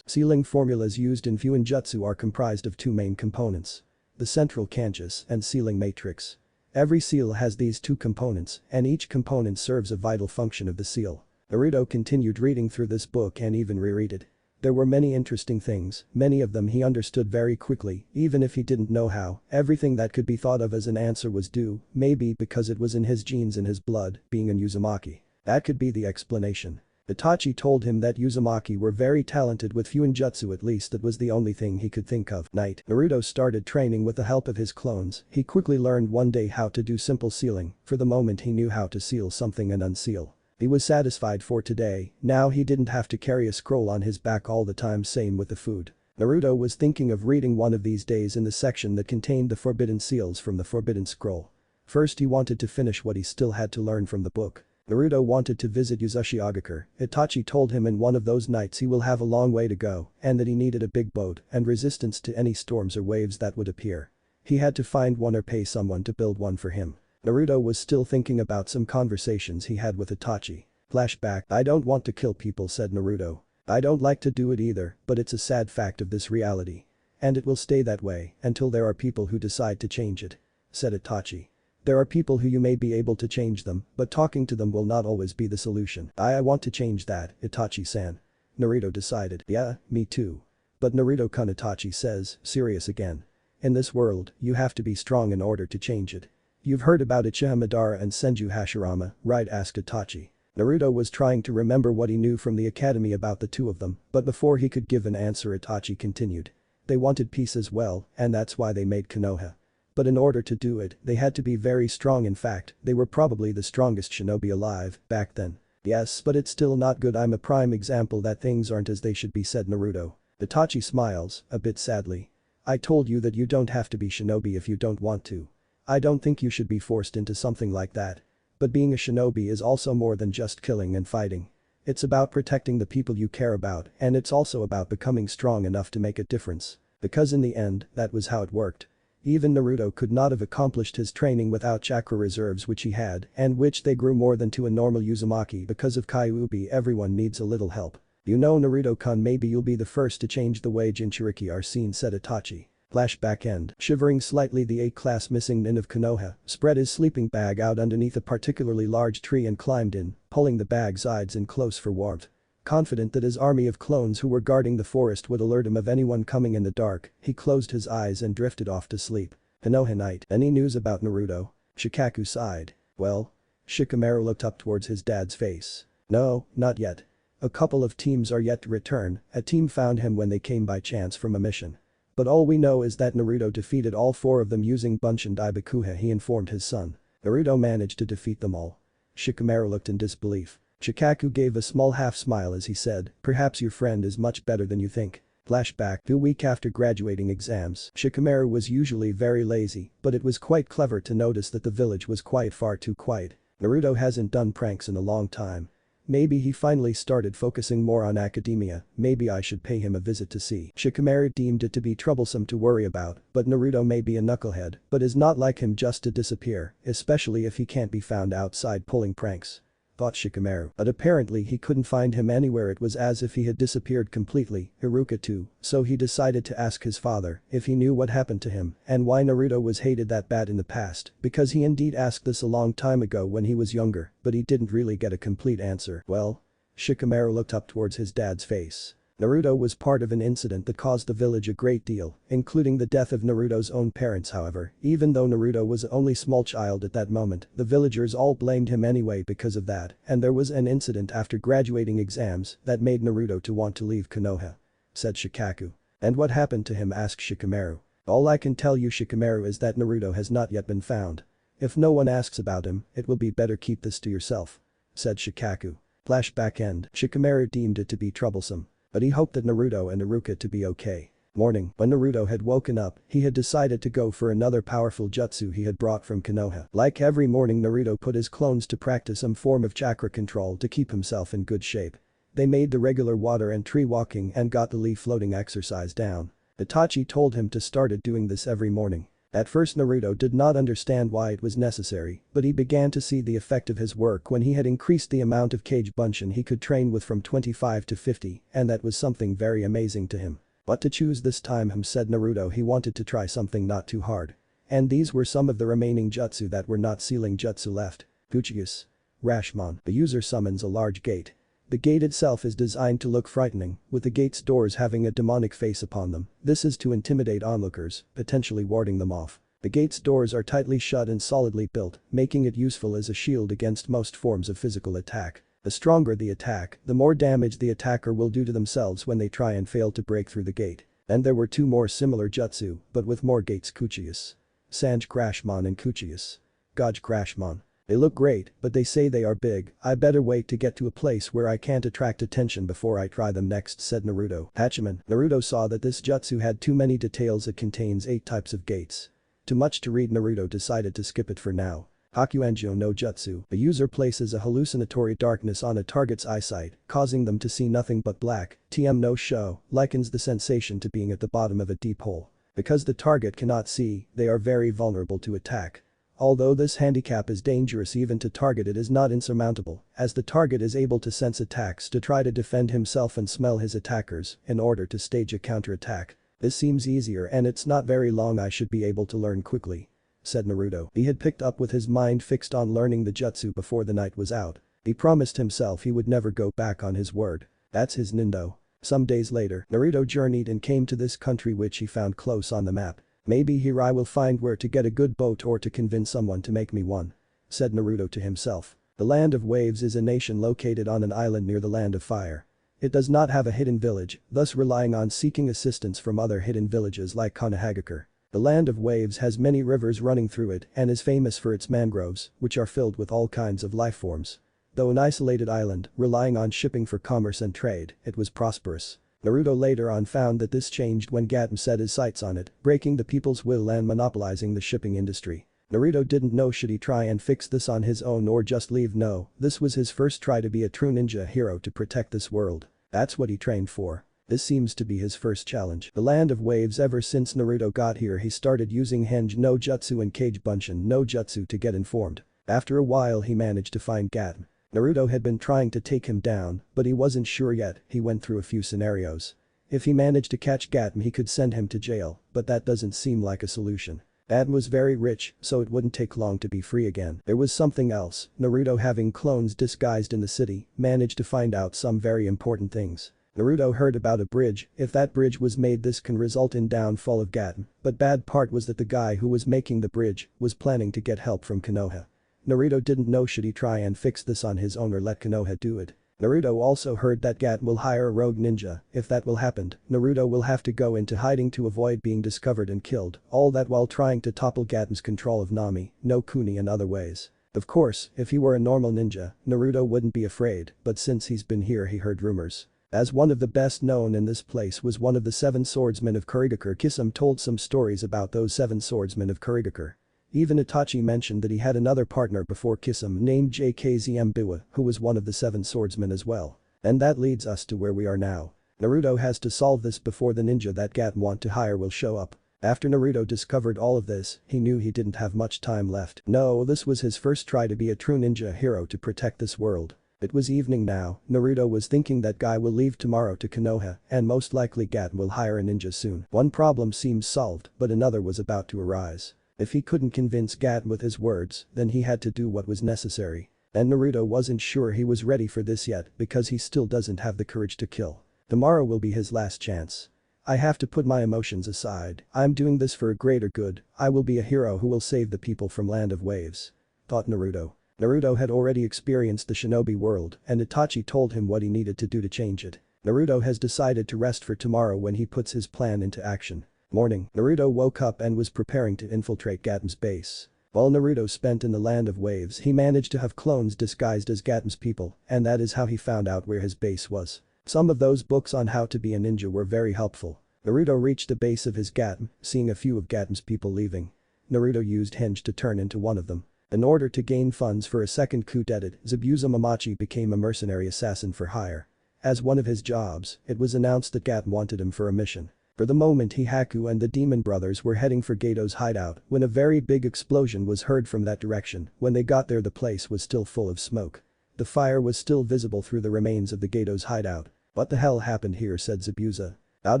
sealing formulas used in Fuinjutsu are comprised of two main components. The central kanjis and sealing matrix. Every seal has these two components, and each component serves a vital function of the seal. Naruto continued reading through this book and even reread it. There were many interesting things, many of them he understood very quickly, even if he didn't know how. Everything that could be thought of as an answer was due, maybe because it was in his genes and his blood, being an Uzumaki. That could be the explanation. Itachi told him that Uzumaki were very talented with Fuinjutsu, at least that was the only thing he could think of. Naruto started training with the help of his clones. He quickly learned one day how to do simple sealing. For the moment he knew how to seal something and unseal. He was satisfied for today. Now he didn't have to carry a scroll on his back all the time. Same with the food. Naruto was thinking of reading one of these days in the section that contained the forbidden seals from the forbidden scroll. First he wanted to finish what he still had to learn from the book. Naruto wanted to visit Uzumaki. Itachi told him in one of those nights he will have a long way to go and that he needed a big boat and resistance to any storms or waves that would appear. He had to find one or pay someone to build one for him. Naruto was still thinking about some conversations he had with Itachi. Flashback. I don't want to kill people, said Naruto. I don't like to do it either, but it's a sad fact of this reality. And it will stay that way until there are people who decide to change it, said Itachi. There are people who you may be able to change them, but talking to them will not always be the solution. I want to change that, Itachi-san. Naruto decided. Yeah, me too. But Naruto-kun, Itachi says, serious again. In this world, you have to be strong in order to change it. You've heard about Uchiha Madara and Senju Hashirama, right? Asked Itachi. Naruto was trying to remember what he knew from the academy about the two of them, but before he could give an answer Itachi continued. They wanted peace as well, and that's why they made Konoha. But in order to do it, they had to be very strong. In fact, they were probably the strongest shinobi alive back then. Yes, but it's still not good. I'm a prime example that things aren't as they should be, said Naruto. Itachi smiles, a bit sadly. I told you that you don't have to be shinobi if you don't want to. I don't think you should be forced into something like that. But being a shinobi is also more than just killing and fighting. It's about protecting the people you care about, and it's also about becoming strong enough to make a difference. Because in the end, that was how it worked. Even Naruto could not have accomplished his training without chakra reserves which he had, and which they grew more than to a normal Uzumaki because of Kyuubi. Everyone needs a little help. You know, Naruto-kun, maybe you'll be the first to change the way Jinchuriki are seen, said Itachi. Flashback end. Shivering slightly, the 8th-class missing nin of Konoha spread his sleeping bag out underneath a particularly large tree and climbed in, pulling the bag's sides in close for warmth. Confident that his army of clones who were guarding the forest would alert him of anyone coming in the dark, he closed his eyes and drifted off to sleep. Konoha night. Any news about Naruto? Shikaku sighed. Well? Shikamaru looked up towards his dad's face. No, not yet. A couple of teams are yet to return. A team found him when they came by chance from a mission. But all we know is that Naruto defeated all 4 of them using Bunshin Daibakuha, he informed his son. Naruto managed to defeat them all. Shikamaru looked in disbelief. Shikaku gave a small half-smile as he said, perhaps your friend is much better than you think. Flashback. The week after graduating exams, Shikamaru was usually very lazy, but it was quite clever to notice that the village was quiet, far too quiet. Naruto hasn't done pranks in a long time. Maybe he finally started focusing more on academia, maybe I should pay him a visit to see. Shikamaru deemed it to be troublesome to worry about, but Naruto may be a knucklehead, but is not like him just to disappear, especially if he can't be found outside pulling pranks. thought Shikamaru, but apparently he couldn't find him anywhere. It was as if he had disappeared completely, Iruka too, so he decided to ask his father if he knew what happened to him and why Naruto was hated that bad in the past, because he indeed asked this a long time ago when he was younger, but he didn't really get a complete answer. Well? Shikamaru looked up towards his dad's face. Naruto was part of an incident that caused the village a great deal, including the death of Naruto's own parents. However, even though Naruto was only a small child at that moment, the villagers all blamed him anyway because of that, and there was an incident after graduating exams that made Naruto to want to leave Konoha, said Shikaku. And what happened to him, asked Shikamaru. All I can tell you, Shikamaru, is that Naruto has not yet been found. If no one asks about him, it will be better keep this to yourself, said Shikaku. Flashback end. Shikamaru deemed it to be troublesome, but he hoped that Naruto and Iruka to be okay. Morning. When Naruto had woken up, he had decided to go for another powerful jutsu he had brought from Konoha. Like every morning, Naruto put his clones to practice some form of chakra control to keep himself in good shape. They made the regular water and tree walking and got the leaf floating exercise down. Itachi told him to start doing this every morning. At first Naruto did not understand why it was necessary, but he began to see the effect of his work when he had increased the amount of Kage Bunshin he could train with from 25 to 50, and that was something very amazing to him. What to choose this time, said Naruto. He wanted to try something not too hard. And these were some of the remaining jutsu that were not sealing jutsu left. Fuchius. Rashomon. The user summons a large gate. The gate itself is designed to look frightening, with the gate's doors having a demonic face upon them. This is to intimidate onlookers, potentially warding them off. The gate's doors are tightly shut and solidly built, making it useful as a shield against most forms of physical attack. The stronger the attack, the more damage the attacker will do to themselves when they try and fail to break through the gate. And there were two more similar jutsu, but with more gates: Kuchius. Sanj Crashmon and Kuchius. Gaj Crashmon. They look great, but they say they are big. I better wait to get to a place where I can't attract attention before I try them next, said Naruto. Hachiman. Naruto saw that this jutsu had too many details. It contains 8 types of gates. Too much to read. Naruto decided to skip it for now. Hakuenjo no Jutsu. The user places a hallucinatory darkness on a target's eyesight, causing them to see nothing but black. TM no Sho likens the sensation to being at the bottom of a deep hole. Because the target cannot see, they are very vulnerable to attack. Although this handicap is dangerous even to target, it is not insurmountable, as the target is able to sense attacks to try to defend himself and smell his attackers in order to stage a counterattack. This seems easier and it's not very long. I should be able to learn quickly, said Naruto. He had picked up with his mind fixed on learning the jutsu before the night was out. He promised himself he would never go back on his word. That's his nindo. Some days later, Naruto journeyed and came to this country which he found close on the map. Maybe here I will find where to get a good boat or to convince someone to make me one, said Naruto to himself. The Land of Waves is a nation located on an island near the Land of Fire. It does not have a hidden village, thus relying on seeking assistance from other hidden villages like Konohagakure. The Land of Waves has many rivers running through it and is famous for its mangroves, which are filled with all kinds of life forms. Though an isolated island, relying on shipping for commerce and trade, it was prosperous. Naruto later on found that this changed when Gato set his sights on it, breaking the people's will and monopolizing the shipping industry. Naruto didn't know should he try and fix this on his own or just leave. No, this was his first try to be a true ninja hero to protect this world. That's what he trained for. This seems to be his first challenge. The Land of Waves. Ever since Naruto got here, he started using Henge no Jutsu and Kage Bunshin no Jutsu to get informed. After a while he managed to find Gato. Naruto had been trying to take him down, but he wasn't sure yet. He went through a few scenarios. If he managed to catch Gato, he could send him to jail, but that doesn't seem like a solution. Gato was very rich, so it wouldn't take long to be free again. There was something else. Naruto, having clones disguised in the city, managed to find out some very important things. Naruto heard about a bridge. If that bridge was made, this can result in downfall of Gato. But bad part was that the guy who was making the bridge was planning to get help from Konoha. Naruto didn't know should he try and fix this on his own or let Konoha do it. Naruto also heard that Gato will hire a rogue ninja. If that will happen, Naruto will have to go into hiding to avoid being discovered and killed, all that while trying to topple Gato's control of Nami, no Kuni and other ways. Of course, if he were a normal ninja, Naruto wouldn't be afraid, but since he's been here he heard rumors. As one of the best known in this place was one of the 7 swordsmen of Kurigakure. Kisame told some stories about those 7 swordsmen of Kurigakure. Even Itachi mentioned that he had another partner before Kisame named JKZM Biwa, who was one of the 7 swordsmen as well. And that leads us to where we are now. Naruto has to solve this before the ninja that Gato want to hire will show up. After Naruto discovered all of this, he knew he didn't have much time left. No, this was his first try to be a true ninja hero to protect this world. It was evening now, Naruto was thinking that guy will leave tomorrow to Konoha, and most likely Gato will hire a ninja soon. One problem seemed solved, but another was about to arise. If he couldn't convince Gato with his words, then he had to do what was necessary. And Naruto wasn't sure he was ready for this yet because he still doesn't have the courage to kill. Tomorrow will be his last chance. I have to put my emotions aside. I'm doing this for a greater good. I will be a hero who will save the people from Land of Waves. Thought Naruto. Naruto had already experienced the shinobi world and Itachi told him what he needed to do to change it. Naruto has decided to rest for tomorrow when he puts his plan into action. Morning, Naruto woke up and was preparing to infiltrate Gato's base. While Naruto spent in the Land of Waves, he managed to have clones disguised as Gato's people, and that is how he found out where his base was. Some of those books on how to be a ninja were very helpful. Naruto reached the base of his Gato, seeing a few of Gato's people leaving. Naruto used Hinge to turn into one of them. In order to gain funds for a second coup d'etat, Zabuza Momochi became a mercenary assassin for hire. As one of his jobs, it was announced that Gato wanted him for a mission. For the moment Haku and the demon brothers were heading for Gato's hideout when a very big explosion was heard from that direction. When they got there the place was still full of smoke. The fire was still visible through the remains of the Gato's hideout. What the hell happened here, said Zabuza. Out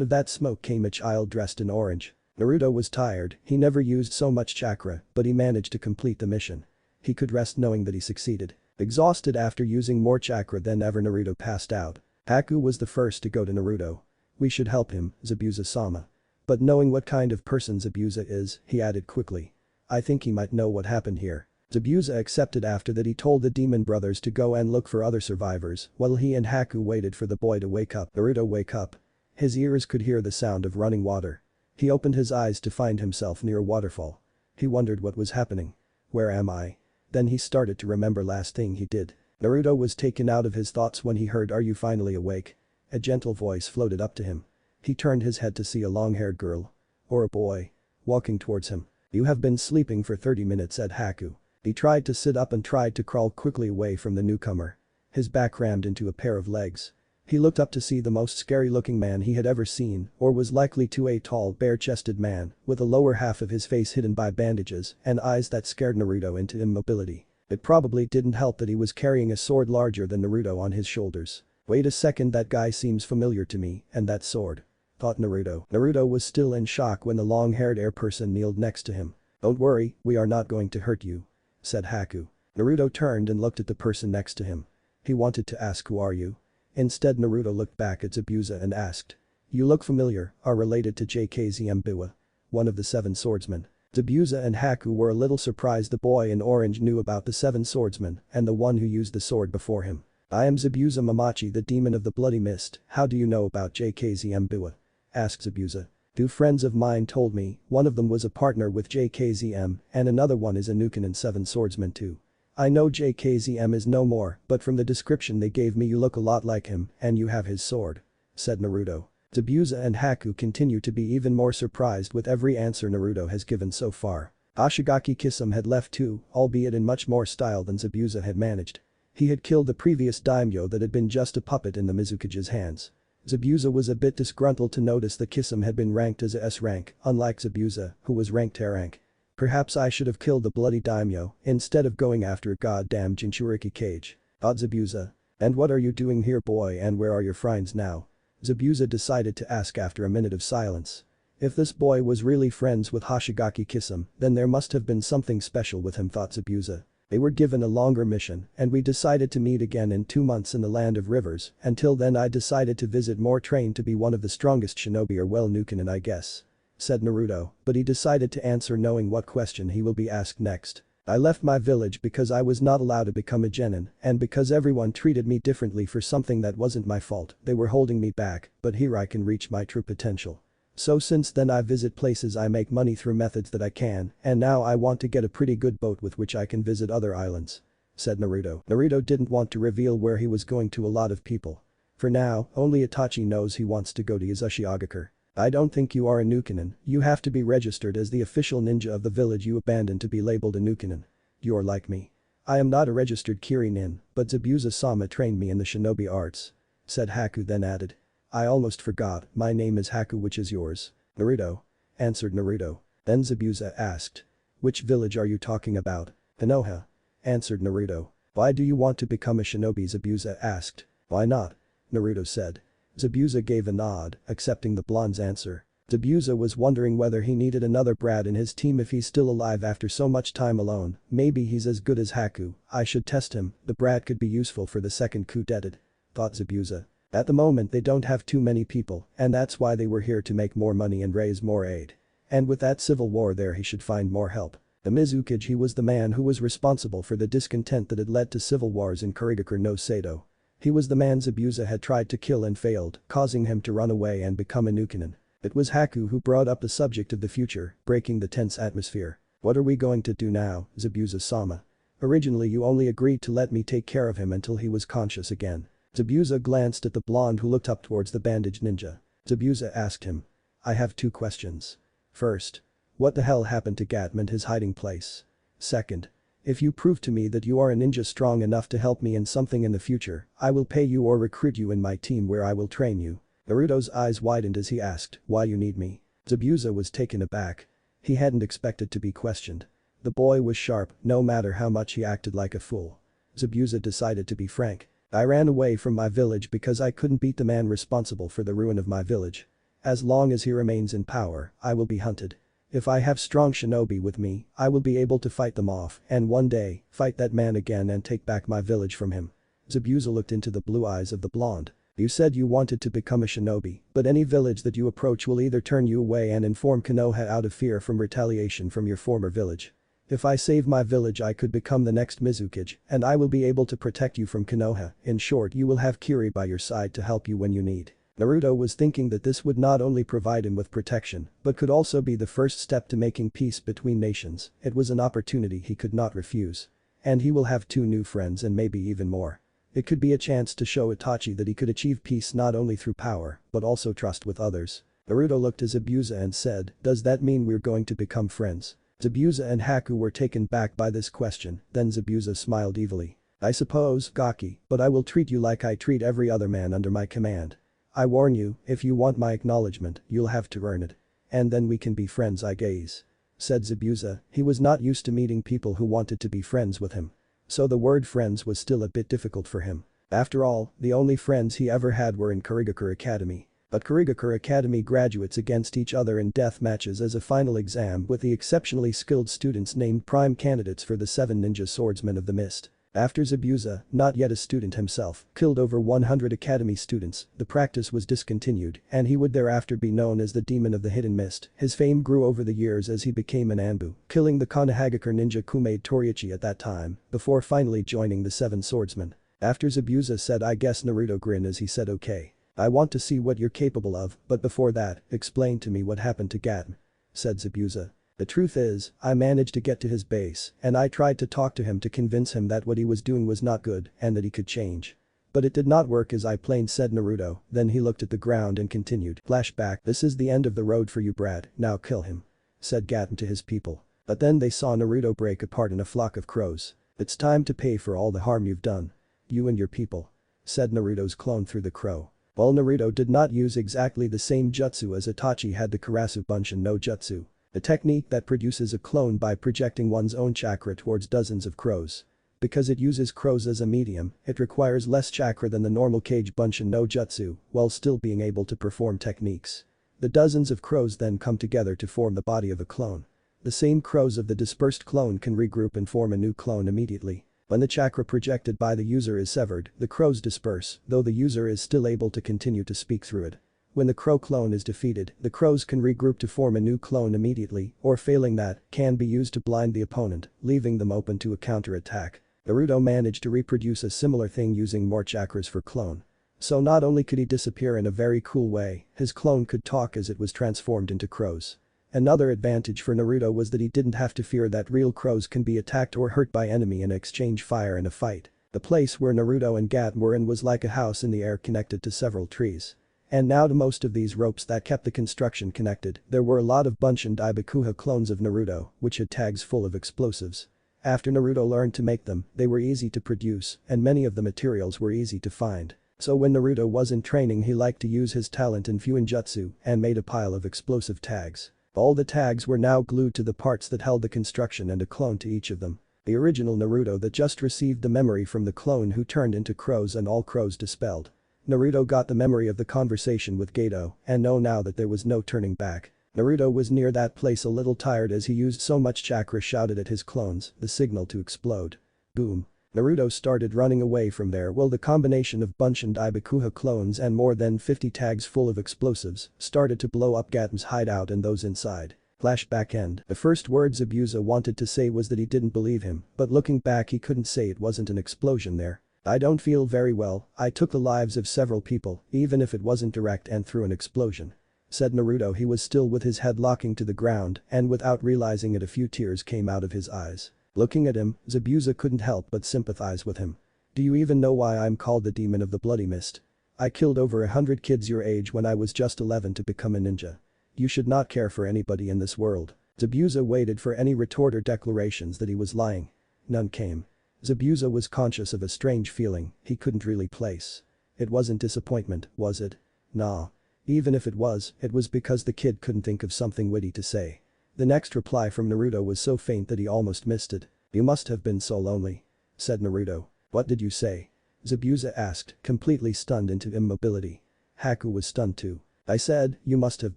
of that smoke came a child dressed in orange. Naruto was tired, he never used so much chakra, but he managed to complete the mission. He could rest knowing that he succeeded. Exhausted after using more chakra than ever, Naruto passed out. Haku was the first to go to Naruto. We should help him, Zabuza-sama. But knowing what kind of person Zabuza is, he added quickly. I think he might know what happened here. Zabuza accepted. After that he told the demon brothers to go and look for other survivors while he and Haku waited for the boy to wake up. Naruto wake up. His ears could hear the sound of running water. He opened his eyes to find himself near a waterfall. He wondered what was happening. Where am I? Then he started to remember last thing he did. Naruto was taken out of his thoughts when he heard, "Are you finally awake?" A gentle voice floated up to him. He turned his head to see a long-haired girl. Or a boy. Walking towards him. You have been sleeping for 30 minutes, said Haku. He tried to sit up and tried to crawl quickly away from the newcomer. His back rammed into a pair of legs. He looked up to see the most scary-looking man he had ever seen, or was likely to a tall, bare-chested man, with the lower half of his face hidden by bandages and eyes that scared Naruto into immobility. It probably didn't help that he was carrying a sword larger than Naruto on his shoulders. Wait a second, that guy seems familiar to me, and that sword. Thought Naruto. Naruto was still in shock when the long-haired air person kneeled next to him. Don't worry, we are not going to hurt you, said Haku. Naruto turned and looked at the person next to him. He wanted to ask, who are you? Instead Naruto looked back at Zabuza and asked. You look familiar, are related to JKZM, one of the 7 swordsmen. Zabuza and Haku were a little surprised the boy in orange knew about the 7 swordsmen and the one who used the sword before him. I am Zabuza Momochi, the demon of the bloody mist. How do you know about JKZM? Asked Zabuza. 2 friends of mine told me, one of them was a partner with JKZM and another one is a Nuken and 7 swordsman too. I know JKZM is no more, but from the description they gave me you look a lot like him and you have his sword, said Naruto. Zabuza and Haku continue to be even more surprised with every answer Naruto has given so far. Ashigaki Kisame had left too, albeit in much more style than Zabuza had managed. He had killed the previous daimyo that had been just a puppet in the Mizukage's hands. Zabuza was a bit disgruntled to notice that Kisame had been ranked as a S rank, unlike Zabuza, who was ranked A rank. Perhaps I should have killed the bloody daimyo instead of going after a goddamn Jinchuriki Kage, thought Zabuza. And what are you doing here, boy, and where are your friends now? Zabuza decided to ask after a minute of silence. If this boy was really friends with Hoshigaki Kisame, then there must have been something special with him, thought Zabuza. They were given a longer mission and we decided to meet again in 2 months in the Land of Rivers. Until then I decided to visit more, train to be one of the strongest shinobi, or well Nukenin I guess, said Naruto, but he decided to answer knowing what question he will be asked next. I left my village because I was not allowed to become a genin and because everyone treated me differently for something that wasn't my fault. They were holding me back, but here I can reach my true potential. So since then I visit places, I make money through methods that I can, and now I want to get a pretty good boat with which I can visit other islands, said Naruto. Naruto didn't want to reveal where he was going to a lot of people. For now, only Itachi knows he wants to go to Yuzashigakure. I don't think you are a Nukenin, you have to be registered as the official ninja of the village you abandoned to be labeled a Nukenin. You're like me. I am not a registered Kirinin, but Zabuza-sama trained me in the shinobi arts, said Haku, then added. I almost forgot, my name is Haku, which is yours? Naruto. answered Naruto. Then Zabuza asked. Which village are you talking about? Konoha, answered Naruto. Why do you want to become a shinobi? Zabuza asked. Why not? Naruto said. Zabuza gave a nod, accepting the blonde's answer. Zabuza was wondering whether he needed another brat in his team if he's still alive after so much time alone. Maybe he's as good as Haku, I should test him, the brat could be useful for the second coup d'etat, thought Zabuza. At the moment they don't have too many people, and that's why they were here to make more money and raise more aid. And with that civil war there he should find more help. The Mizukage, he was the man who was responsible for the discontent that had led to civil wars in Kurigakure no Sado. He was the man Zabuza had tried to kill and failed, causing him to run away and become a Nukenin. It was Haku who brought up the subject of the future, breaking the tense atmosphere. What are we going to do now, Zabuza-sama? Originally you only agreed to let me take care of him until he was conscious again. Zabuza glanced at the blonde who looked up towards the bandaged ninja. Zabuza asked him. I have 2 questions. First. What the hell happened to Gato and his hiding place? Second. If you prove to me that you are a ninja strong enough to help me in something in the future, I will pay you or recruit you in my team where I will train you. Naruto's eyes widened as he asked, why you need me? Zabuza was taken aback. He hadn't expected to be questioned. The boy was sharp, no matter how much he acted like a fool. Zabuza decided to be frank. I ran away from my village because I couldn't beat the man responsible for the ruin of my village. As long as he remains in power, I will be hunted. If I have strong shinobi with me, I will be able to fight them off and one day, fight that man again and take back my village from him. Zabuza looked into the blue eyes of the blonde. You said you wanted to become a shinobi, but any village that you approach will either turn you away and inform Konoha out of fear from retaliation from your former village. If I save my village I could become the next Mizukage, and I will be able to protect you from Konoha. In short, you will have Kiri by your side to help you when you need. Naruto was thinking that this would not only provide him with protection, but could also be the first step to making peace between nations. It was an opportunity he could not refuse. And he will have 2 new friends and maybe even more. It could be a chance to show Itachi that he could achieve peace not only through power, but also trust with others. Naruto looked at Zabuza and said, does that mean we're going to become friends? Zabuza and Haku were taken back by this question, then Zabuza smiled evilly. I suppose, Gaki, but I will treat you like I treat every other man under my command. I warn you, if you want my acknowledgement, you'll have to earn it. And then we can be friends I guess. Said Zabuza, he was not used to meeting people who wanted to be friends with him. So the word friends was still a bit difficult for him. After all, the only friends he ever had were in Kurigakure Academy. But Kurigakure Academy graduates against each other in death matches as a final exam with the exceptionally skilled students named prime candidates for the 7 ninja swordsmen of the mist. After Zabuza, not yet a student himself, killed over 100 academy students, the practice was discontinued and he would thereafter be known as the Demon of the Hidden Mist. His fame grew over the years as he became an Anbu, killing the Konohagakure ninja Kumaid Toriichi at that time, before finally joining the 7 swordsmen. After Zabuza said I guess Naruto grinned as he said okay. I want to see what you're capable of, but before that, explain to me what happened to Gato. Said Zabuza. The truth is, I managed to get to his base, and I tried to talk to him to convince him that what he was doing was not good and that he could change. But it did not work as I planned, said Naruto, then he looked at the ground and continued. Flashback, this is the end of the road for you brat, now kill him. Said Gato to his people. But then they saw Naruto break apart in a flock of crows. It's time to pay for all the harm you've done. You and your people. Said Naruto's clone through the crow. While Naruto did not use exactly the same jutsu as Itachi had the Karasu Bunshin no Jutsu. A technique that produces a clone by projecting one's own chakra towards dozens of crows. Because it uses crows as a medium, it requires less chakra than the normal Kage Bunshin no Jutsu, while still being able to perform techniques. The dozens of crows then come together to form the body of a clone. The same crows of the dispersed clone can regroup and form a new clone immediately. When the chakra projected by the user is severed, the crows disperse, though the user is still able to continue to speak through it. When the crow clone is defeated, the crows can regroup to form a new clone immediately, or failing that, can be used to blind the opponent, leaving them open to a counter-attack. Naruto managed to reproduce a similar thing using more chakras for clone. So not only could he disappear in a very cool way, his clone could talk as it was transformed into crows. Another advantage for Naruto was that he didn't have to fear that real crows can be attacked or hurt by enemy and exchange fire in a fight. The place where Naruto and Gato were in was like a house in the air connected to several trees. And now to most of these ropes that kept the construction connected, there were a lot of Bunshin Daibakuha clones of Naruto, which had tags full of explosives. After Naruto learned to make them, they were easy to produce, and many of the materials were easy to find. So when Naruto was in training he liked to use his talent in Fuinjutsu and made a pile of explosive tags. All the tags were now glued to the parts that held the construction and a clone to each of them. The original Naruto that just received the memory from the clone who turned into crows and all crows dispelled. Naruto got the memory of the conversation with Gato and know now that there was no turning back. Naruto was near that place a little tired as he used so much chakra shouted at his clones, the signal to explode. Boom. Naruto started running away from there while the combination of Bunch and Ibukuha clones and more than 50 tags full of explosives started to blow up Gaten's hideout and those inside. Flashback end. The first word Zabuza wanted to say was that he didn't believe him, but looking back he couldn't say it wasn't an explosion there. I don't feel very well, I took the lives of several people, even if it wasn't direct and through an explosion. Said Naruto. He was still with his head locking to the ground and without realizing it a few tears came out of his eyes. Looking at him, Zabuza couldn't help but sympathize with him. Do you even know why I'm called the demon of the bloody mist? I killed over 100 kids your age when I was just 11 to become a ninja. You should not care for anybody in this world. Zabuza waited for any retort or declarations that he was lying. None came. Zabuza was conscious of a strange feeling he couldn't really place. It wasn't disappointment, was it? Nah. Even if it was because the kid couldn't think of something witty to say. The next reply from Naruto was so faint that he almost missed it. You must have been so lonely. Said Naruto. What did you say? Zabuza asked, completely stunned into immobility. Haku was stunned too. I said, you must have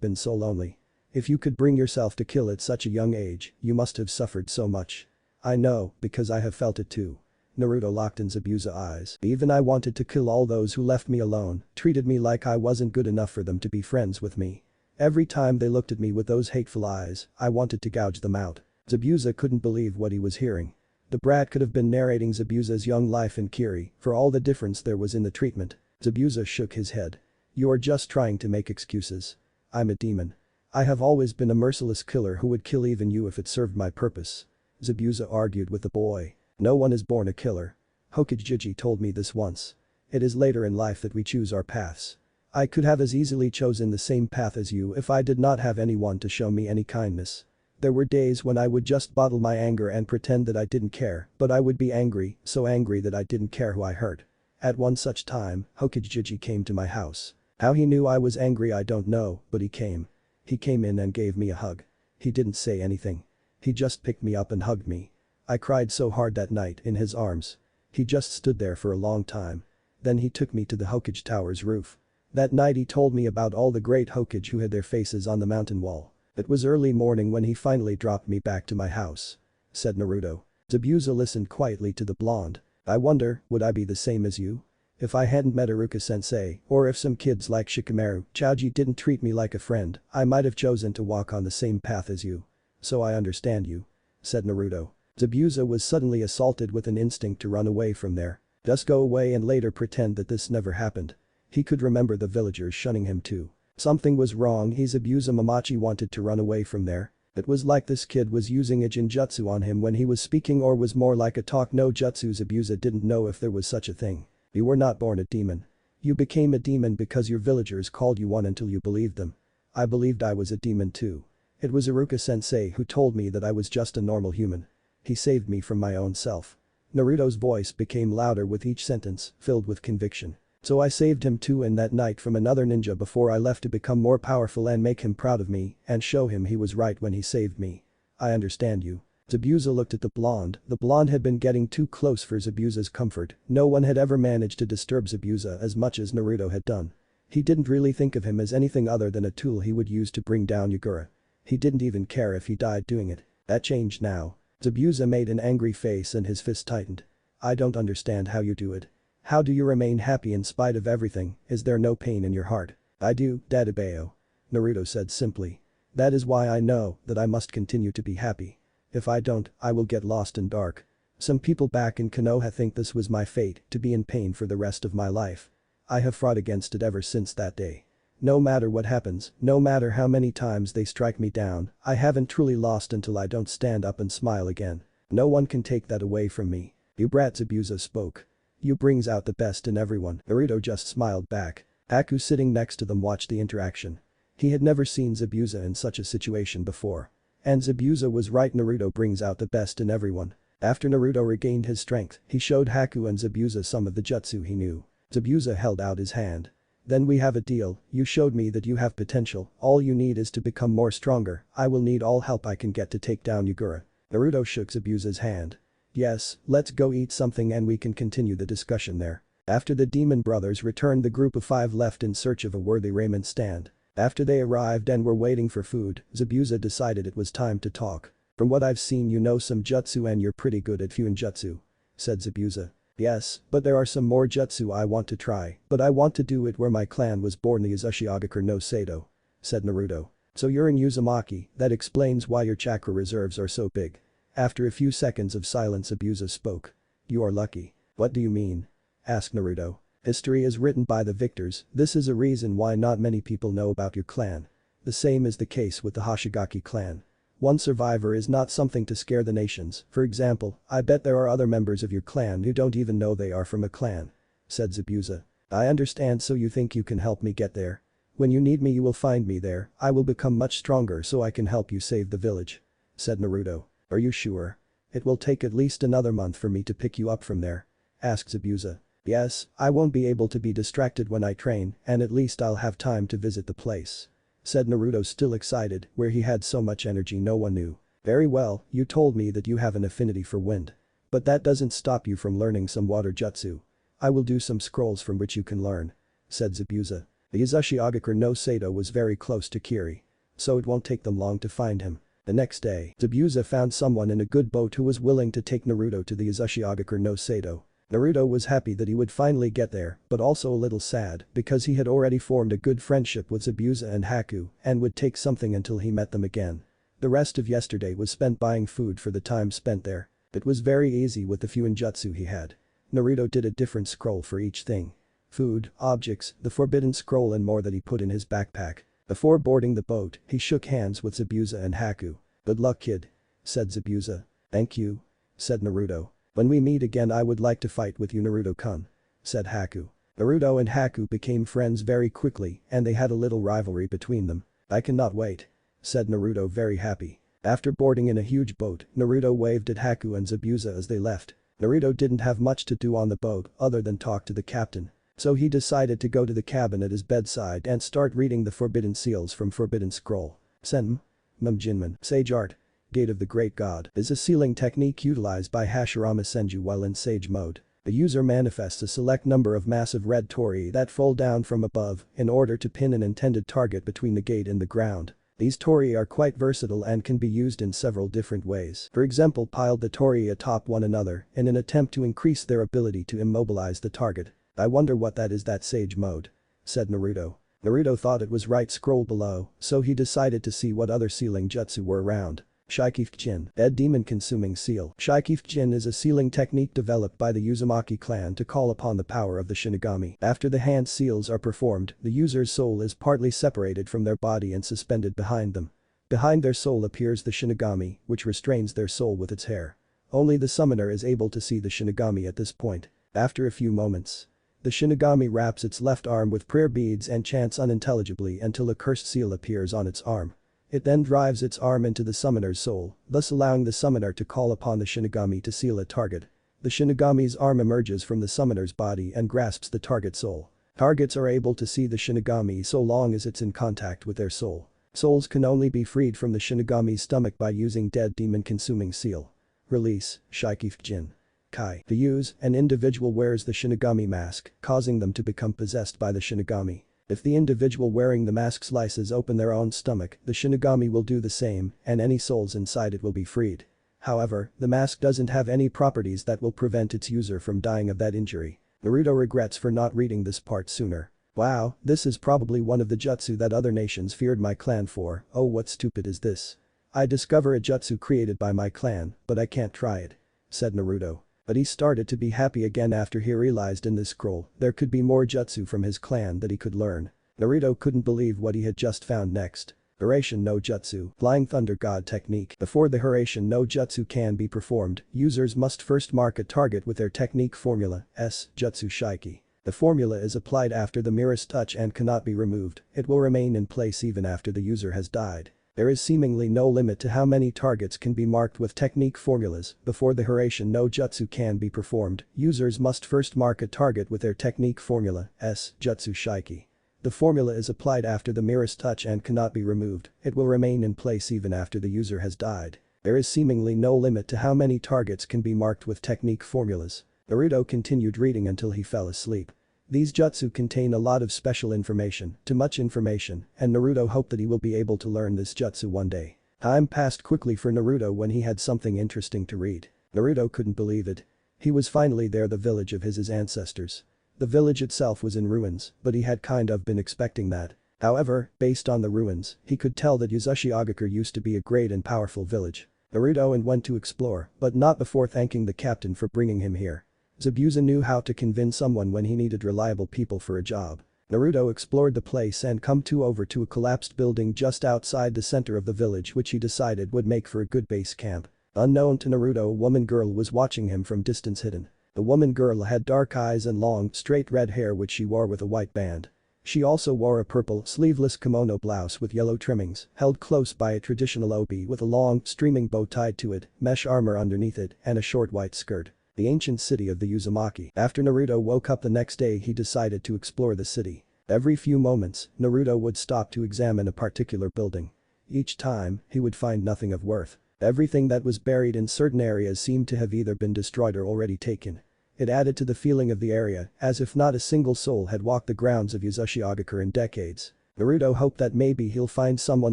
been so lonely. If you could bring yourself to kill at such a young age, you must have suffered so much. I know, because I have felt it too. Naruto locked in Zabuza's eyes. Even I wanted to kill all those who left me alone, treated me like I wasn't good enough for them to be friends with me. Every time they looked at me with those hateful eyes, I wanted to gouge them out. Zabuza couldn't believe what he was hearing. The brat could have been narrating Zabuza's young life in Kiri, for all the difference there was in the treatment. Zabuza shook his head. You are just trying to make excuses. I'm a demon. I have always been a merciless killer who would kill even you if it served my purpose. Zabuza argued with the boy. No one is born a killer. Hokage told me this once. It is later in life that we choose our paths. I could have as easily chosen the same path as you if I did not have anyone to show me any kindness. There were days when I would just bottle my anger and pretend that I didn't care, but I would be angry, so angry that I didn't care who I hurt. At one such time, Hokage came to my house. How he knew I was angry I don't know, but he came. He came in and gave me a hug. He didn't say anything. He just picked me up and hugged me. I cried so hard that night in his arms. He just stood there for a long time. Then he took me to the Hokage Tower's roof. That night he told me about all the great Hokage who had their faces on the mountain wall. It was early morning when he finally dropped me back to my house. Said Naruto. Zabuza listened quietly to the blonde. I wonder, would I be the same as you? If I hadn't met Iruka-sensei, or if some kids like Shikamaru, Choji didn't treat me like a friend, I might have chosen to walk on the same path as you. So I understand you. Said Naruto. Zabuza was suddenly assaulted with an instinct to run away from there. Just go away and later pretend that this never happened. He could remember the villagers shunning him too. Something was wrong. Zabuza Mamachi wanted to run away from there. It was like this kid was using a jinjutsu on him when he was speaking, or was more like a talk no jutsu. Zabuza didn't know if there was such a thing. You were not born a demon. You became a demon because your villagers called you one until you believed them. I believed I was a demon too. It was Iruka-sensei who told me that I was just a normal human. He saved me from my own self. Naruto's voice became louder with each sentence, filled with conviction. So I saved him too, and that night from another ninja before I left to become more powerful and make him proud of me and show him he was right when he saved me. I understand you. Zabuza looked at the blonde. The blonde had been getting too close for Zabuza's comfort. No one had ever managed to disturb Zabuza as much as Naruto had done. He didn't really think of him as anything other than a tool he would use to bring down Yagura. He didn't even care if he died doing it. That changed now. Zabuza made an angry face and his fist tightened. I don't understand how you do it. How do you remain happy in spite of everything? Is there no pain in your heart? I do, Dadabeo. Naruto said simply. That is why I know that I must continue to be happy. If I don't, I will get lost in dark. Some people back in Konoha think this was my fate, to be in pain for the rest of my life. I have fought against it ever since that day. No matter what happens, no matter how many times they strike me down, I haven't truly lost until I don't stand up and smile again. No one can take that away from me. You brat, Zabuza spoke. You brings out the best in everyone. Naruto just smiled back. Haku sitting next to them watched the interaction. He had never seen Zabuza in such a situation before. And Zabuza was right, Naruto brings out the best in everyone. After Naruto regained his strength, he showed Haku and Zabuza some of the jutsu he knew. Zabuza held out his hand. Then we have a deal, you showed me that you have potential, all you need is to become more stronger, I will need all help I can get to take down Yagura. Naruto shook Zabuza's hand. Yes, let's go eat something and we can continue the discussion there. After the demon brothers returned, the group of 5 left in search of a worthy raiment stand. After they arrived and were waiting for food, Zabuza decided it was time to talk. From what I've seen, you know some jutsu and you're pretty good at Fuinjutsu, said Zabuza. Yes, but there are some more jutsu I want to try, but I want to do it where my clan was born, the Uzumaki no Sato, said Naruto. So you're in Uzumaki, that explains why your chakra reserves are so big. After a few seconds of silence, Zabuza spoke. You are lucky. What do you mean? Asked Naruto. History is written by the victors, this is a reason why not many people know about your clan. The same is the case with the Hoshigaki clan. One survivor is not something to scare the nations, for example, I bet there are other members of your clan who don't even know they are from a clan, said Zabuza. I understand, so you think you can help me get there? When you need me you will find me there, I will become much stronger so I can help you save the village, said Naruto. Are you sure? It will take at least another month for me to pick you up from there, asked Zabuza. Yes, I won't be able to be distracted when I train, and at least I'll have time to visit the place, said Naruto, still excited, where he had so much energy no one knew. Very well, you told me that you have an affinity for wind. But that doesn't stop you from learning some water jutsu. I will do some scrolls from which you can learn, said Zabuza. The Uzumaki no Sato was very close to Kiri. So it won't take them long to find him. The next day, Zabuza found someone in a good boat who was willing to take Naruto to the Uzumaki no Sato. Naruto was happy that he would finally get there, but also a little sad because he had already formed a good friendship with Zabuza and Haku and would take something until he met them again. The rest of yesterday was spent buying food for the time spent there. It was very easy with the Fuinjutsu he had. Naruto did a different scroll for each thing. Food, objects, the forbidden scroll and more that he put in his backpack. Before boarding the boat, he shook hands with Zabuza and Haku. Good luck, kid, said Zabuza. Thank you, said Naruto. When we meet again I would like to fight with you, Naruto-kun, said Haku. Naruto and Haku became friends very quickly and they had a little rivalry between them. I cannot wait, said Naruto, very happy. After boarding in a huge boat, Naruto waved at Haku and Zabuza as they left. Naruto didn't have much to do on the boat other than talk to the captain. So he decided to go to the cabin at his bedside and start reading the forbidden seals from Forbidden Scroll. Senm. Mumjinman. Sage Art. Gate of the Great God is a sealing technique utilized by Hashirama Senju while in Sage mode. The user manifests a select number of massive red torii that fall down from above in order to pin an intended target between the gate and the ground. These torii are quite versatile and can be used in several different ways. For example, pile the torii atop one another in an attempt to increase their ability to immobilize the target. I wonder what that is, that Sage mode, said Naruto. Naruto thought it was right scroll below, so he decided to see what other sealing jutsu were around. Shikifujin, Dead Demon Consuming Seal. Shikifujin is a sealing technique developed by the Uzumaki clan to call upon the power of the Shinigami. After the hand seals are performed, the user's soul is partly separated from their body and suspended behind them. Behind their soul appears the Shinigami, which restrains their soul with its hair. Only the summoner is able to see the Shinigami at this point. After a few moments, the Shinigami wraps its left arm with prayer beads and chants unintelligibly until a cursed seal appears on its arm. It then drives its arm into the summoner's soul, thus allowing the summoner to call upon the Shinigami to seal a target. The Shinigami's arm emerges from the summoner's body and grasps the target soul. Targets are able to see the Shinigami so long as it's in contact with their soul. Souls can only be freed from the Shinigami's stomach by using Dead Demon Consuming Seal. Release, Shikifujin. Kai. To use, an individual wears the Shinigami mask, causing them to become possessed by the Shinigami. If the individual wearing the mask slices open their own stomach, the Shinigami will do the same, and any souls inside it will be freed. However, the mask doesn't have any properties that will prevent its user from dying of that injury. Naruto regrets for not reading this part sooner. Wow, this is probably one of the jutsu that other nations feared my clan for. Oh, what stupid is this? I discover a jutsu created by my clan, but I can't try it, said Naruto. But he started to be happy again after he realized in this scroll there could be more jutsu from his clan that he could learn. Naruto couldn't believe what he had just found next. Hiraishin no Jutsu, Flying Thunder God Technique. Before the Hiraishin no Jutsu can be performed, users must first mark a target with their technique formula, Jutsu Shiki. The formula is applied after the merest touch and cannot be removed. It will remain in place even after the user has died. There is seemingly no limit to how many targets can be marked with technique formulas. Before the Hiraishin no Jutsu can be performed, users must first mark a target with their technique formula, Jutsu Shiki. The formula is applied after the merest touch and cannot be removed, it will remain in place even after the user has died. There is seemingly no limit to how many targets can be marked with technique formulas. Naruto continued reading until he fell asleep. These jutsu contain a lot of special information, too much information, and Naruto hoped that he will be able to learn this jutsu one day. Time passed quickly for Naruto when he had something interesting to read. Naruto couldn't believe it. He was finally there, the village of his ancestors. The village itself was in ruins, but he had kind of been expecting that. However, based on the ruins, he could tell that Uzumaki used to be a great and powerful village. Naruto went to explore, but not before thanking the captain for bringing him here. Zabuza knew how to convince someone when he needed reliable people for a job. Naruto explored the place and come over to a collapsed building just outside the center of the village, which he decided would make for a good base camp. Unknown to Naruto, a woman girl was watching him from distance hidden. The woman girl had dark eyes and long, straight red hair which she wore with a white band. She also wore a purple, sleeveless kimono blouse with yellow trimmings, held close by a traditional obi with a long, streaming bow tied to it, mesh armor underneath it, and a short white skirt. The ancient city of the Uzumaki. After Naruto woke up the next day, he decided to explore the city. Every few moments, Naruto would stop to examine a particular building. Each time, he would find nothing of worth. Everything that was buried in certain areas seemed to have either been destroyed or already taken. It added to the feeling of the area, as if not a single soul had walked the grounds of Uzumaki in decades. Naruto hoped that maybe he'll find someone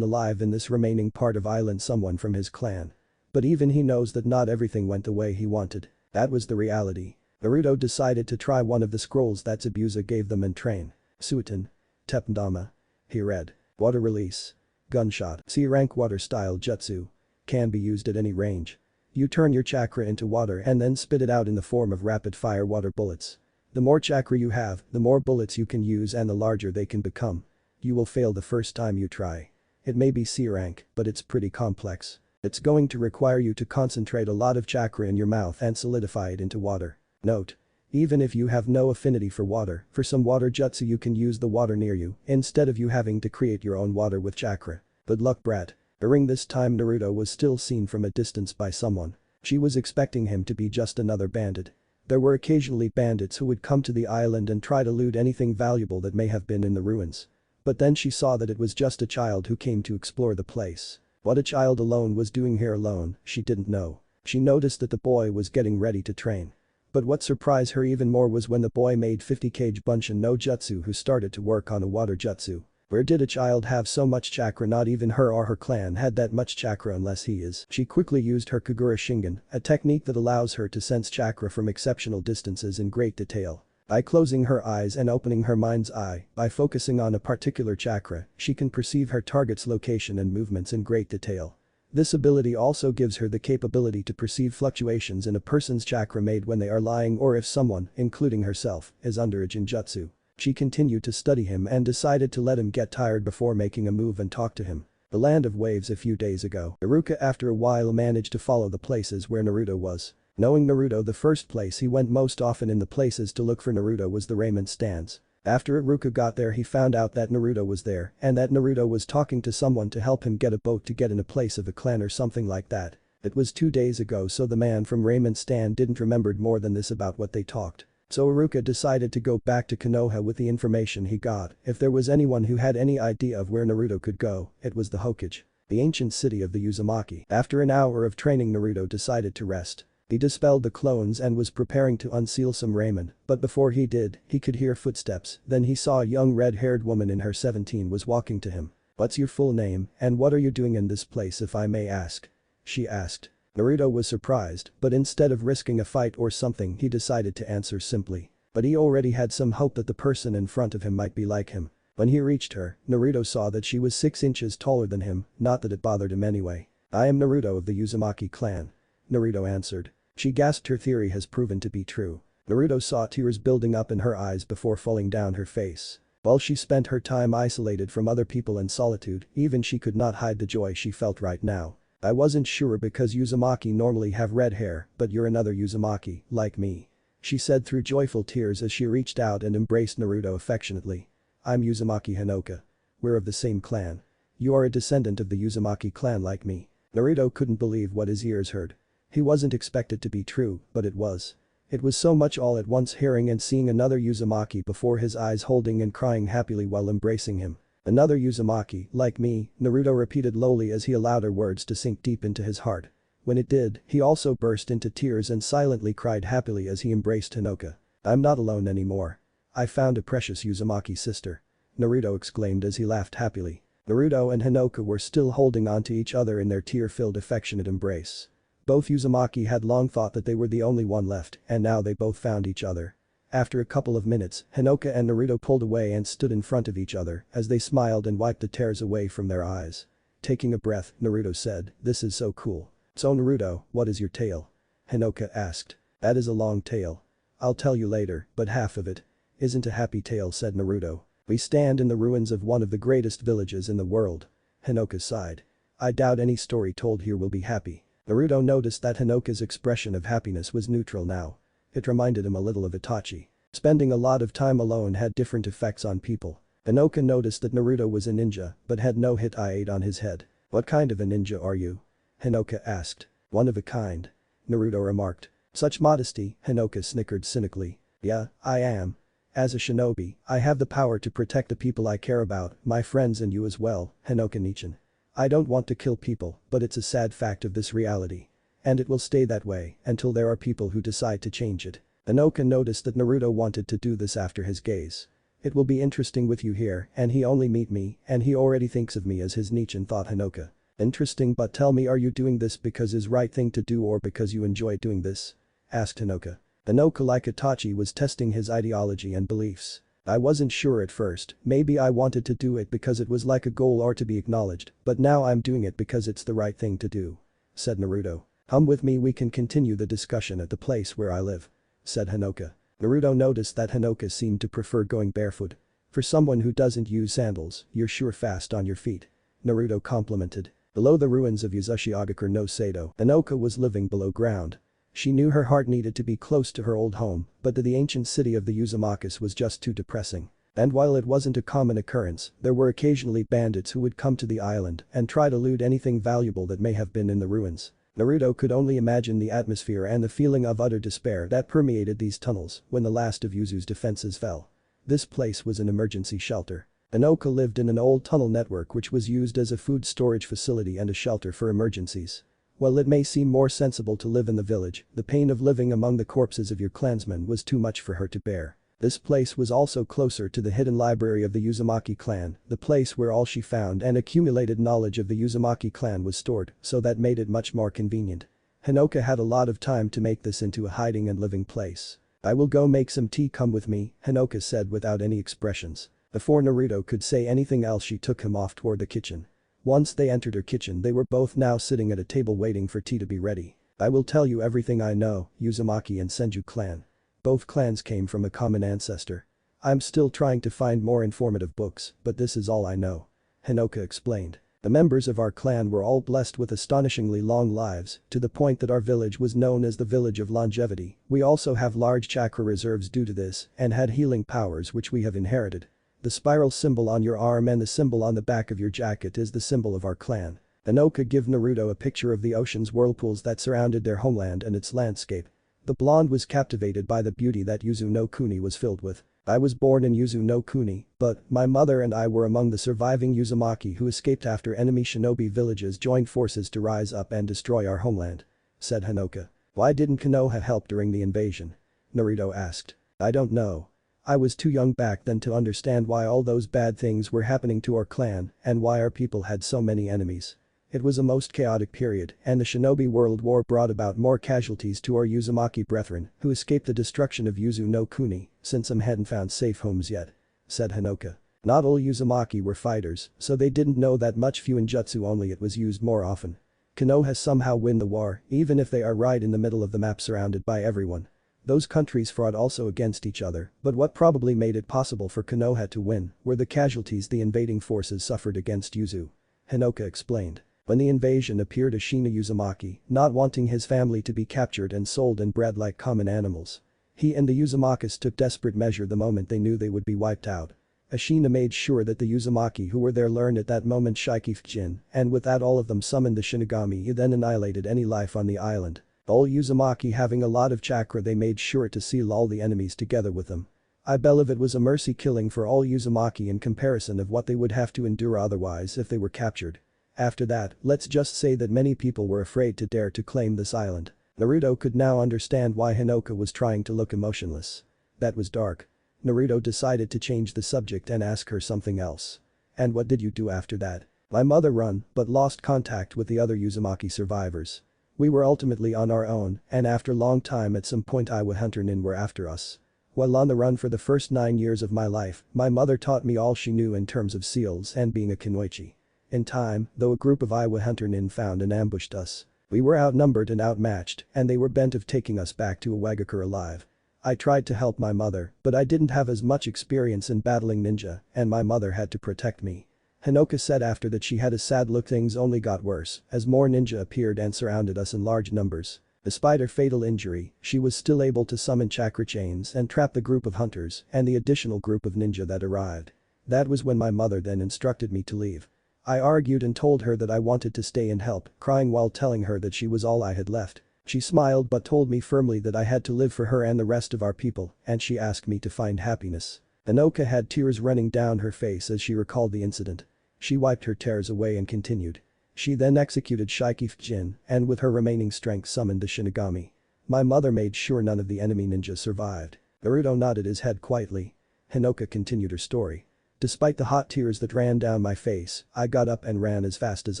alive in this remaining part of island, someone from his clan. But even he knows that not everything went the way he wanted. That was the reality. Naruto decided to try one of the scrolls that Zabuza gave them and train. Suiten. Tepndama. He read. Water release. Gunshot. C-rank water style jutsu. Can be used at any range. You turn your chakra into water and then spit it out in the form of rapid-fire water bullets. The more chakra you have, the more bullets you can use and the larger they can become. You will fail the first time you try. It may be C rank, but it's pretty complex. It's going to require you to concentrate a lot of chakra in your mouth and solidify it into water. Note. Even if you have no affinity for water, for some water jutsu you can use the water near you, instead of you having to create your own water with chakra. Good luck, brat. During this time Naruto was still seen from a distance by someone. She was expecting him to be just another bandit. There were occasionally bandits who would come to the island and try to loot anything valuable that may have been in the ruins. But then she saw that it was just a child who came to explore the place. What a child alone was doing here alone, she didn't know. She noticed that the boy was getting ready to train. But what surprised her even more was when the boy made 50 Kage Bunshin no Jutsu who started to work on a water jutsu. Where did a child have so much chakra? Not even her or her clan had that much chakra unless he is. She quickly used her Kagura Shingen, a technique that allows her to sense chakra from exceptional distances in great detail. By closing her eyes and opening her mind's eye, by focusing on a particular chakra, she can perceive her target's location and movements in great detail. This ability also gives her the capability to perceive fluctuations in a person's chakra made when they are lying or if someone, including herself, is under a jinjutsu. She continued to study him and decided to let him get tired before making a move and talk to him. The land of waves a few days ago. Iruka after a while managed to follow the places where Naruto was. Knowing Naruto, the first place he went most often in the places to look for Naruto was the raiment stands. After Iruka got there he found out that Naruto was there and that Naruto was talking to someone to help him get a boat to get in a place of a clan or something like that. It was 2 days ago, so the man from raiment stand didn't remembered more than this about what they talked. So Iruka decided to go back to Konoha with the information he got. If there was anyone who had any idea of where Naruto could go, it was the Hokage. The ancient city of the Uzumaki. After an hour of training Naruto decided to rest. He dispelled the clones and was preparing to unseal some raiment, but before he did, he could hear footsteps, then he saw a young red-haired woman in her 17 was walking to him. "What's your full name, and what are you doing in this place if I may ask?" she asked. Naruto was surprised, but instead of risking a fight or something he decided to answer simply. But he already had some hope that the person in front of him might be like him. When he reached her, Naruto saw that she was 6 inches taller than him, not that it bothered him anyway. "I am Naruto of the Uzumaki clan," Naruto answered. She gasped. Her theory has proven to be true. Naruto saw tears building up in her eyes before falling down her face. While she spent her time isolated from other people in solitude, even she could not hide the joy she felt right now. "I wasn't sure because Uzumaki normally have red hair, but you're another Uzumaki, like me," she said through joyful tears as she reached out and embraced Naruto affectionately. "I'm Uzumaki Hanoka. We're of the same clan. You are a descendant of the Uzumaki clan like me." Naruto couldn't believe what his ears heard. He wasn't expected to be true, but it was. It was so much all at once hearing and seeing another Uzumaki before his eyes, holding and crying happily while embracing him. Another Uzumaki, like me, Naruto repeated lowly as he allowed her words to sink deep into his heart. When it did, he also burst into tears and silently cried happily as he embraced Hanoka. I'm not alone anymore. I found a precious Uzumaki sister. Naruto exclaimed as he laughed happily. Naruto and Hanoka were still holding on to each other in their tear-filled affectionate embrace. Both Uzumaki had long thought that they were the only one left, and now they both found each other. After a couple of minutes, Hanoka and Naruto pulled away and stood in front of each other as they smiled and wiped the tears away from their eyes. Taking a breath, Naruto said, "This is so cool." "So Naruto, what is your tale?" Hanoka asked. "That is a long tale. I'll tell you later, but half of it isn't a happy tale," said Naruto. "We stand in the ruins of one of the greatest villages in the world." Hanoka sighed. "I doubt any story told here will be happy." Naruto noticed that Hanoka's expression of happiness was neutral now. It reminded him a little of Itachi. Spending a lot of time alone had different effects on people. Hanoka noticed that Naruto was a ninja but had no hit I-8 on his head. "What kind of a ninja are you?" Hanoka asked. "One of a kind," Naruto remarked. "Such modesty," Hanoka snickered cynically. "Yeah, I am. As a shinobi, I have the power to protect the people I care about, my friends and you as well, Hanoka Nichin. I don't want to kill people, but it's a sad fact of this reality. And it will stay that way until there are people who decide to change it." Hanoka noticed that Naruto wanted to do this after his gaze. "It will be interesting with you here and he only meet me and he already thinks of me as his Nichin," thought Hanoka. "Interesting, but tell me, are you doing this because it's right thing to do or because you enjoy doing this?" asked Hanoka. Hanoka, like Itachi, was testing his ideology and beliefs. "I wasn't sure at first, maybe I wanted to do it because it was like a goal or to be acknowledged, but now I'm doing it because it's the right thing to do," said Naruto. "Come with me, we can continue the discussion at the place where I live," said Hanoka. Naruto noticed that Hanoka seemed to prefer going barefoot. "For someone who doesn't use sandals, you're sure fast on your feet," Naruto complimented. Below the ruins of Uzumaki no Sato, Hanoka was living below ground. She knew her heart needed to be close to her old home, but to the ancient city of the Uzumakis was just too depressing. And while it wasn't a common occurrence, there were occasionally bandits who would come to the island and try to loot anything valuable that may have been in the ruins. Naruto could only imagine the atmosphere and the feeling of utter despair that permeated these tunnels when the last of Yuzu's defenses fell. This place was an emergency shelter. Hanoka lived in an old tunnel network which was used as a food storage facility and a shelter for emergencies. While it may seem more sensible to live in the village, the pain of living among the corpses of your clansmen was too much for her to bear. This place was also closer to the hidden library of the Uzumaki clan, the place where all she found and accumulated knowledge of the Uzumaki clan was stored, so that made it much more convenient. Hanoka had a lot of time to make this into a hiding and living place. "I will go make some tea, come with me," Hanoka said without any expressions. Before Naruto could say anything else, she took him off toward the kitchen. Once they entered her kitchen, they were both now sitting at a table waiting for tea to be ready. "I will tell you everything I know, Uzumaki and Senju clan. Both clans came from a common ancestor. I'm still trying to find more informative books, but this is all I know," Hanoka explained. "The members of our clan were all blessed with astonishingly long lives, to the point that our village was known as the village of longevity. We also have large chakra reserves due to this and had healing powers which we have inherited. The spiral symbol on your arm and the symbol on the back of your jacket is the symbol of our clan." Hanoka gave Naruto a picture of the ocean's whirlpools that surrounded their homeland and its landscape. The blonde was captivated by the beauty that Yuzu no Kuni was filled with. "I was born in Yuzu no Kuni, but my mother and I were among the surviving Uzumaki who escaped after enemy shinobi villages joined forces to rise up and destroy our homeland," said Hanoka. "Why didn't Konoha help during the invasion?" Naruto asked. "I don't know. I was too young back then to understand why all those bad things were happening to our clan and why our people had so many enemies. It was a most chaotic period and the Shinobi World War brought about more casualties to our Uzumaki brethren who escaped the destruction of Yuzu no Kuni since some hadn't found safe homes yet," said Hanoka. "Not all Uzumaki were fighters, so they didn't know that much Fuinjutsu, only it was used more often. Konoha somehow win the war even if they are right in the middle of the map surrounded by everyone. Those countries fought also against each other, but what probably made it possible for Konoha to win were the casualties the invading forces suffered against Yuzu," Hanoka explained. "When the invasion appeared, Ashina Uzumaki, not wanting his family to be captured and sold and bred like common animals. He and the Uzumakas took desperate measure the moment they knew they would be wiped out. Ashina made sure that the Uzumaki who were there learned at that moment Shikifujin, and with that all of them summoned the Shinigami. He then annihilated any life on the island. All Uzumaki having a lot of chakra, they made sure to seal all the enemies together with them. I believe it was a mercy killing for all Uzumaki in comparison of what they would have to endure otherwise if they were captured. After that, let's just say that many people were afraid to dare to claim this island. Naruto could now understand why Hanoka was trying to look emotionless. That was dark. Naruto decided to change the subject and ask her something else. And what did you do after that? My mother run, but lost contact with the other Uzumaki survivors. We were ultimately on our own, and after long time at some point Iwa Hunter Nin were after us. While on the run for the first 9 years of my life, my mother taught me all she knew in terms of seals and being a kunoichi. In time, though, a group of Iwa Hunter Nin found and ambushed us. We were outnumbered and outmatched, and they were bent of taking us back to Iwagakure alive. I tried to help my mother, but I didn't have as much experience in battling ninja, and my mother had to protect me. Hanoka said after that she had a sad look. Things only got worse as more ninja appeared and surrounded us in large numbers. Despite her fatal injury, she was still able to summon chakra chains and trap the group of hunters and the additional group of ninja that arrived. That was when my mother then instructed me to leave. I argued and told her that I wanted to stay and help, crying while telling her that she was all I had left. She smiled but told me firmly that I had to live for her and the rest of our people, and she asked me to find happiness. Hanoka had tears running down her face as she recalled the incident. She wiped her tears away and continued. She then executed Shikifujin and with her remaining strength summoned the Shinigami. My mother made sure none of the enemy ninjas survived. Naruto nodded his head quietly. Hanoka continued her story. Despite the hot tears that ran down my face, I got up and ran as fast as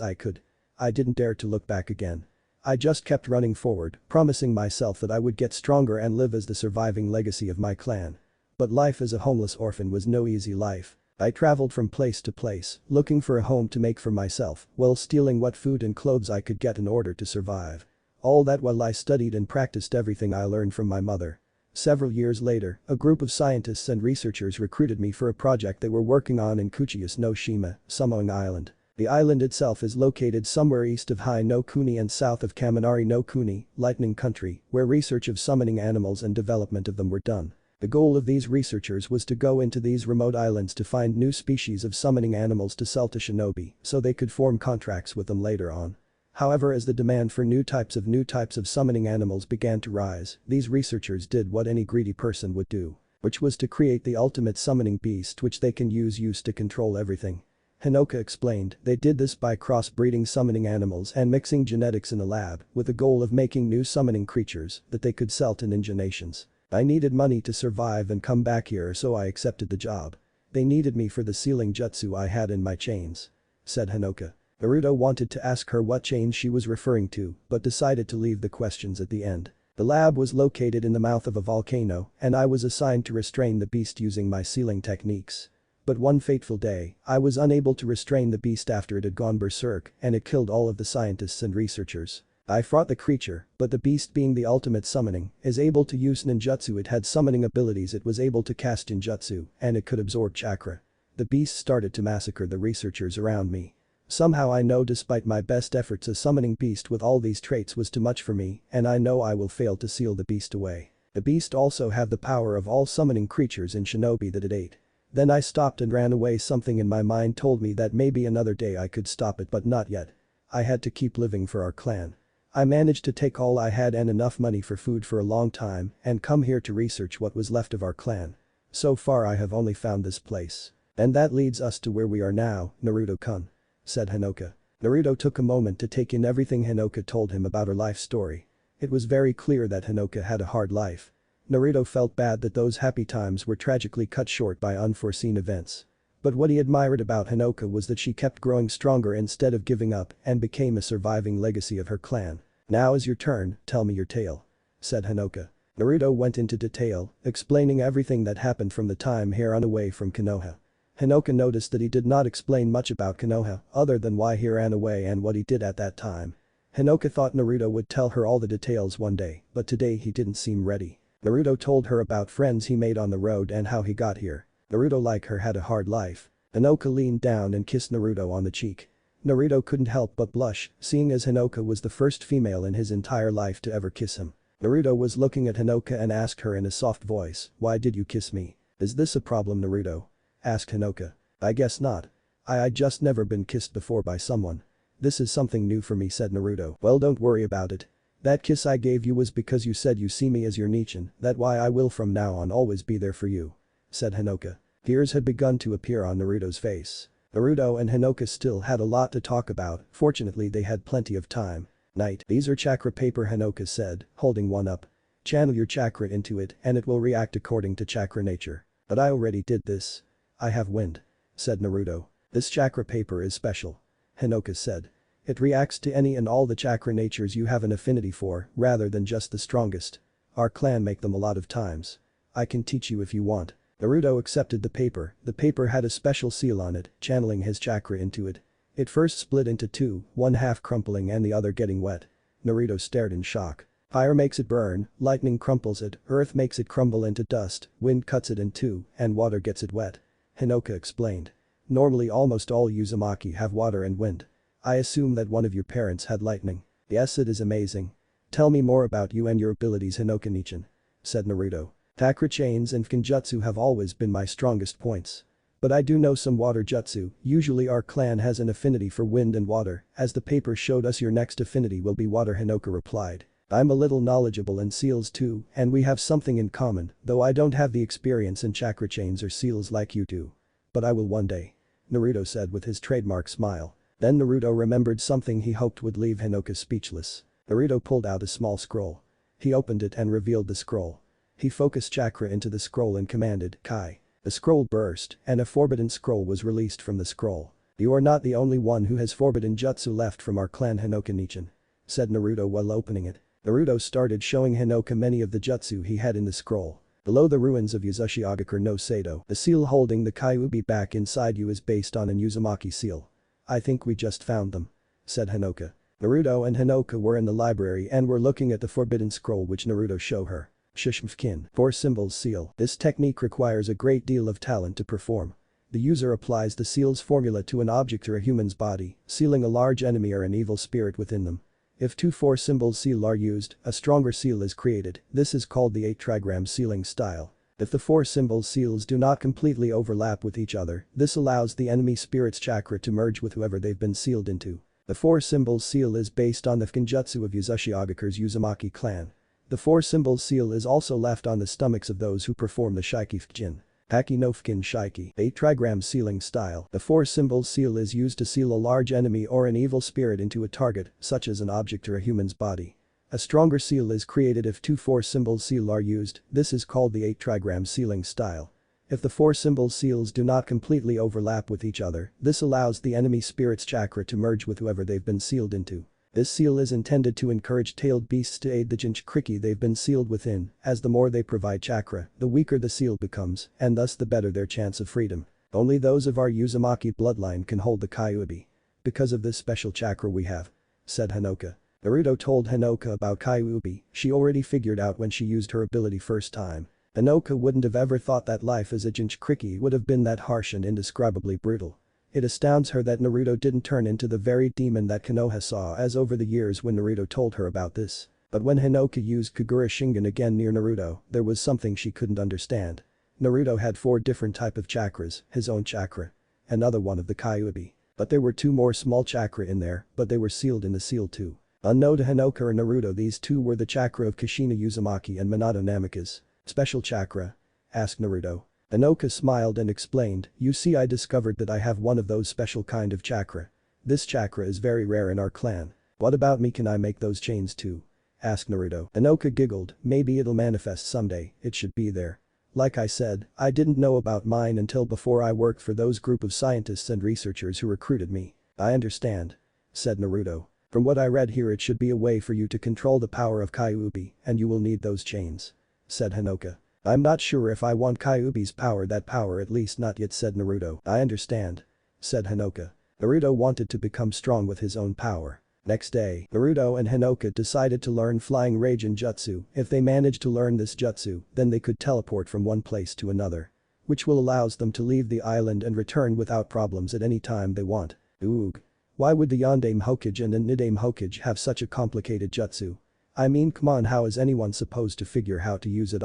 I could. I didn't dare to look back again. I just kept running forward, promising myself that I would get stronger and live as the surviving legacy of my clan. But life as a homeless orphan was no easy life. I traveled from place to place, looking for a home to make for myself, while stealing what food and clothes I could get in order to survive. All that while I studied and practiced everything I learned from my mother. Several years later, a group of scientists and researchers recruited me for a project they were working on in Kuchiyas no Shima, Samoan Island. The island itself is located somewhere east of Hai no Kuni and south of Kaminari no Kuni, Lightning Country, where research of summoning animals and development of them were done. The goal of these researchers was to go into these remote islands to find new species of summoning animals to sell to shinobi so they could form contracts with them later on. However, as the demand for new types of summoning animals began to rise, these researchers did what any greedy person would do, which was to create the ultimate summoning beast which they can use to control everything. Hanoka explained they did this by crossbreeding summoning animals and mixing genetics in a lab with the goal of making new summoning creatures that they could sell to ninja nations. I needed money to survive and come back here, so I accepted the job. They needed me for the sealing jutsu I had in my chains, said Hanoka. Naruto wanted to ask her what chains she was referring to but decided to leave the questions at the end. The lab was located in the mouth of a volcano and I was assigned to restrain the beast using my sealing techniques. But one fateful day, I was unable to restrain the beast after it had gone berserk and it killed all of the scientists and researchers. I fought the creature, but the beast being the ultimate summoning, is able to use ninjutsu. It had summoning abilities, it was able to cast ninjutsu, and it could absorb chakra. The beast started to massacre the researchers around me. Somehow I know despite my best efforts a summoning beast with all these traits was too much for me and I know I will fail to seal the beast away. The beast also have the power of all summoning creatures in shinobi that it ate. Then I stopped and ran away. Something in my mind told me that maybe another day I could stop it, but not yet. I had to keep living for our clan. I managed to take all I had and enough money for food for a long time and come here to research what was left of our clan. So far I have only found this place. And that leads us to where we are now, Naruto-kun, said Hanoka. Naruto took a moment to take in everything Hanoka told him about her life story. It was very clear that Hanoka had a hard life. Naruto felt bad that those happy times were tragically cut short by unforeseen events. But what he admired about Hanoka was that she kept growing stronger instead of giving up and became a surviving legacy of her clan. Now is your turn, tell me your tale, said Hanoka. Naruto went into detail, explaining everything that happened from the time he ran away from Konoha. Hanoka noticed that he did not explain much about Konoha other than why he ran away and what he did at that time. Hanoka thought Naruto would tell her all the details one day, but today he didn't seem ready. Naruto told her about friends he made on the road and how he got here. Naruto, like her, had a hard life. Hanoka leaned down and kissed Naruto on the cheek. Naruto couldn't help but blush, seeing as Hanoka was the first female in his entire life to ever kiss him. Naruto was looking at Hanoka and asked her in a soft voice, "Why did you kiss me? Is this a problem, Naruto?" asked Hanoka. "I guess not. I just never been kissed before by someone. This is something new for me," said Naruto. "Well, don't worry about it. That kiss I gave you was because you said you see me as your Nichin, that why I will from now on always be there for you," said Hanoka. Tears had begun to appear on Naruto's face. Naruto and Hanoka still had a lot to talk about, fortunately they had plenty of time. "Night, these are chakra paper," Hanoka said, holding one up. "Channel your chakra into it and it will react according to chakra nature." "But I already did this. I have wind," said Naruto. "This chakra paper is special," Hanoka said. "It reacts to any and all the chakra natures you have an affinity for, rather than just the strongest. Our clan make them a lot of times. I can teach you if you want." Naruto accepted the paper. The paper had a special seal on it, channeling his chakra into it. It first split into two, one half crumpling and the other getting wet. Naruto stared in shock. Fire makes it burn, lightning crumples it, earth makes it crumble into dust, wind cuts it in two, and water gets it wet. Hanoka explained. "Normally almost all Uzumaki have water and wind. I assume that one of your parents had lightning." "Yes, it is amazing. Tell me more about you and your abilities, Hanoka Nichin," said Naruto. "Chakra chains and Fuinjutsu have always been my strongest points. But I do know some water jutsu, usually our clan has an affinity for wind and water, as the paper showed us your next affinity will be water," Hanoka replied. "I'm a little knowledgeable in seals too, and we have something in common, though I don't have the experience in chakra chains or seals like you do. But I will one day," Naruto said with his trademark smile. Then Naruto remembered something he hoped would leave Hanoka speechless. Naruto pulled out a small scroll. He opened it and revealed the scroll. He focused chakra into the scroll and commanded, "Kai." The scroll burst, and a forbidden scroll was released from the scroll. "You are not the only one who has forbidden jutsu left from our clan, Hanoka Nichin," said Naruto while opening it. Naruto started showing Hanoka many of the jutsu he had in the scroll. "Below the ruins of Uzumaki no Sado, the seal holding the Kyuubi back inside you is based on an Uzumaki seal. I think we just found them," said Hanoka. Naruto and Hanoka were in the library and were looking at the forbidden scroll which Naruto showed her. Shishmfkin, 4 symbols seal. This technique requires a great deal of talent to perform. The user applies the seal's formula to an object or a human's body, sealing a large enemy or an evil spirit within them. If 2 4-symbol seal are used, a stronger seal is created. This is called the 8-trigram sealing style. If the 4-symbol seals do not completely overlap with each other, this allows the enemy spirit's chakra to merge with whoever they've been sealed into. The 4-symbol seal is based on the Fuinjutsu of Uzumaka's Uzumaki clan. The 4-symbol seal is also left on the stomachs of those who perform the Shiki Fujin. Haki no Fukin Shiki, 8-trigram sealing style. The 4-symbol seal is used to seal a large enemy or an evil spirit into a target, such as an object or a human's body. A stronger seal is created if 2 4-symbol seal are used. This is called the 8-trigram sealing style. If the 4-symbol seals do not completely overlap with each other, this allows the enemy spirit's chakra to merge with whoever they've been sealed into. This seal is intended to encourage tailed beasts to aid the Jinchuriki they've been sealed within, as the more they provide chakra, the weaker the seal becomes, and thus the better their chance of freedom. Only those of our Uzumaki bloodline can hold the Kyuubi. Because of this special chakra we have," said Hanoka. Naruto told Hanoka about Kyuubi. She already figured out when she used her ability first time. Hanoka wouldn't have ever thought that life as a Jinchuriki would have been that harsh and indescribably brutal. It astounds her that Naruto didn't turn into the very demon that Konoha saw as over the years when Naruto told her about this. But when Hanoka used Kagura Shingen again near Naruto, there was something she couldn't understand. Naruto had 4 different type of chakras, his own chakra. Another one of the Kyuubi. But there were 2 more small chakra in there, but they were sealed in the seal too. Unknown to Hanoka or Naruto, these 2 were the chakra of Kushina Uzumaki and Minato Namikaze. "Special chakra?" asked Naruto. Hanoka smiled and explained, "You see, I discovered that I have one of those special kind of chakra. This chakra is very rare in our clan." "What about me, can I make those chains too?" asked Naruto. Hanoka giggled, "Maybe it'll manifest someday, it should be there. Like I said, I didn't know about mine until before I worked for those group of scientists and researchers who recruited me." "I understand," said Naruto. "From what I read here, it should be a way for you to control the power of Kyuubi, and you will need those chains," said Hanoka. "I'm not sure if I want Kyuubi's power, that power at least not yet," said Naruto. "I understand," said Hanoka. Naruto wanted to become strong with his own power. Next day, Naruto and Hanoka decided to learn Flying Raijin Jutsu. If they managed to learn this jutsu, then they could teleport from one place to another. Which will allows them to leave the island and return without problems at any time they want. Oog. Why would the Yondaime Hokage and the Nidaime Hokage have such a complicated jutsu? I mean, come on, how is anyone supposed to figure how to use it?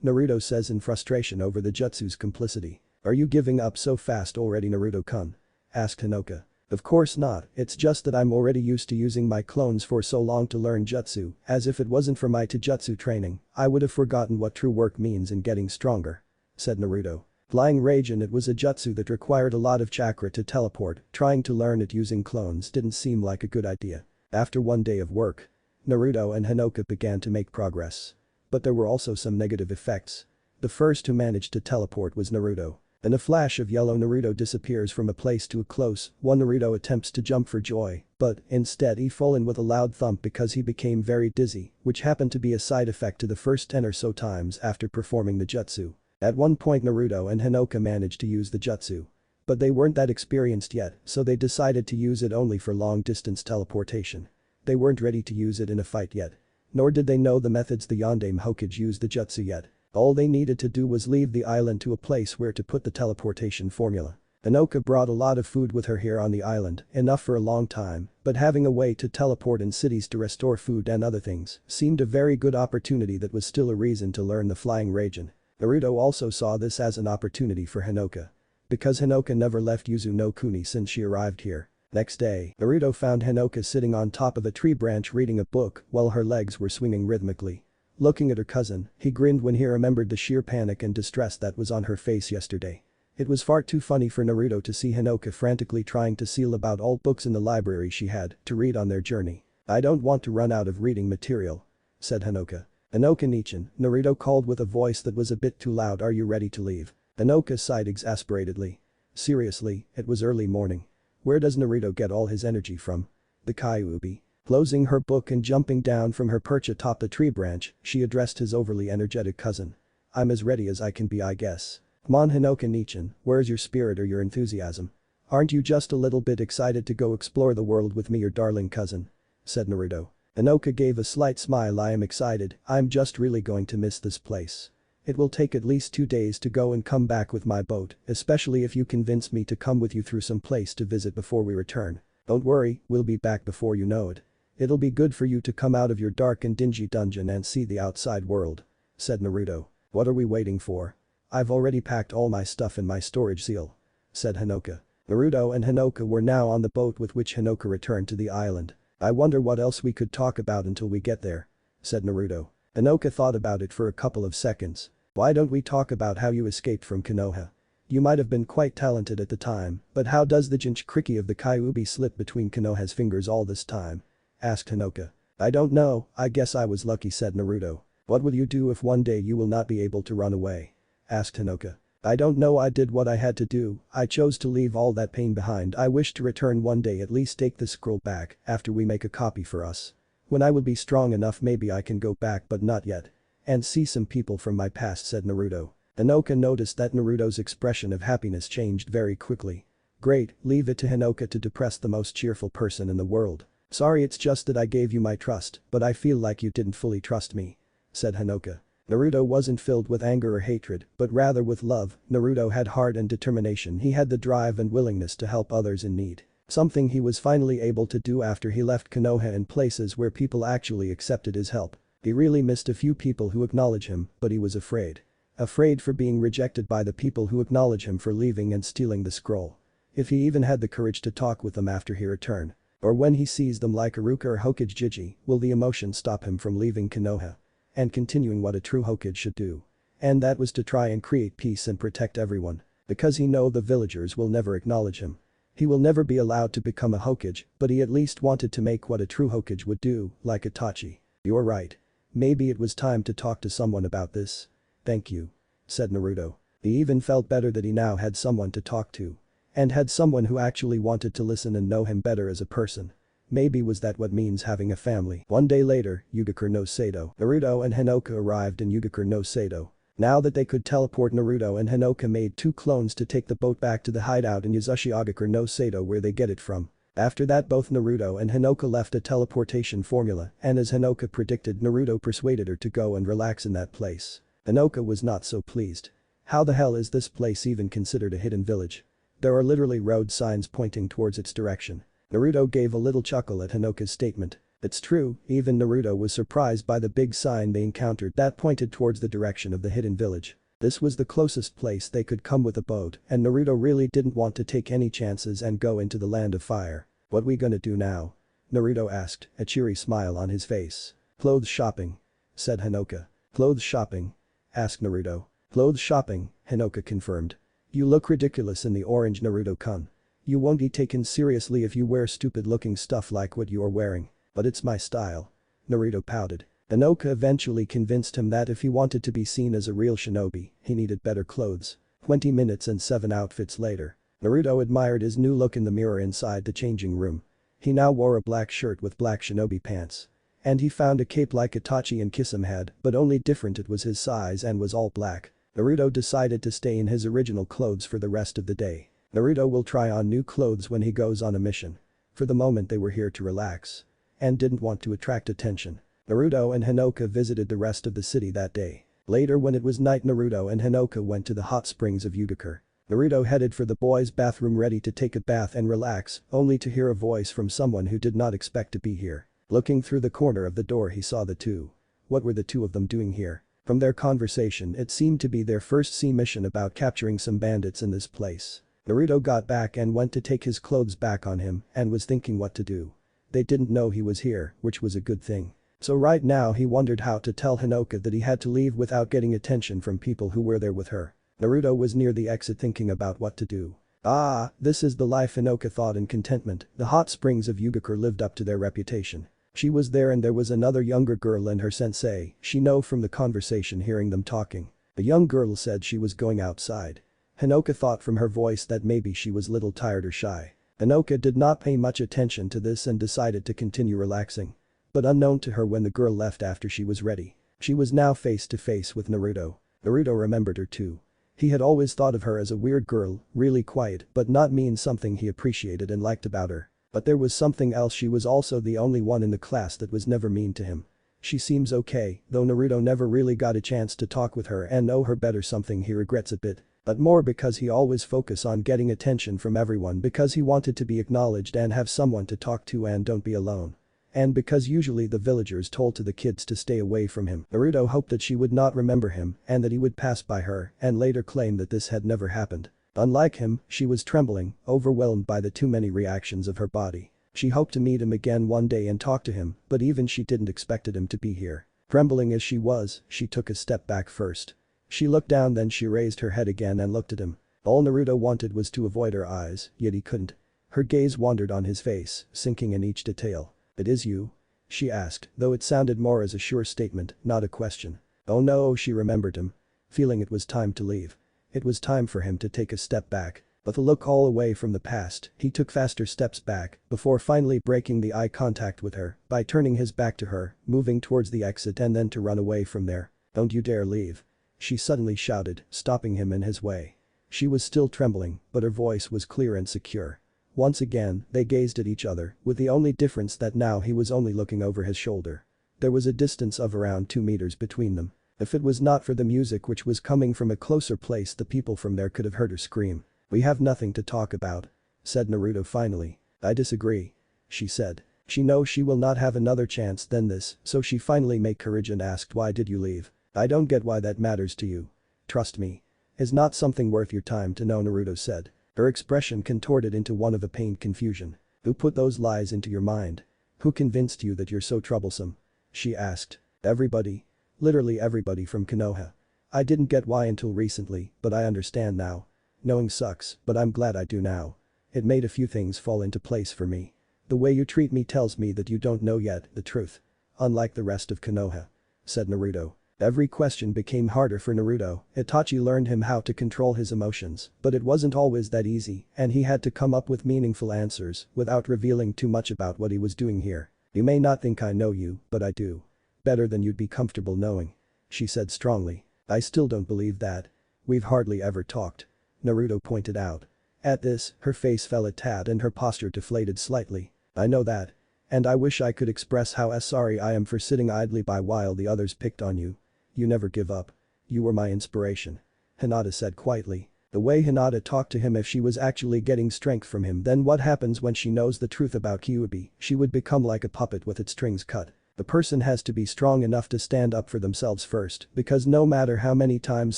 Naruto says in frustration over the jutsu's complicity. "Are you giving up so fast already, Naruto-kun?" asked Hanoka. Of course not, it's just that I'm already used to using my clones for so long to learn jutsu, as if it wasn't for my taijutsu training, I would have forgotten what true work means in getting stronger," said Naruto. Flying Raijin, it was a jutsu that required a lot of chakra to teleport, trying to learn it using clones didn't seem like a good idea. After one day of work, Naruto and Hanoka began to make progress. But there were also some negative effects. The first who managed to teleport was Naruto. In a flash of yellow, Naruto disappears from a place to a close one. Naruto attempts to jump for joy, but instead he fallen with a loud thump because he became very dizzy, which happened to be a side effect to the first 10 or so times after performing the jutsu. At one point Naruto and Hanoka managed to use the jutsu. But they weren't that experienced yet, so they decided to use it only for long-distance teleportation. They weren't ready to use it in a fight yet. Nor did they know the methods the Yondaime Hokage used the jutsu yet. All they needed to do was leave the island to a place where to put the teleportation formula. Hanoka brought a lot of food with her here on the island, enough for a long time, but having a way to teleport in cities to restore food and other things seemed a very good opportunity that was still a reason to learn the Flying Raijin. Naruto also saw this as an opportunity for Hanoka. Because Hanoka never left Yuzu no Kuni since she arrived here. Next day, Naruto found Hanoka sitting on top of a tree branch reading a book while her legs were swinging rhythmically. Looking at her cousin, he grinned when he remembered the sheer panic and distress that was on her face yesterday. It was far too funny for Naruto to see Hanoka frantically trying to seal about all books in the library she had to read on their journey. "I don't want to run out of reading material," said Hanoka. "Hanoka-nichan," Naruto called with a voice that was a bit too loud. "Are you ready to leave?" Hanoka sighed exasperatedly. Seriously, it was early morning. Where does Naruto get all his energy from? The Kyuubi. Closing her book and jumping down from her perch atop the tree branch, she addressed his overly energetic cousin. "I'm as ready as I can be, I guess. Come on Hanoka-nichan, where's your spirit or your enthusiasm? Aren't you just a little bit excited to go explore the world with me, your darling cousin?" said Naruto. Hanoka gave a slight smile. "I am excited, I'm just really going to miss this place. It will take at least 2 days to go and come back with my boat, especially if you convince me to come with you through some place to visit before we return. Don't worry, we'll be back before you know it. It'll be good for you to come out of your dark and dingy dungeon and see the outside world," said Naruto. "What are we waiting for? I've already packed all my stuff in my storage seal," said Hanoka. Naruto and Hanoka were now on the boat with which Hanoka returned to the island. "I wonder what else we could talk about until we get there," said Naruto. Hanoka thought about it for a couple of seconds. "Why don't we talk about how you escaped from Konoha? You might have been quite talented at the time, but how does the Jinchuriki of the Kyuubi slip between Konoha's fingers all this time?" asked Hanoka. "I don't know, I guess I was lucky," said Naruto. "What will you do if one day you will not be able to run away?" asked Hanoka. "I don't know, I did what I had to do, I chose to leave all that pain behind. I wish to return one day, at least take the scroll back after we make a copy for us. When I will be strong enough maybe I can go back, but not yet. And see some people from my past," said Naruto. Hanoka noticed that Naruto's expression of happiness changed very quickly. "Great, leave it to Hanoka to depress the most cheerful person in the world. Sorry, it's just that I gave you my trust, but I feel like you didn't fully trust me," said Hanoka. Naruto wasn't filled with anger or hatred, but rather with love. Naruto had heart and determination. He had the drive and willingness to help others in need. Something he was finally able to do after he left Konoha in places where people actually accepted his help. He really missed a few people who acknowledge him, but he was afraid. Afraid for being rejected by the people who acknowledge him for leaving and stealing the scroll. If he even had the courage to talk with them after he returned. Or when he sees them like Haruka or Hokage Jiji, will the emotion stop him from leaving Konoha and continuing what a true Hokage should do? And that was to try and create peace and protect everyone. Because he know the villagers will never acknowledge him. He will never be allowed to become a Hokage, but he at least wanted to make what a true Hokage would do, like Itachi. "You're right. Maybe it was time to talk to someone about this." "Thank you," said Naruto. He even felt better that he now had someone to talk to. And had someone who actually wanted to listen and know him better as a person. Maybe was that what means having a family. One day later, Yugakure no Sato. Naruto and Hanoka arrived in Yugakure no Sato. Now that they could teleport, Naruto and Hanoka made 2 clones to take the boat back to the hideout in Yugakure no Sato where they get it from. After that, both Naruto and Hanoka left a teleportation formula, and as Hanoka predicted, Naruto persuaded her to go and relax in that place. Hanoka was not so pleased. How the hell is this place even considered a hidden village? There are literally road signs pointing towards its direction. Naruto gave a little chuckle at Hanoka's statement. It's true, even Naruto was surprised by the big sign they encountered that pointed towards the direction of the hidden village. This was the closest place they could come with a boat, and Naruto really didn't want to take any chances and go into the land of fire. What we gonna do now? Naruto asked, a cheery smile on his face. Clothes shopping, said Hanoka. Clothes shopping? Asked Naruto. Clothes shopping, Hanoka confirmed. You look ridiculous in the orange, Naruto-kun. You won't be taken seriously if you wear stupid-looking stuff like what you're wearing. But it's my style. Naruto pouted. Hanoka eventually convinced him that if he wanted to be seen as a real shinobi, he needed better clothes. 20 minutes and 7 outfits later. Naruto admired his new look in the mirror inside the changing room. He now wore a black shirt with black shinobi pants. And he found a cape like Itachi and Kisame had, but only different, it was his size and was all black. Naruto decided to stay in his original clothes for the rest of the day. Naruto will try on new clothes when he goes on a mission. For the moment they were here to relax. And didn't want to attract attention. Naruto and Hanoka visited the rest of the city that day. Later when it was night, Naruto and Hanoka went to the hot springs of Uzumaki. Naruto headed for the boys' bathroom ready to take a bath and relax, only to hear a voice from someone who did not expect to be here. Looking through the corner of the door he saw the two. What were the two of them doing here? From their conversation it seemed to be their first sea mission about capturing some bandits in this place. Naruto got back and went to take his clothes back on him and was thinking what to do. They didn't know he was here, which was a good thing. So right now he wondered how to tell Hanoka that he had to leave without getting attention from people who were there with her. Naruto was near the exit thinking about what to do. Ah, this is the life, Hanoka thought in contentment. The hot springs of Uzumaki lived up to their reputation. She was there and there was another younger girl and her sensei, she knew from the conversation hearing them talking. The young girl said she was going outside. Hanoka thought from her voice that maybe she was little tired or shy. Hanoka did not pay much attention to this and decided to continue relaxing. But unknown to her when the girl left after she was ready. She was now face to face with Naruto. Naruto remembered her too. He had always thought of her as a weird girl, really quiet but not mean, something he appreciated and liked about her. But there was something else, she was also the only one in the class that was never mean to him. She seems okay, though Naruto never really got a chance to talk with her and know her better, something he regrets a bit. But more because he always focused on getting attention from everyone because he wanted to be acknowledged and have someone to talk to and don't be alone. And because usually the villagers told to the kids to stay away from him. Naruto hoped that she would not remember him and that he would pass by her and later claim that this had never happened. Unlike him, she was trembling, overwhelmed by the too many reactions of her body. She hoped to meet him again one day and talk to him, but even she didn't expected him to be here. Trembling as she was, she took a step back first. She looked down, then she raised her head again and looked at him. All Naruto wanted was to avoid her eyes, yet he couldn't. Her gaze wandered on his face, sinking in each detail. "It is you?" she asked, though it sounded more as a sure statement, not a question. Oh no, she remembered him. Feeling it was time to leave. It was time for him to take a step back. But the look all away from the past, he took faster steps back before finally breaking the eye contact with her by turning his back to her, moving towards the exit and then to run away from there. "Don't you dare leave," she suddenly shouted, stopping him in his way. She was still trembling, but her voice was clear and secure. Once again, they gazed at each other, with the only difference that now he was only looking over his shoulder. There was a distance of around 2 meters between them. If it was not for the music which was coming from a closer place, the people from there could have heard her scream. "We have nothing to talk about," said Naruto finally. "I disagree," she said. She knows she will not have another chance than this, so she finally made courage and asked, "Why did you leave?" "I don't get why that matters to you. Trust me. It's not something worth your time to know," Naruto said. Her expression contorted into one of a pained confusion. "Who put those lies into your mind? Who convinced you that you're so troublesome?" she asked. "Everybody. Literally everybody from Konoha. I didn't get why until recently, but I understand now. Knowing sucks, but I'm glad I do now. It made a few things fall into place for me. The way you treat me tells me that you don't know yet the truth. Unlike the rest of Konoha," said Naruto. Every question became harder for Naruto. Itachi learned him how to control his emotions, but it wasn't always that easy and he had to come up with meaningful answers without revealing too much about what he was doing here. "You may not think I know you, but I do. Better than you'd be comfortable knowing," she said strongly. "I still don't believe that. We've hardly ever talked," Naruto pointed out. At this, her face fell a tad and her posture deflated slightly. "I know that. And I wish I could express how sorry I am for sitting idly by while the others picked on you. You never give up. You were my inspiration," Hinata said quietly. The way Hinata talked to him, if she was actually getting strength from him, then what happens when she knows the truth about Kyuubi? She would become like a puppet with its strings cut. The person has to be strong enough to stand up for themselves first, because no matter how many times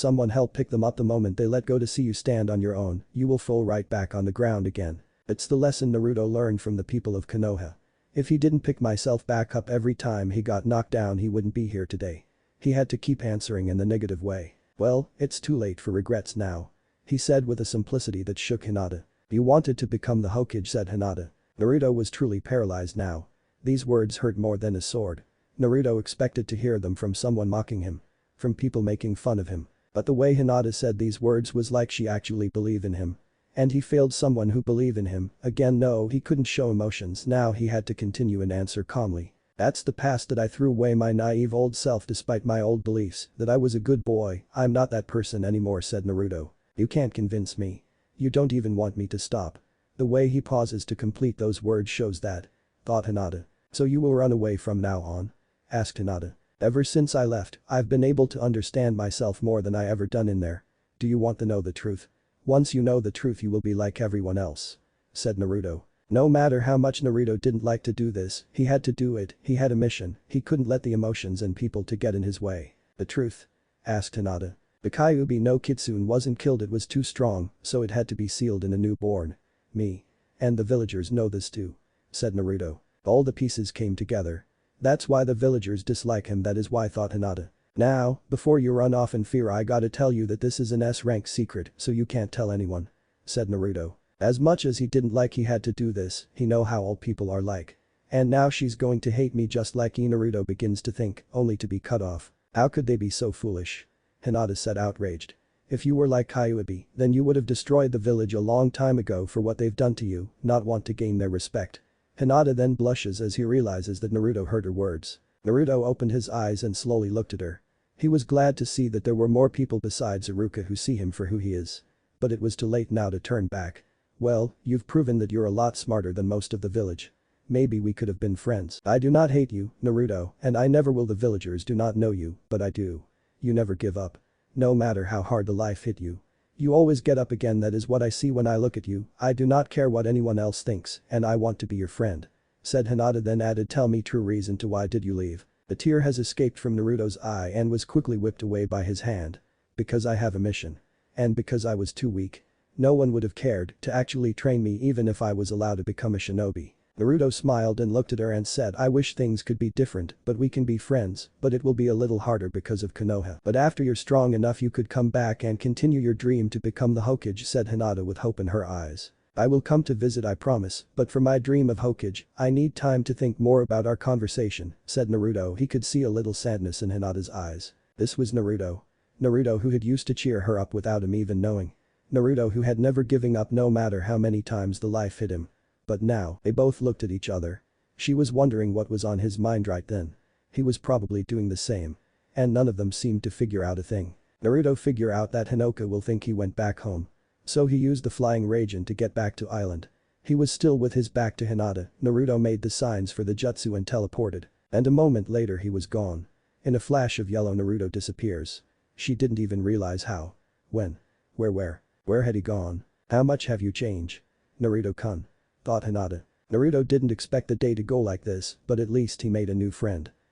someone helped pick them up, the moment they let go to see you stand on your own, you will fall right back on the ground again. It's the lesson Naruto learned from the people of Konoha. If he didn't pick myself back up every time he got knocked down, he wouldn't be here today. He had to keep answering in the negative way. Well, it's too late for regrets now. He said with a simplicity that shook Hinata. You wanted to become the Hokage, said Hinata. Naruto was truly paralyzed now. These words hurt more than a sword. Naruto expected to hear them from someone mocking him. From people making fun of him. But the way Hinata said these words was like she actually believed in him. And he failed someone who believed in him. Again, no, he couldn't show emotions. Now he had to continue and answer calmly. That's the past that I threw away, my naive old self, despite my old beliefs that I was a good boy. I'm not that person anymore, said Naruto. You can't convince me. You don't even want me to stop. The way he pauses to complete those words shows that. Thought Hinata. So you will run away from now on? Asked Hinata. Ever since I left, I've been able to understand myself more than I ever done in there. Do you want to know the truth? Once you know the truth, you will be like everyone else. Said Naruto. No matter how much Naruto didn't like to do this, he had to do it. He had a mission. He couldn't let the emotions and people to get in his way. The truth? Asked Hinata. The Kyuubi no Kitsune wasn't killed, it was too strong, so it had to be sealed in a newborn. Me. And the villagers know this too. Said Naruto. All the pieces came together. That's why the villagers dislike him, that is why, thought Hinata. Now, before you run off in fear, I gotta tell you that this is an S-rank secret, so you can't tell anyone. Said Naruto. As much as he didn't like he had to do this, he know how all people are like. And now she's going to hate me just like Naruto begins to think, only to be cut off. How could they be so foolish? Hinata said, outraged. If you were like Kyuubi, then you would have destroyed the village a long time ago for what they've done to you, not want to gain their respect. Hinata then blushes as he realizes that Naruto heard her words. Naruto opened his eyes and slowly looked at her. He was glad to see that there were more people besides Iruka who see him for who he is. But it was too late now to turn back. Well, you've proven that you're a lot smarter than most of the village. Maybe we could have been friends. I do not hate you, Naruto, and I never will. The villagers do not know you, but I do. You never give up. No matter how hard the life hit you. You always get up again, that is what I see when I look at you. I do not care what anyone else thinks, and I want to be your friend. Said Hinata, then added, tell me true reason to why did you leave? A tear has escaped from Naruto's eye and was quickly whipped away by his hand. Because I have a mission. And because I was too weak. No one would have cared to actually train me even if I was allowed to become a shinobi. Naruto smiled and looked at her and said, I wish things could be different, but we can be friends, but it will be a little harder because of Konoha. But after you're strong enough, you could come back and continue your dream to become the Hokage, said Hinata with hope in her eyes. I will come to visit, I promise, but for my dream of Hokage, I need time to think more about our conversation, said Naruto. He could see a little sadness in Hinata's eyes. This was Naruto. Naruto who had used to cheer her up without him even knowing. Naruto who had never given up no matter how many times the life hit him. But now, they both looked at each other. She was wondering what was on his mind right then. He was probably doing the same. And none of them seemed to figure out a thing. Naruto figured out that Hanoka will think he went back home. So he used the flying Raijin to get back to island. He was still with his back to Hinata. Naruto made the signs for the jutsu and teleported. And a moment later he was gone. In a flash of yellow, Naruto disappears. She didn't even realize how. When. Where had he gone? How much have you changed? Naruto-kun. Thought Hinata. Naruto didn't expect the day to go like this, but at least he made a new friend.